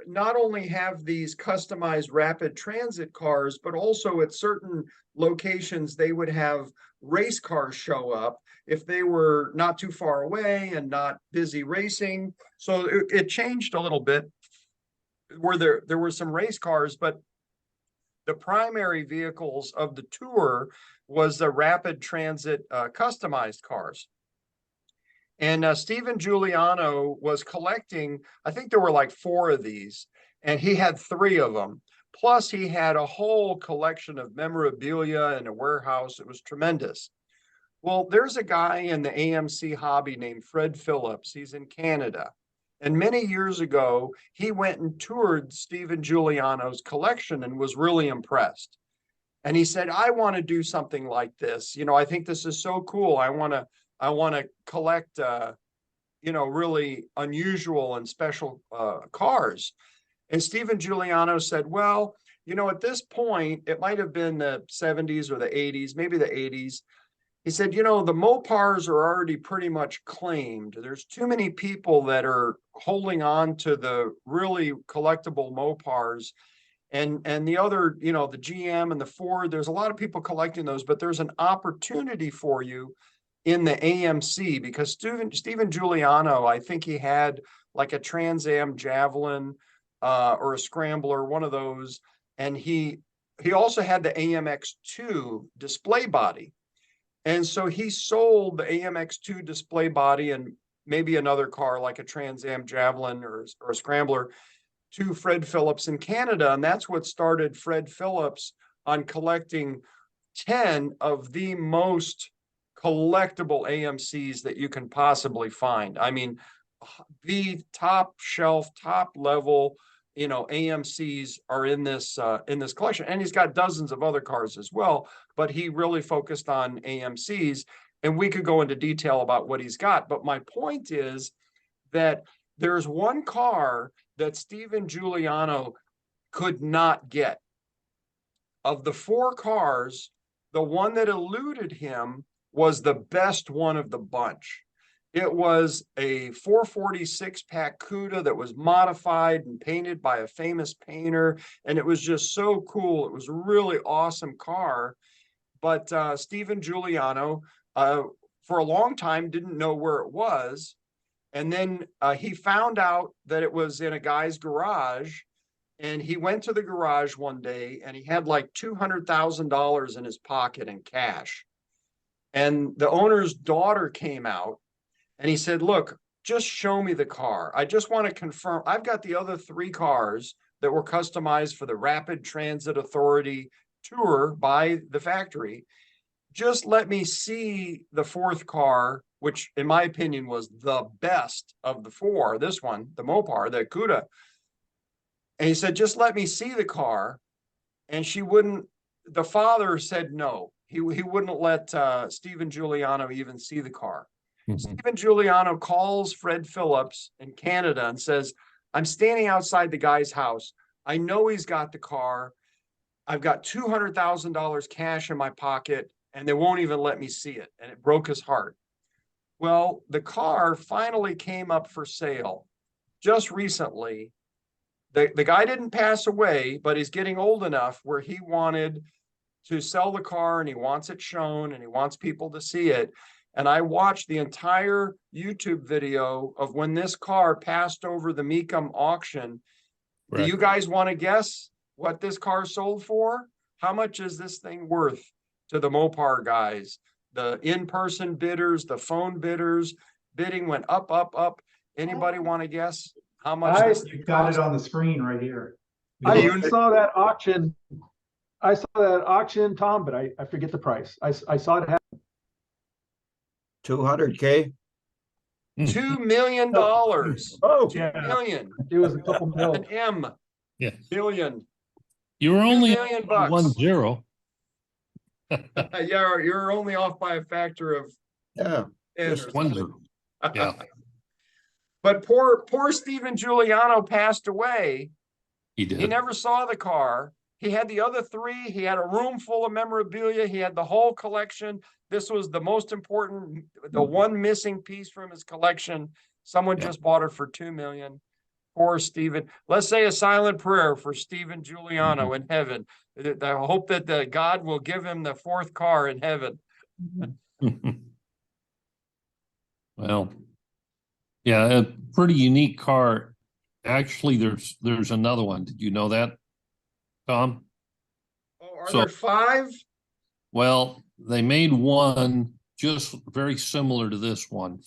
not only have these customized rapid transit cars, but also at certain locations, they would have race cars show up if they were not too far away and not busy racing. So it changed a little bit where there were some race cars, but the primary vehicles of the tour was the rapid transit customized cars. And Stephen Giuliano was collecting, I think there were like 4 of these, and he had 3 of them. Plus, he had a whole collection of memorabilia in a warehouse. It was tremendous. Well, there's a guy in the AMC hobby named Fred Phillips. He's in Canada. And many years ago, he went and toured Stephen Giuliano's collection and was really impressed. And he said, I want to do something like this. You know, I think this is so cool. I want to collect, really unusual and special cars. And Stephen Giuliano said, well, at this point, it might have been the 70s or the 80s, maybe the 80s. He said, the Mopars are already pretty much claimed. There's too many people that are holding on to the really collectible Mopars. And the other, the GM and the Ford, there's a lot of people collecting those, but there's an opportunity for you in the AMC, because Stephen Giuliano, I think he had like a Trans Am Javelin or a Scrambler, one of those. And he also had the AMX2 display body. And so he sold the AMX2 display body and maybe another car like a Trans Am Javelin or a Scrambler to Fred Phillips in Canada. And that's what started Fred Phillips on collecting 10 of the most collectible AMCs that you can possibly find. I mean, the top shelf, top level, AMCs are in this collection. And he's got dozens of other cars as well, but he really focused on AMCs. and we could go into detail about what he's got. But my point is that there's one car that Steven Giuliano could not get. Of the 4 cars, the one that eluded him was the best one of the bunch. It was a 446 pack CUDA that was modified and painted by a famous painter, and it was just so cool. It was a really awesome car. But Steven Giuliano, for a long time, didn't know where it was. And then he found out that it was in a guy's garage. And he went to the garage one day and he had like $200,000 in his pocket in cash. And the owner's daughter came out and he said, look, just show me the car. I just want to confirm. I've got the other 3 cars that were customized for the Rapid Transit Authority tour by the factory. Just let me see the 4th car, which in my opinion was the best of the 4. This one, the Mopar, the CUDA. And he said, just let me see the car. And she wouldn't, the father said no. He wouldn't let Steven Giuliano even see the car. Steven Giuliano calls Fred Phillips in Canada and says, I'm standing outside the guy's house. I know he's got the car. I've got $200,000 cash in my pocket and they won't even let me see it. And it broke his heart. Well, the car finally came up for sale just recently. The guy didn't pass away, but he's getting old enough where he wanted to sell the car and he wants it shown and he wants people to see it. And I watched the entire YouTube video of when this car passed over the Mecum auction. Right. Do you guys want to guess what this car sold for? How much is this thing worth to the Mopar guys? The in-person bidders, the phone bidders, bidding went up, up, up. Anybody want to guess how much? You've got it on the screen right here. I saw that auction. I saw that auction, Tom, but I forget the price. I saw it happen. 200K. $2 million. Oh, $2 million. It was a couple mil. An M. Yeah. Billion. You were only $2 million bucks. 1-0. Yeah, you're only off by a factor of just 1-0. Yeah. But poor Steven Giuliano passed away. He did. He never saw the car. He had the other 3. He had a room full of memorabilia. He had the whole collection. This was the most important, the one missing piece from his collection. Someone just bought it for $2 million. Poor Steven. Let's say a silent prayer for Steven Giuliano in heaven. I hope that God will give him the 4th car in heaven. Well, yeah, a pretty unique car. Actually, there's another one. Did you know that, Tom? Oh, are there 5? Well, they made one just very similar to this one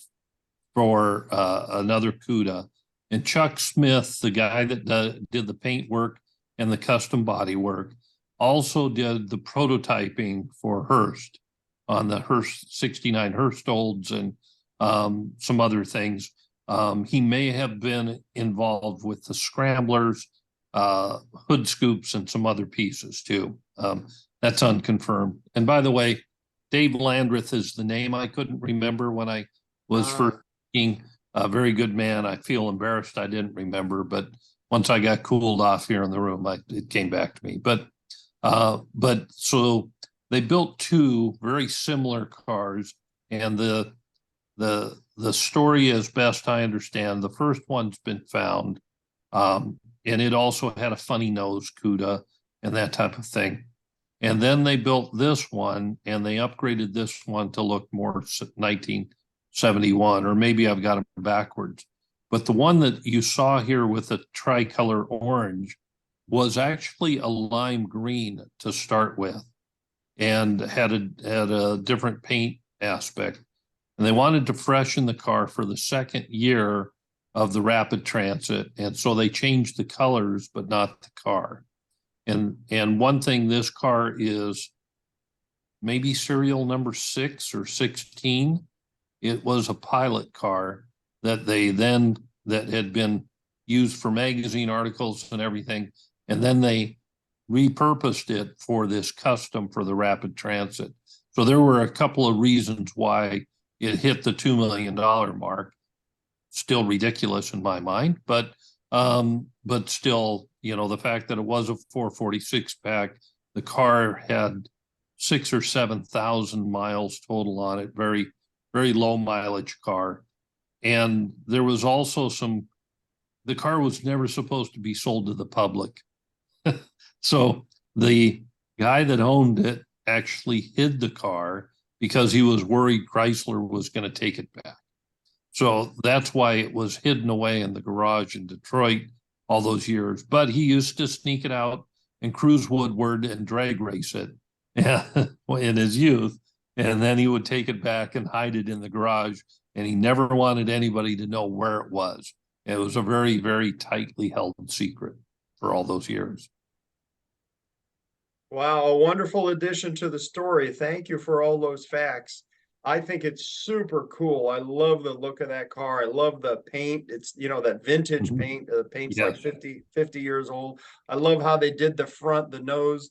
for another CUDA. And Chuck Smith, the guy that did the paint work and the custom body work, also did the prototyping for Hearst on the Hearst 69 Hearst Olds and some other things. He may have been involved with the scramblers, hood scoops, and some other pieces too. That's unconfirmed. And by the way, Dave Landreth is the name I couldn't remember when I was first speaking. A very good man. I feel embarrassed I didn't remember, but once I got cooled off here in the room, it came back to me. But so they built 2 very similar cars, and the story, as best I understand, the first one's been found, and it also had a funny nose CUDA and that type of thing. And then they built this one, and they upgraded this one to look more 1971, or maybe I've got them backwards. But the one that you saw here with the tricolor orange was actually a lime green to start with, and had a different paint aspect. And they wanted to freshen the car for the 2nd year of the Rapid Transit, and so they changed the colors, but not the car. And one thing, this car is maybe serial number 6 or 16. It was a pilot car that had been used for magazine articles and everything, and then they repurposed it for this custom for the Rapid Transit. So there were a couple of reasons why it hit the $2 million mark. Still ridiculous in my mind, but still, you know, the fact that it was a 446 pack, the car had 6,000 or 7,000 miles total on it, very, very low mileage car. And there was also the car was never supposed to be sold to the public. So the guy that owned it actually hid the car because he was worried Chrysler was going to take it back. So that's why it was hidden away in the garage in Detroit all those years. But he used to sneak it out and cruise Woodward and drag race it in his youth. And then he would take it back and hide it in the garage. And he never wanted anybody to know where it was. It was a very, very tightly held secret for all those years. Wow, a wonderful addition to the story. Thank you for all those facts. I think it's super cool. I love the look of that car. I love the paint. It's, you know, that vintage paint. The paint's like 50 years old. I love how they did the front, the nose.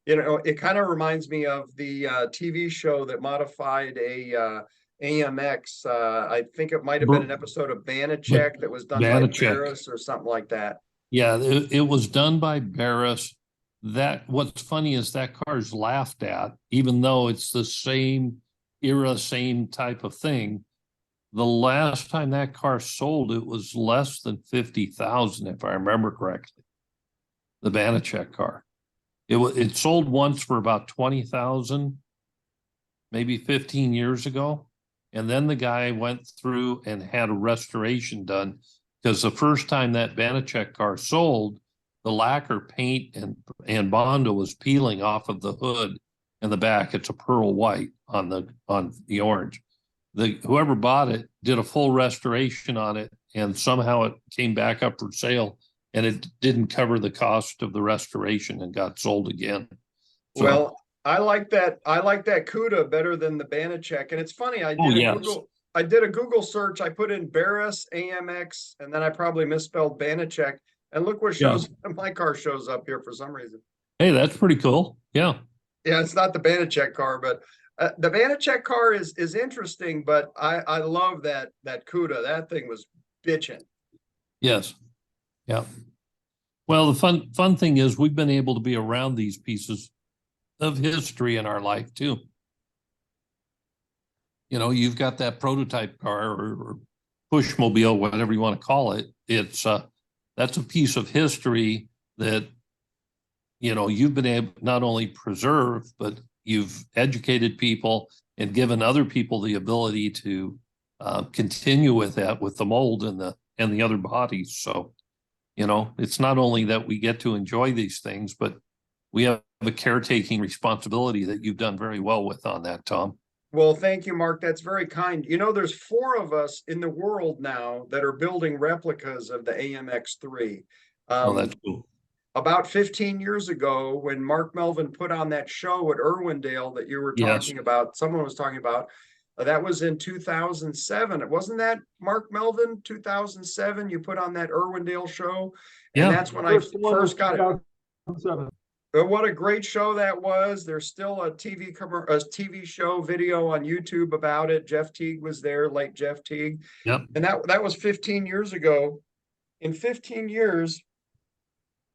You know, it kind of reminds me of the TV show that modified a AMX. I think it might have been an episode of Banachek that was done by Barris or something like that. Yeah, it was done by Barris. What's funny is that car is laughed at, even though it's the same era, same type of thing. The last time that car sold, it was less than 50,000, if I remember correctly. The Banachek car. It sold once for about 20,000, maybe 15 years ago. And then the guy went through and had a restoration done, because the first time that Banachek car sold, the lacquer paint and Bondo was peeling off of the hood and the back. It's a pearl white on the orange. Whoever bought it did a full restoration on it, and somehow it came back up for sale, and it didn't cover the cost of the restoration and got sold again. So, well, I like that CUDA better than the Banachek. And it's funny, I did a Google search. I put in Barris AMX, and then I probably misspelled Banachek. And look what shows my car shows up here for some reason. Hey, that's pretty cool. Yeah. Yeah, it's not the Banachek car, but the Banachek car is interesting, but I love that CUDA. That thing was bitching. Yes. Yeah. Well, the fun thing is we've been able to be around these pieces of history in our life too. You know, you've got that prototype car or pushmobile, whatever you want to call it. That's a piece of history that, you know, you've been able not only preserve, but you've educated people and given other people the ability to continue with that, with the mold and the other bodies. So, you know, it's not only that we get to enjoy these things, but we have a caretaking responsibility that you've done very well with on that, Tom. Well, thank you, Mark. That's very kind. You know, there's 4 of us in the world now that are building replicas of the AMX3. Oh, that's cool. About 15 years ago, when Mark Melvin put on that show at Irwindale that you were talking about, someone was talking about, that was in 2007. It wasn't that Mark Melvin, 2007, you put on that Irwindale show? And that's when I first got it. What a great show that was. There's still a TV show video on YouTube about it. Jeff Teague was there, late Jeff Teague. Yep. And that was 15 years ago. In 15 years,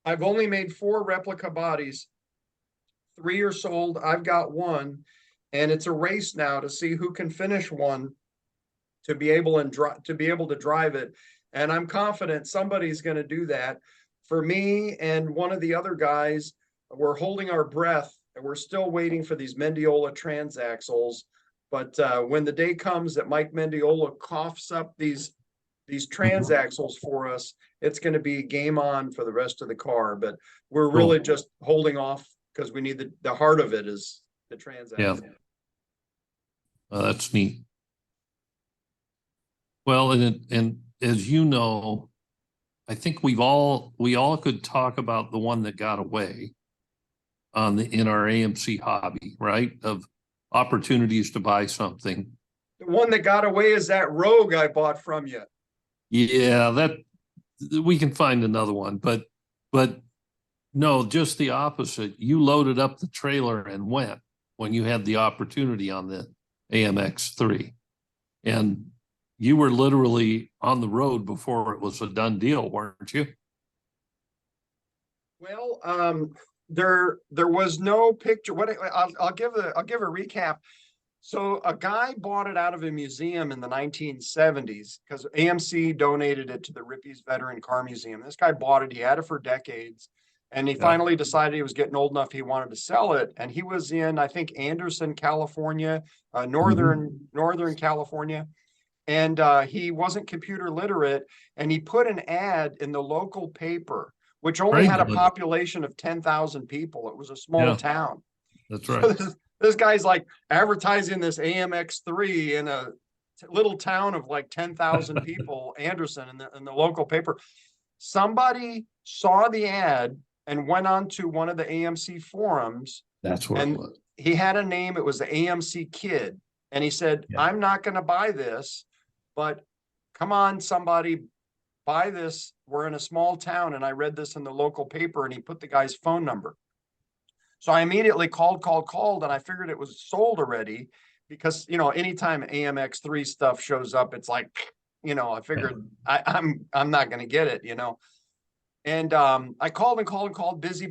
I've only made 4 replica bodies. 3 are sold. I've got 1. And it's a race now to see who can finish one to be able to drive it. And I'm confident somebody's going to do that. For me and one of the other guys, we're holding our breath, and we're still waiting for these Mendiola transaxles. But when the day comes that Mike Mendiola coughs up these transaxles for us, it's going to be game on for the rest of the car. But we're really just holding off because we need the heart of it is the transaxle. Yeah. That's neat. Well, and as you know, I think we all could talk about the one that got away in our AMC hobby, right? Of opportunities to buy something. The one that got away is that Rogue I bought from you. Yeah, that we can find another one, but no, just the opposite. You loaded up the trailer and went. when you had the opportunity on the AMX3. And you were literally on the road before it was a done deal, weren't you? Well, there was no picture. I'll give a recap. So a guy bought it out of a museum in the 1970s because AMC donated it to the Ripley's Veteran Car Museum. This guy bought it. He had it for decades. And he finally decided he was getting old enough, he wanted to sell it. And he was in, I think, Anderson, California, Northern California. And he wasn't computer literate. And he put an ad in the local paper, which only had a population of 10,000 people. It was a small town. That's right. So this guy's like advertising this AMX3 in a little town of like 10,000 people, Anderson, in the local paper. Somebody saw the ad and went on to one of the AMC forums. That's what it was. He had a name. It was the AMC Kid. And he said, I'm not going to buy this, but come on, somebody buy this. We're in a small town. And I read this in the local paper, and he put the guy's phone number. So I immediately called, and I figured it was sold already because, you know, anytime AMX3 stuff shows up, it's like, you know, I figured I'm not going to get it, you know. And I called and called, busy,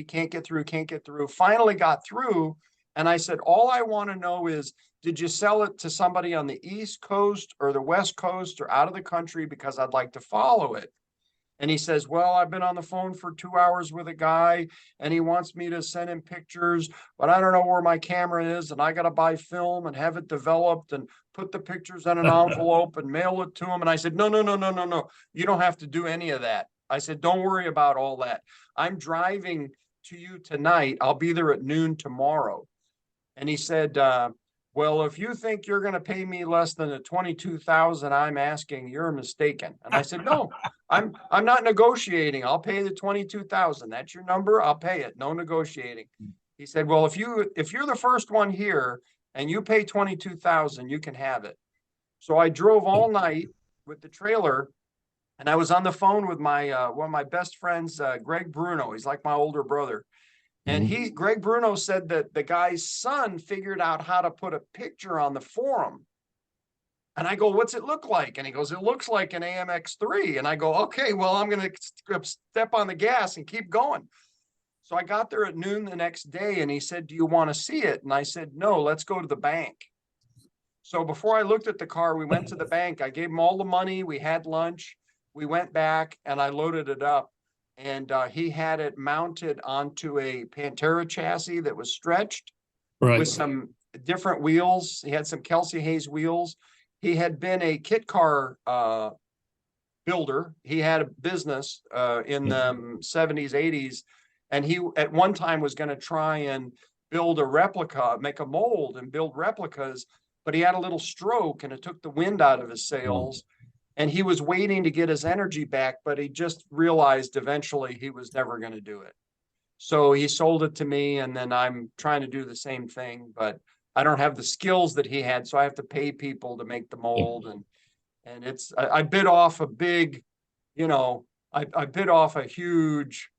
can't get through, finally got through. And I said, all I want to know is, did you sell it to somebody on the East Coast or the West Coast or out of the country? Because I'd like to follow it. And he says, well, I've been on the phone for 2 hours with a guy and he wants me to send him pictures, but I don't know where my camera is. And I got to buy film and have it developed and put the pictures in an envelope and mail it to him. And I said, no. You don't have to do any of that. I said, don't worry about all that. I'm driving to you tonight. I'll be there at noon tomorrow. And he said, well, if you think you're going to pay me less than the $22,000 I'm asking, you're mistaken. And I said, no, I'm not negotiating. I'll pay the $22,000. That's your number. I'll pay it. No negotiating. He said, well, if you're the first one here and you pay $22,000, you can have it. So I drove all night with the trailer, and I was on the phone with my one of my best friends, Greg Bruno. He's like my older brother. And Greg Bruno said that the guy's son figured out how to put a picture on the forum. And I go, what's it look like? And he goes, it looks like an AMX3. And I go, okay, well, I'm going to step on the gas and keep going. So I got there at noon the next day, and he said, do you want to see it? And I said, no, let's go to the bank. So before I looked at the car, we went to the bank. I gave him all the money. We had lunch. We went back, and I loaded it up. And he had it mounted onto a Pantera chassis that was stretched with some different wheels. He had some Kelsey Hayes wheels. He had been a kit car builder. He had a business in the 70s, 80s. And he at one time was going to try and build a replica, make a mold and build replicas. But he had a little stroke, and it took the wind out of his sails. And he was waiting to get his energy back, but he just realized eventually he was never going to do it. So he sold it to me, and then I'm trying to do the same thing, but I don't have the skills that he had, so I have to pay people to make the mold. And it's I bit off a big, you know, I bit off a huge.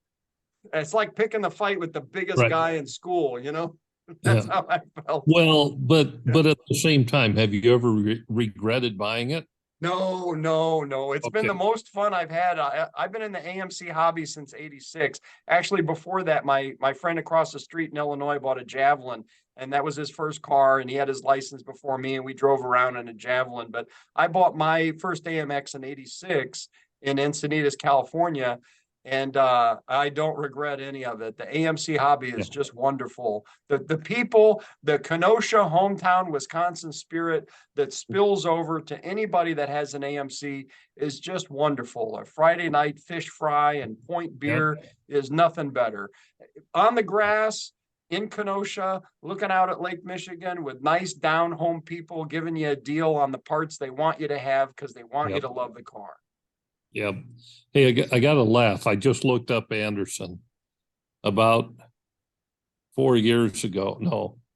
It's like picking the fight with the biggest guy in school, you know. That's how I felt. Well, but at the same time, have you ever regretted buying it? No. It's been the most fun I've had. I've been in the AMC hobby since '86. Actually, before that, my friend across the street in Illinois bought a Javelin, and that was his first car, and he had his license before me, and we drove around in a Javelin. But I bought my first AMX in '86 in Encinitas, California, and I don't regret any of it. The AMC hobby is just wonderful. The people, the Kenosha, hometown Wisconsin spirit that spills over to anybody that has an AMC is just wonderful. A Friday night fish fry and point beer is nothing better. On the grass in Kenosha, looking out at Lake Michigan with nice down-home people giving you a deal on the parts they want you to have because they want you to love the car. Yeah. Hey, I got to laugh. I just looked up Anderson about 4 years ago.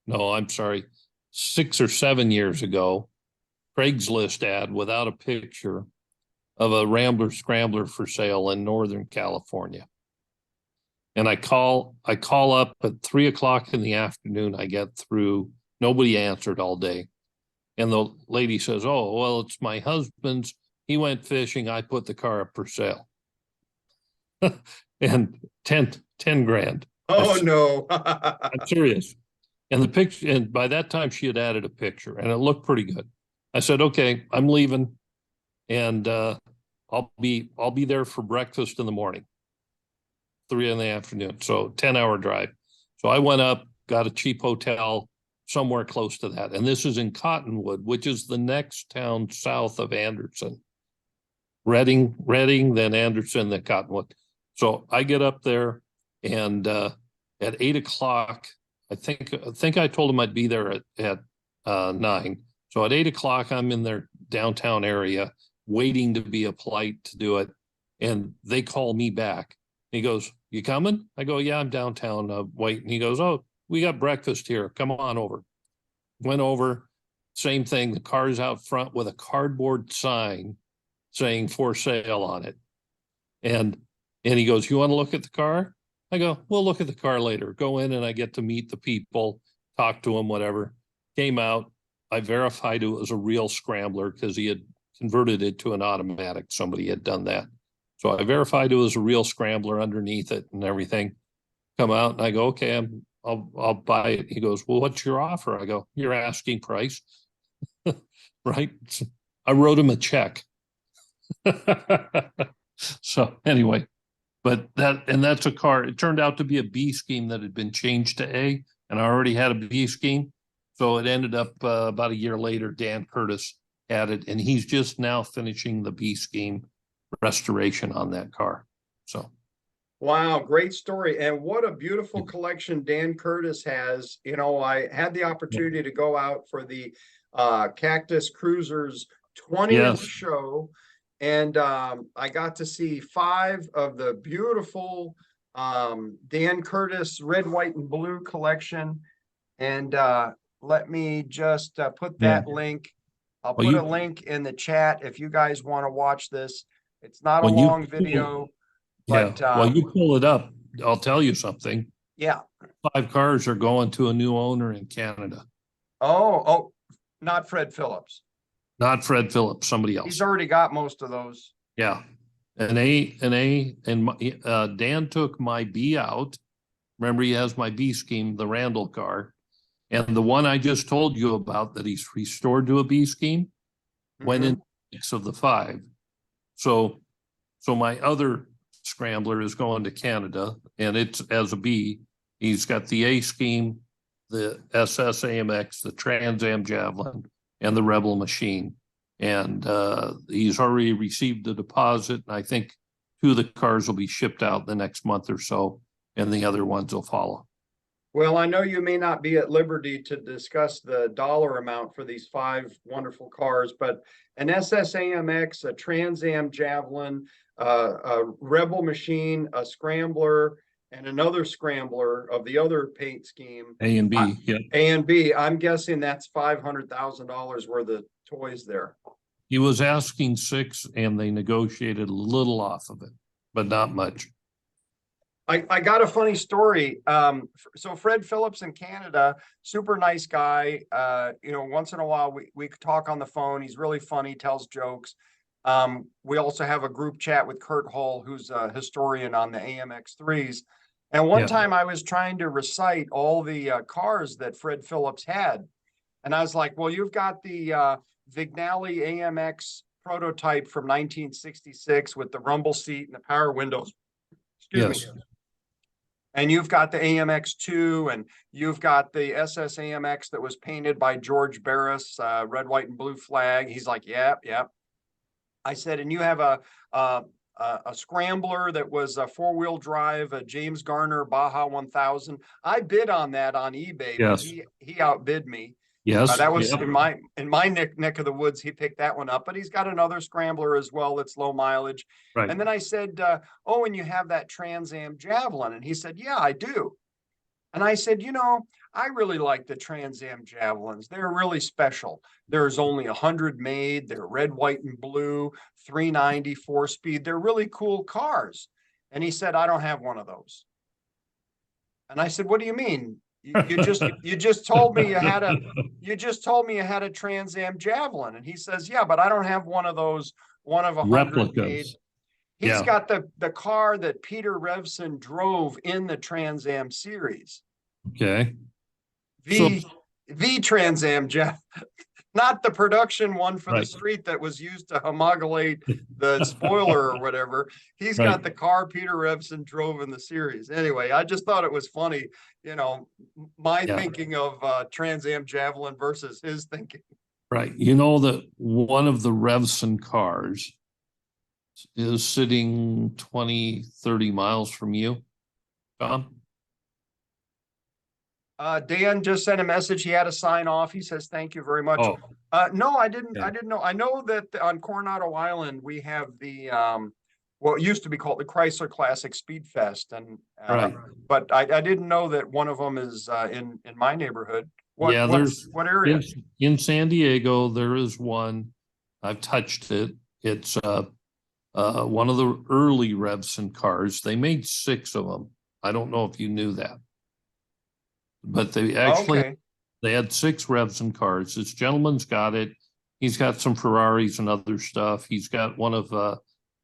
No, I'm sorry. 6 or 7 years ago, Craigslist ad without a picture of a Rambler Scrambler for sale in Northern California. And I call up at 3 o'clock in the afternoon. I get through, nobody answered all day. And the lady says, oh, well, it's my husband's. He went fishing. I put the car up for sale. And 10 grand. Oh, no. I'm serious. And the picture, and by that time she had added a picture and it looked pretty good. I said, okay, I'm leaving. And I'll be there for breakfast in the morning, 3 in the afternoon. So 10-hour drive. So I went up, got a cheap hotel somewhere close to that. And this is in Cottonwood, which is the next town south of Anderson. Reading, then Anderson, then Cottonwood. So I get up there and at 8 o'clock, I think I told him I'd be there at 9. So at 8 o'clock, I'm in their downtown area waiting to be a polite to do it. And they call me back. He goes, you coming? I go, yeah, I'm downtown waiting. He goes, oh, we got breakfast here. Come on over. Went over, same thing. The car's out front with a cardboard sign saying for sale on it. And he goes, you want to look at the car? I go, we'll look at the car later. Go in and I get to meet the people, talk to them, whatever. Came out. I verified it was a real scrambler because he had converted it to an automatic. Somebody had done that. So I verified it was a real scrambler underneath it and everything. Come out and I go, okay, I'll buy it. He goes, well, what's your offer? I go, your asking price. Right. So I wrote him a check. So anyway, but that's a car. It turned out to be a B scheme that had been changed to A, and I already had a B scheme. So it ended up about a year later, Dan Curtis had it, and he's just now finishing the B scheme restoration on that car. So. Wow, great story. And what a beautiful collection Dan Curtis has. You know, I had the opportunity to go out for the Cactus Cruisers 20th show. And I got to see 5 of the beautiful Dan Curtis red, white, and blue collection. And let me just put that link. I'll put a link in the chat if you guys want to watch this. It's not a long video. But well, you pull it up, I'll tell you something. Yeah. 5 cars are going to a new owner in Canada. Oh, not Fred Phillips. Not Fred Phillips, somebody else. He's already got most of those. Yeah. And Dan took my B out. Remember, he has my B scheme, the Randall car. And the one I just told you about that he's restored to a B scheme went in 6 of the 5. So my other scrambler is going to Canada and it's as a B. He's got the A scheme, the SoCalAMC, the Trans Am Javelin, and the Rebel machine. And he's already received the deposit. And I think 2 of the cars will be shipped out the next month or so, and the other ones will follow. Well, I know you may not be at liberty to discuss the dollar amount for these 5 wonderful cars, but an SoCalAMC, a Trans Am Javelin, a Rebel machine, a Scrambler, and another Scrambler of the other paint scheme. A and B, A and B. I'm guessing that's $500,000 worth of toys there. He was asking 6 and they negotiated a little off of it, but not much. I got a funny story. So Fred Phillips in Canada, super nice guy. You know, once in a while we talk on the phone. He's really funny, tells jokes. We also have a group chat with Kurt Hull, who's a historian on the AMX3s. And one time I was trying to recite all the cars that Fred Phillips had. And I was like, well, you've got the Vignali AMX prototype from 1966 with the rumble seat and the power windows. Excuse me. And you've got the AMX2 and you've got the SoCalAMC that was painted by George Barris, red, white, and blue flag. He's like, yep. I said, and you have a Scrambler that was a 4-wheel drive, a James Garner Baja 1000. I bid on that on eBay, but he outbid me. Yes, that was in my neck of the woods. He picked that one up, but he's got another Scrambler as well that's low mileage. Right. And then I said, "Oh, and you have that Trans Am Javelin?" And he said, "Yeah, I do." And I said, "You know, I really like the Trans Am Javelins. They're really special. There's only 100 made. They're red, white, and blue, 390 4-speed. They're really cool cars." And he said, "I don't have one of those." And I said, what do you mean? You just told me you just told me you had a Trans Am Javelin. And he says, yeah, but I don't have one of those, one of 100 made. Replicas. He's Yeah. got the car that Peter Revson drove in the Trans Am series. Okay. The Trans Am Javelin, not the production one for the Right. street that was used to homologate the spoiler or whatever. He's Right. got the car Peter Revson drove in the series. Anyway, I just thought it was funny, you know, my thinking of Trans Am Javelin versus his thinking. Right. You know that one of the Revson cars is sitting 20, 30 miles from you, Tom? Dan just sent a message. He had to sign off. He says, thank you very much. Oh, No, I didn't. okay. I didn't know. I know that on Coronado Island, we have the, what used to be called the Chrysler Classic Speed Fest. And, Right. but I didn't know that one of them is, in my neighborhood. What area? In San Diego, there is one. I've touched it. It's, one of the early Revson cars. They made 6 of them. I don't know if you knew that. But they actually, Okay. they had 6 Revson cars. This gentleman's got it. He's got some Ferraris and other stuff. He's got one of the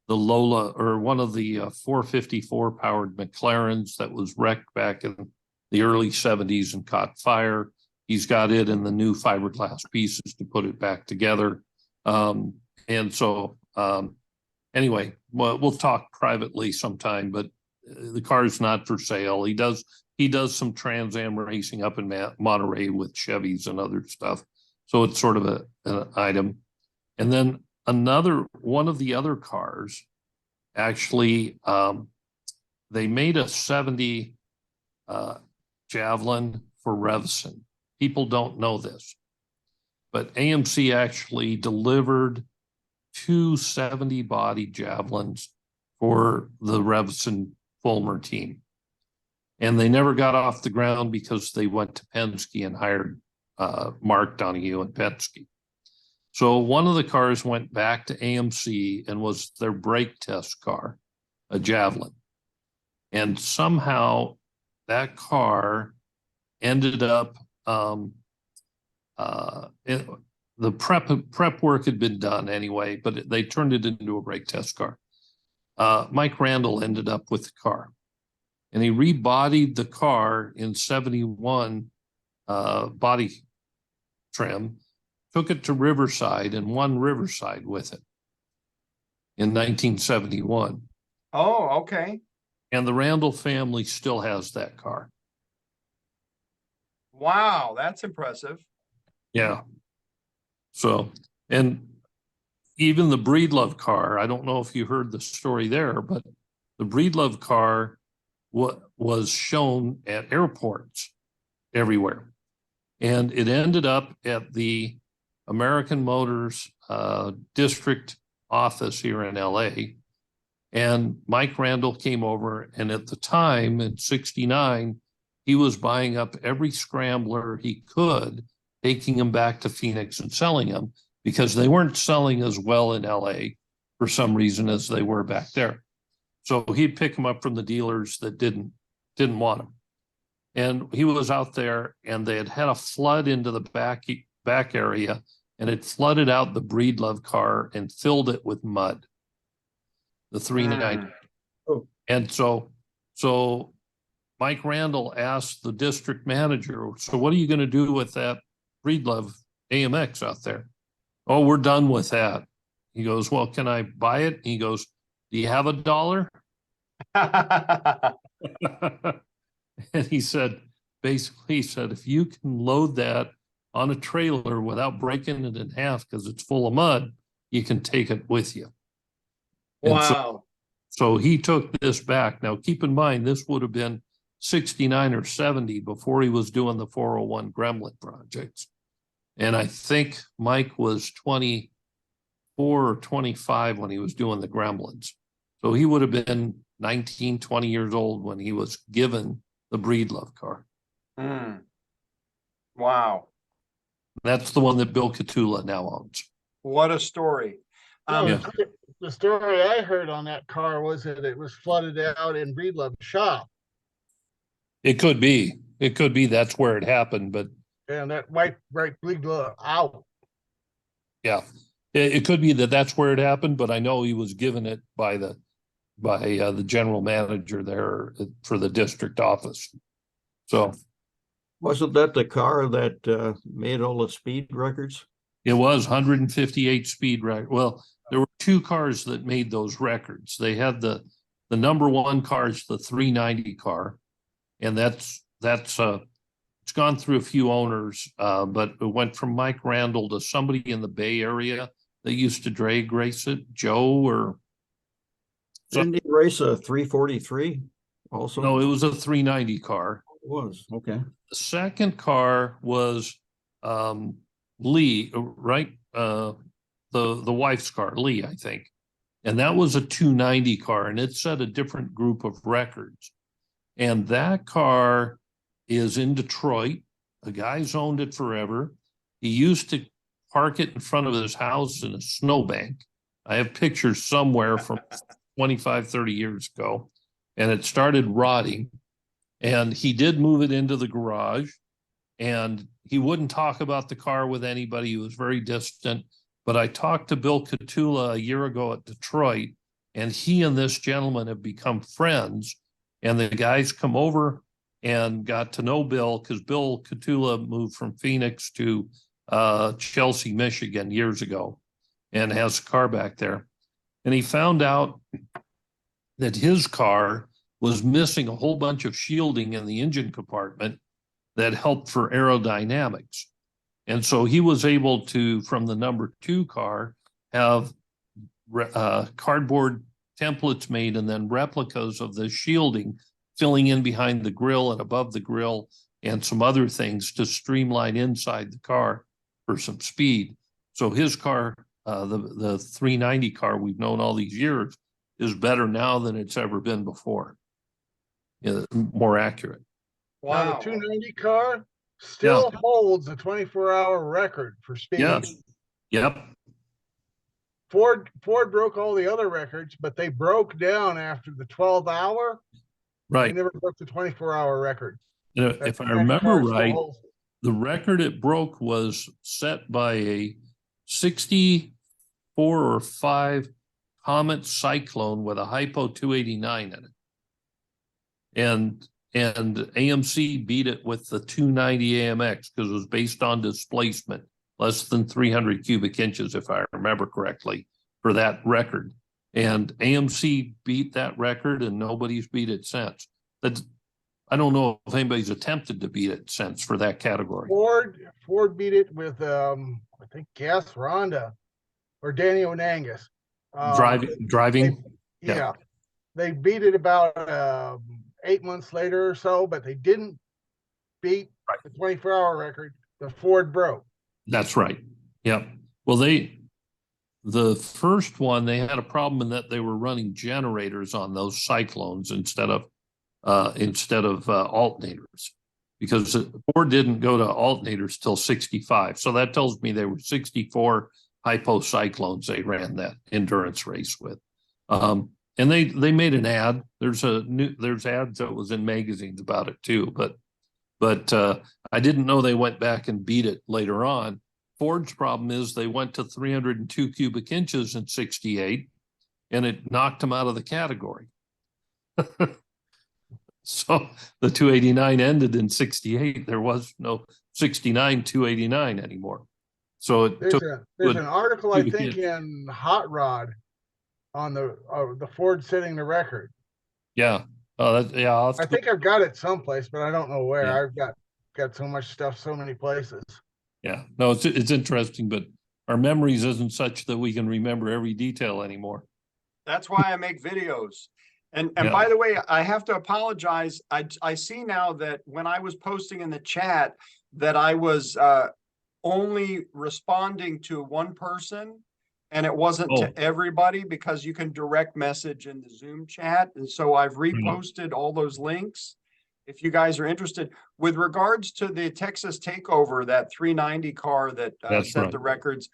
Lola, or one of the 454 powered McLarens that was wrecked back in the early 70s and caught fire. He's got it in the new fiberglass pieces to put it back together. And so anyway, we'll talk privately sometime, but the car's not for sale. He does some Trans Am racing up in Monterey with Chevys and other stuff. So it's sort of an item. And then one of the other cars, actually, they made a 70 Javelin for Revson. People don't know this, but AMC actually delivered 2 70 body Javelins for the Revson Fulmer team. And they never got off the ground because they went to Penske and hired Mark Donahue and Penske. So one of the cars went back to AMC and was their brake test car, a Javelin. And somehow that car ended up, the prep work had been done anyway, but they turned it into a brake test car. Mike Randall ended up with the car. And he rebodied the car in 71 body trim, took it to Riverside and won Riverside with it in 1971. Oh, okay. And the Randall family still has that car. Wow, that's impressive. Yeah. So, and even the Breedlove car, I don't know if you heard the story there, but the Breedlove car was shown at airports everywhere. And it ended up at the American Motors district office here in LA. And Mike Randall came over, and at the time in 69, he was buying up every scrambler he could, taking them back to Phoenix and selling them because they weren't selling as well in LA for some reason as they were back there. So he'd pick them up from the dealers that didn't want them. And he was out there, and they had a flood into the back area, and it flooded out the Breedlove car and filled it with mud. The 390. Oh. And so Mike Randall asked the district manager, so what are you going to do with that Breedlove AMX out there? Oh, we're done with that. He goes, well, can I buy it? He goes, do you have $1? And he said, basically, he said, if you can load that on a trailer without breaking it in half because it's full of mud, you can take it with you. Wow. So he took this back. Now, keep in mind, this would have been 69 or 70 before he was doing the 401 Gremlin projects. And I think Mike was 24 or 25 when he was doing the Gremlins. So he would have been 19, 20 years old when he was given the Breedlove car. Wow. That's the one that Bill Catula now owns. What a story. Yeah. The story I heard on that car was that it was flooded out in Breedlove's shop. It could be. It could be that's where it happened, but And that white bleed out. yeah, it could be that that's where it happened, but I know he was given it by the general manager there for the district office. So Wasn't that the car that made all the speed records? it was 158 speed record. Well, there were two cars that made those records. They had the number one car is the 390 car, and it's gone through a few owners, but it went from Mike Randall to somebody in the Bay Area that used to drag race it, Joe or. Didn't he race a 343 also? No, it was a 390 car. It was, okay. The second car was Lee, right? The wife's car, Lee, I think. And that was a 290 car, and it set a different group of records. And that car is in Detroit. The guy's owned it forever. He used to park it in front of his house in a snowbank. I have pictures somewhere from 25, 30 years ago, and it started rotting. And he did move it into the garage, and he wouldn't talk about the car with anybody. He was very distant. But I talked to Bill Catula a year ago at Detroit, and he and this gentleman have become friends. And the guys come over and got to know Bill because Bill Catula moved from Phoenix to Chelsea, Michigan years ago and has a car back there. And he found out that his car was missing a whole bunch of shielding in the engine compartment that helped for aerodynamics. And so he was able to, from the number two car, have cardboard templates made and then replicas of the shielding filling in behind the grill and above the grill and some other things to streamline inside the car for some speed. So his car, the 390 car we've known all these years, is better now than it's ever been before. More accurate. Wow. Now the 290 car still holds a 24-hour record for speed. Yes. Yep. Ford broke all the other records, but they broke down after the 12-hour. Right. They never broke the 24-hour record. If I remember right, the record it broke was set by a 64 or 5 Comet Cyclone with a Hypo 289 in it. And AMC beat it with the 290 AMX because it was based on displacement, less than 300 cubic inches, if I remember correctly, for that record. And AMC beat that record, and nobody's beat it since. I don't know if anybody's attempted to beat it since for that category. Ford beat it with I think Gas Ronda or Danny Onangas. Driving. Yeah. They beat it about 8 months later or so, but they didn't beat the 24-hour record that Ford broke. That's right. Yep. Well, the first one, they had a problem in that they were running generators on those Cyclones instead of alternators, because Ford didn't go to alternators till 65. So that tells me they were 64 Hypo Cyclones they ran that endurance race with. And they made an ad. There's ads that was in magazines about it too, but I didn't know they went back and beat it later on. Ford's problem is they went to 302 cubic inches in 68 and it knocked them out of the category. So the 289 ended in 68. There was no 69 289 anymore. So there's an article, I think, in Hot Rod on the Ford setting the record. Yeah. I think I've got it someplace, but I don't know where. Yeah. I've got so much stuff, so many places. Yeah, no, it's interesting, but our memories isn't such that we can remember every detail anymore. That's why I make videos. And by the way, I have to apologize. I see now that when I was posting in the chat that I was only responding to one person, and it wasn't to everybody, because you can direct message in the Zoom chat. And so I've reposted all those links if you guys are interested. With regards to the Texas takeover, that 390 car that set the records,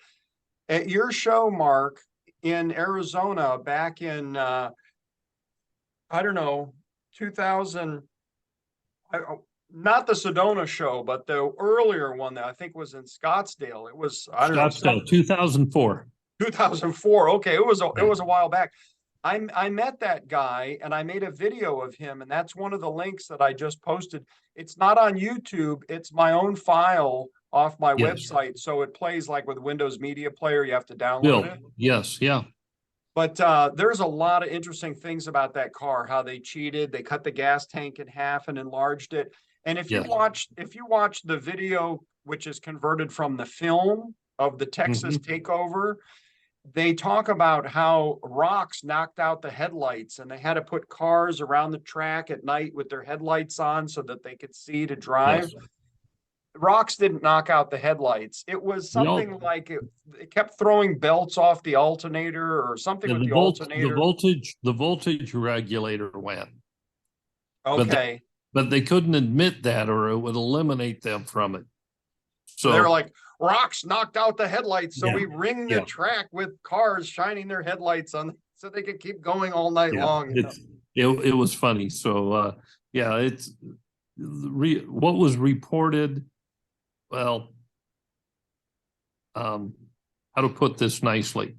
at your show, Mark, in Arizona back in, I don't know, 2000, Not the Sedona show, but the earlier one that I think was in Scottsdale. It was, I don't know, Scottsdale, 2004. 2004. Okay, it was a while back. I met that guy and I made a video of him, and that's one of the links that I just posted. It's not on YouTube. It's my own file off my website. So it plays like with Windows Media Player. You have to download it. Yes, yeah. But there's a lot of interesting things about that car, how they cheated. They cut the gas tank in half and enlarged it. And if you watch the video, which is converted from the film of the Texas takeover, they talk about how rocks knocked out the headlights, and they had to put cars around the track at night with their headlights on so that they could see to drive. Yes. Rocks didn't knock out the headlights. It was something like it kept throwing belts off the alternator or something with the alternator. The voltage regulator went. Okay. But they couldn't admit that, or it would eliminate them from it. So they were like, rocks knocked out the headlights, so we ring the track with cars shining their headlights on so they could keep going all night long. It was funny. So it's what was reported. Well, how to put this nicely?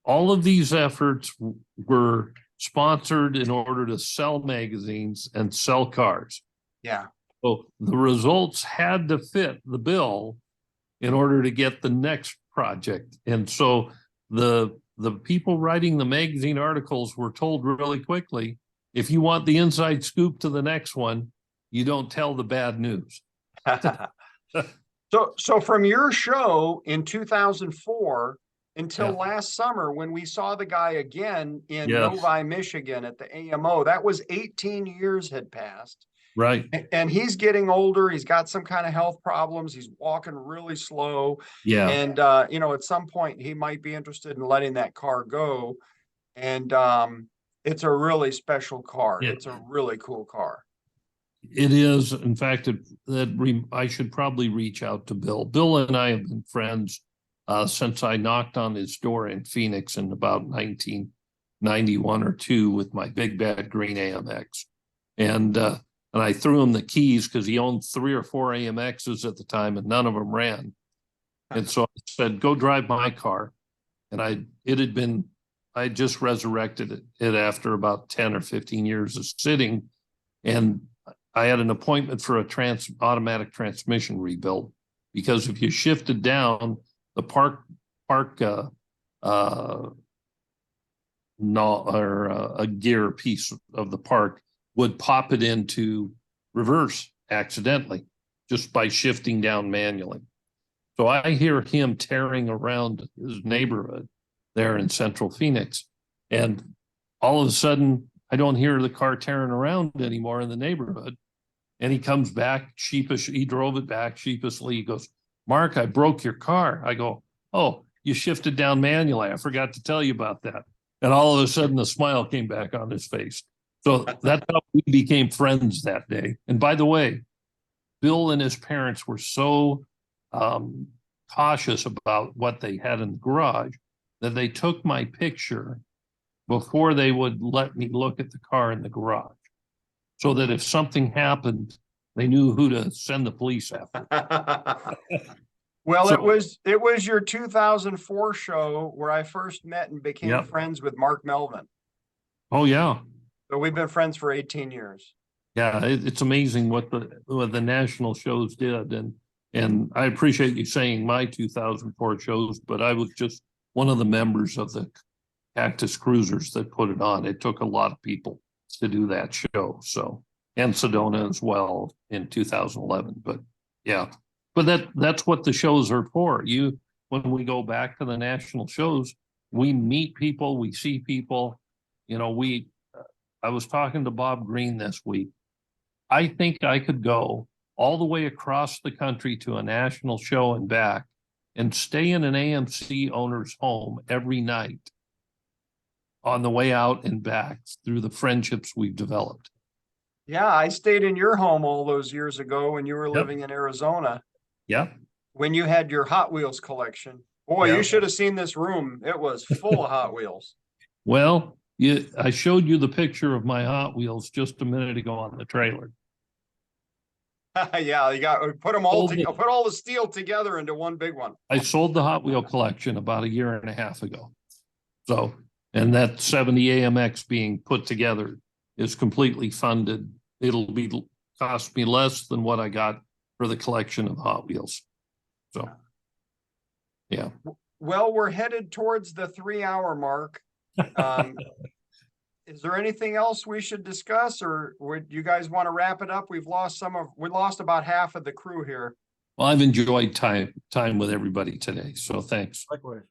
All of these efforts were sponsored in order to sell magazines and sell cars. Yeah. So the results had to fit the bill in order to get the next project. And so the people writing the magazine articles were told really quickly, if you want the inside scoop to the next one, you don't tell the bad news. So from your show in 2004 until last summer, when we saw the guy again in Novi, Michigan at the AMO, that was 18 years had passed. Right. And he's getting older. He's got some kind of health problems. He's walking really slow. Yeah. And, at some point he might be interested in letting that car go. And it's a really special car. It's a really cool car. It is. In fact, I should probably reach out to Bill. Bill and I have been friends since I knocked on his door in Phoenix in about 1991 or 2 with my big bad green AMX. And I threw him the keys because he owned 3 or 4 AMXs at the time and none of them ran. And so I said, go drive my car. And I just resurrected it after about 10 or 15 years of sitting. And I had an appointment for a automatic transmission rebuild, because if you shifted down the a gear piece of the park would pop it into reverse accidentally just by shifting down manually. So I hear him tearing around his neighborhood there in Central Phoenix. And all of a sudden, I don't hear the car tearing around anymore in the neighborhood. And he comes back sheepish. He drove it back sheepishly. He goes, Mark, I broke your car. I go, oh, you shifted down manually. I forgot to tell you about that. And all of a sudden, a smile came back on his face. So that's how we became friends that day. And by the way, Bill and his parents were so cautious about what they had in the garage that they took my picture before they would let me look at the car in the garage, so that if something happened, they knew who to send the police after. Well, so, it was your 2004 show where I first met and became friends with Mark Melvin. Oh yeah. So we've been friends for 18 years. Yeah, it's amazing what the national shows did, and I appreciate you saying my 2004 shows, but I was just one of the members of the Cactus Cruisers that put it on. It took a lot of people to do that show. So, and Sedona as well in 2011. But yeah, but that's what the shows are for. When we go back to the national shows, we meet people, we see people. I was talking to Bob Green this week. I think I could go all the way across the country to a national show and back and stay in an AMC owner's home every night on the way out and back through the friendships we've developed. Yeah, I stayed in your home all those years ago when you were living in Arizona. Yeah. When you had your Hot Wheels collection. Boy, you should have seen this room. It was full of Hot Wheels. Well, I showed you the picture of my Hot Wheels just a minute ago on the trailer. Yeah, you got, put them all, Sold it. put all the steel together into one big one. I sold the Hot Wheel collection about a year and a half ago. So, and that 70 AMX being put together is completely funded. It'll be cost me less than what I got for the collection of Hot Wheels. So, yeah. Well, we're headed towards the 3-hour mark. Is there anything else we should discuss, or would you guys want to wrap it up? We lost about half of the crew here. Well, I've enjoyed time with everybody today. So thanks. Likewise.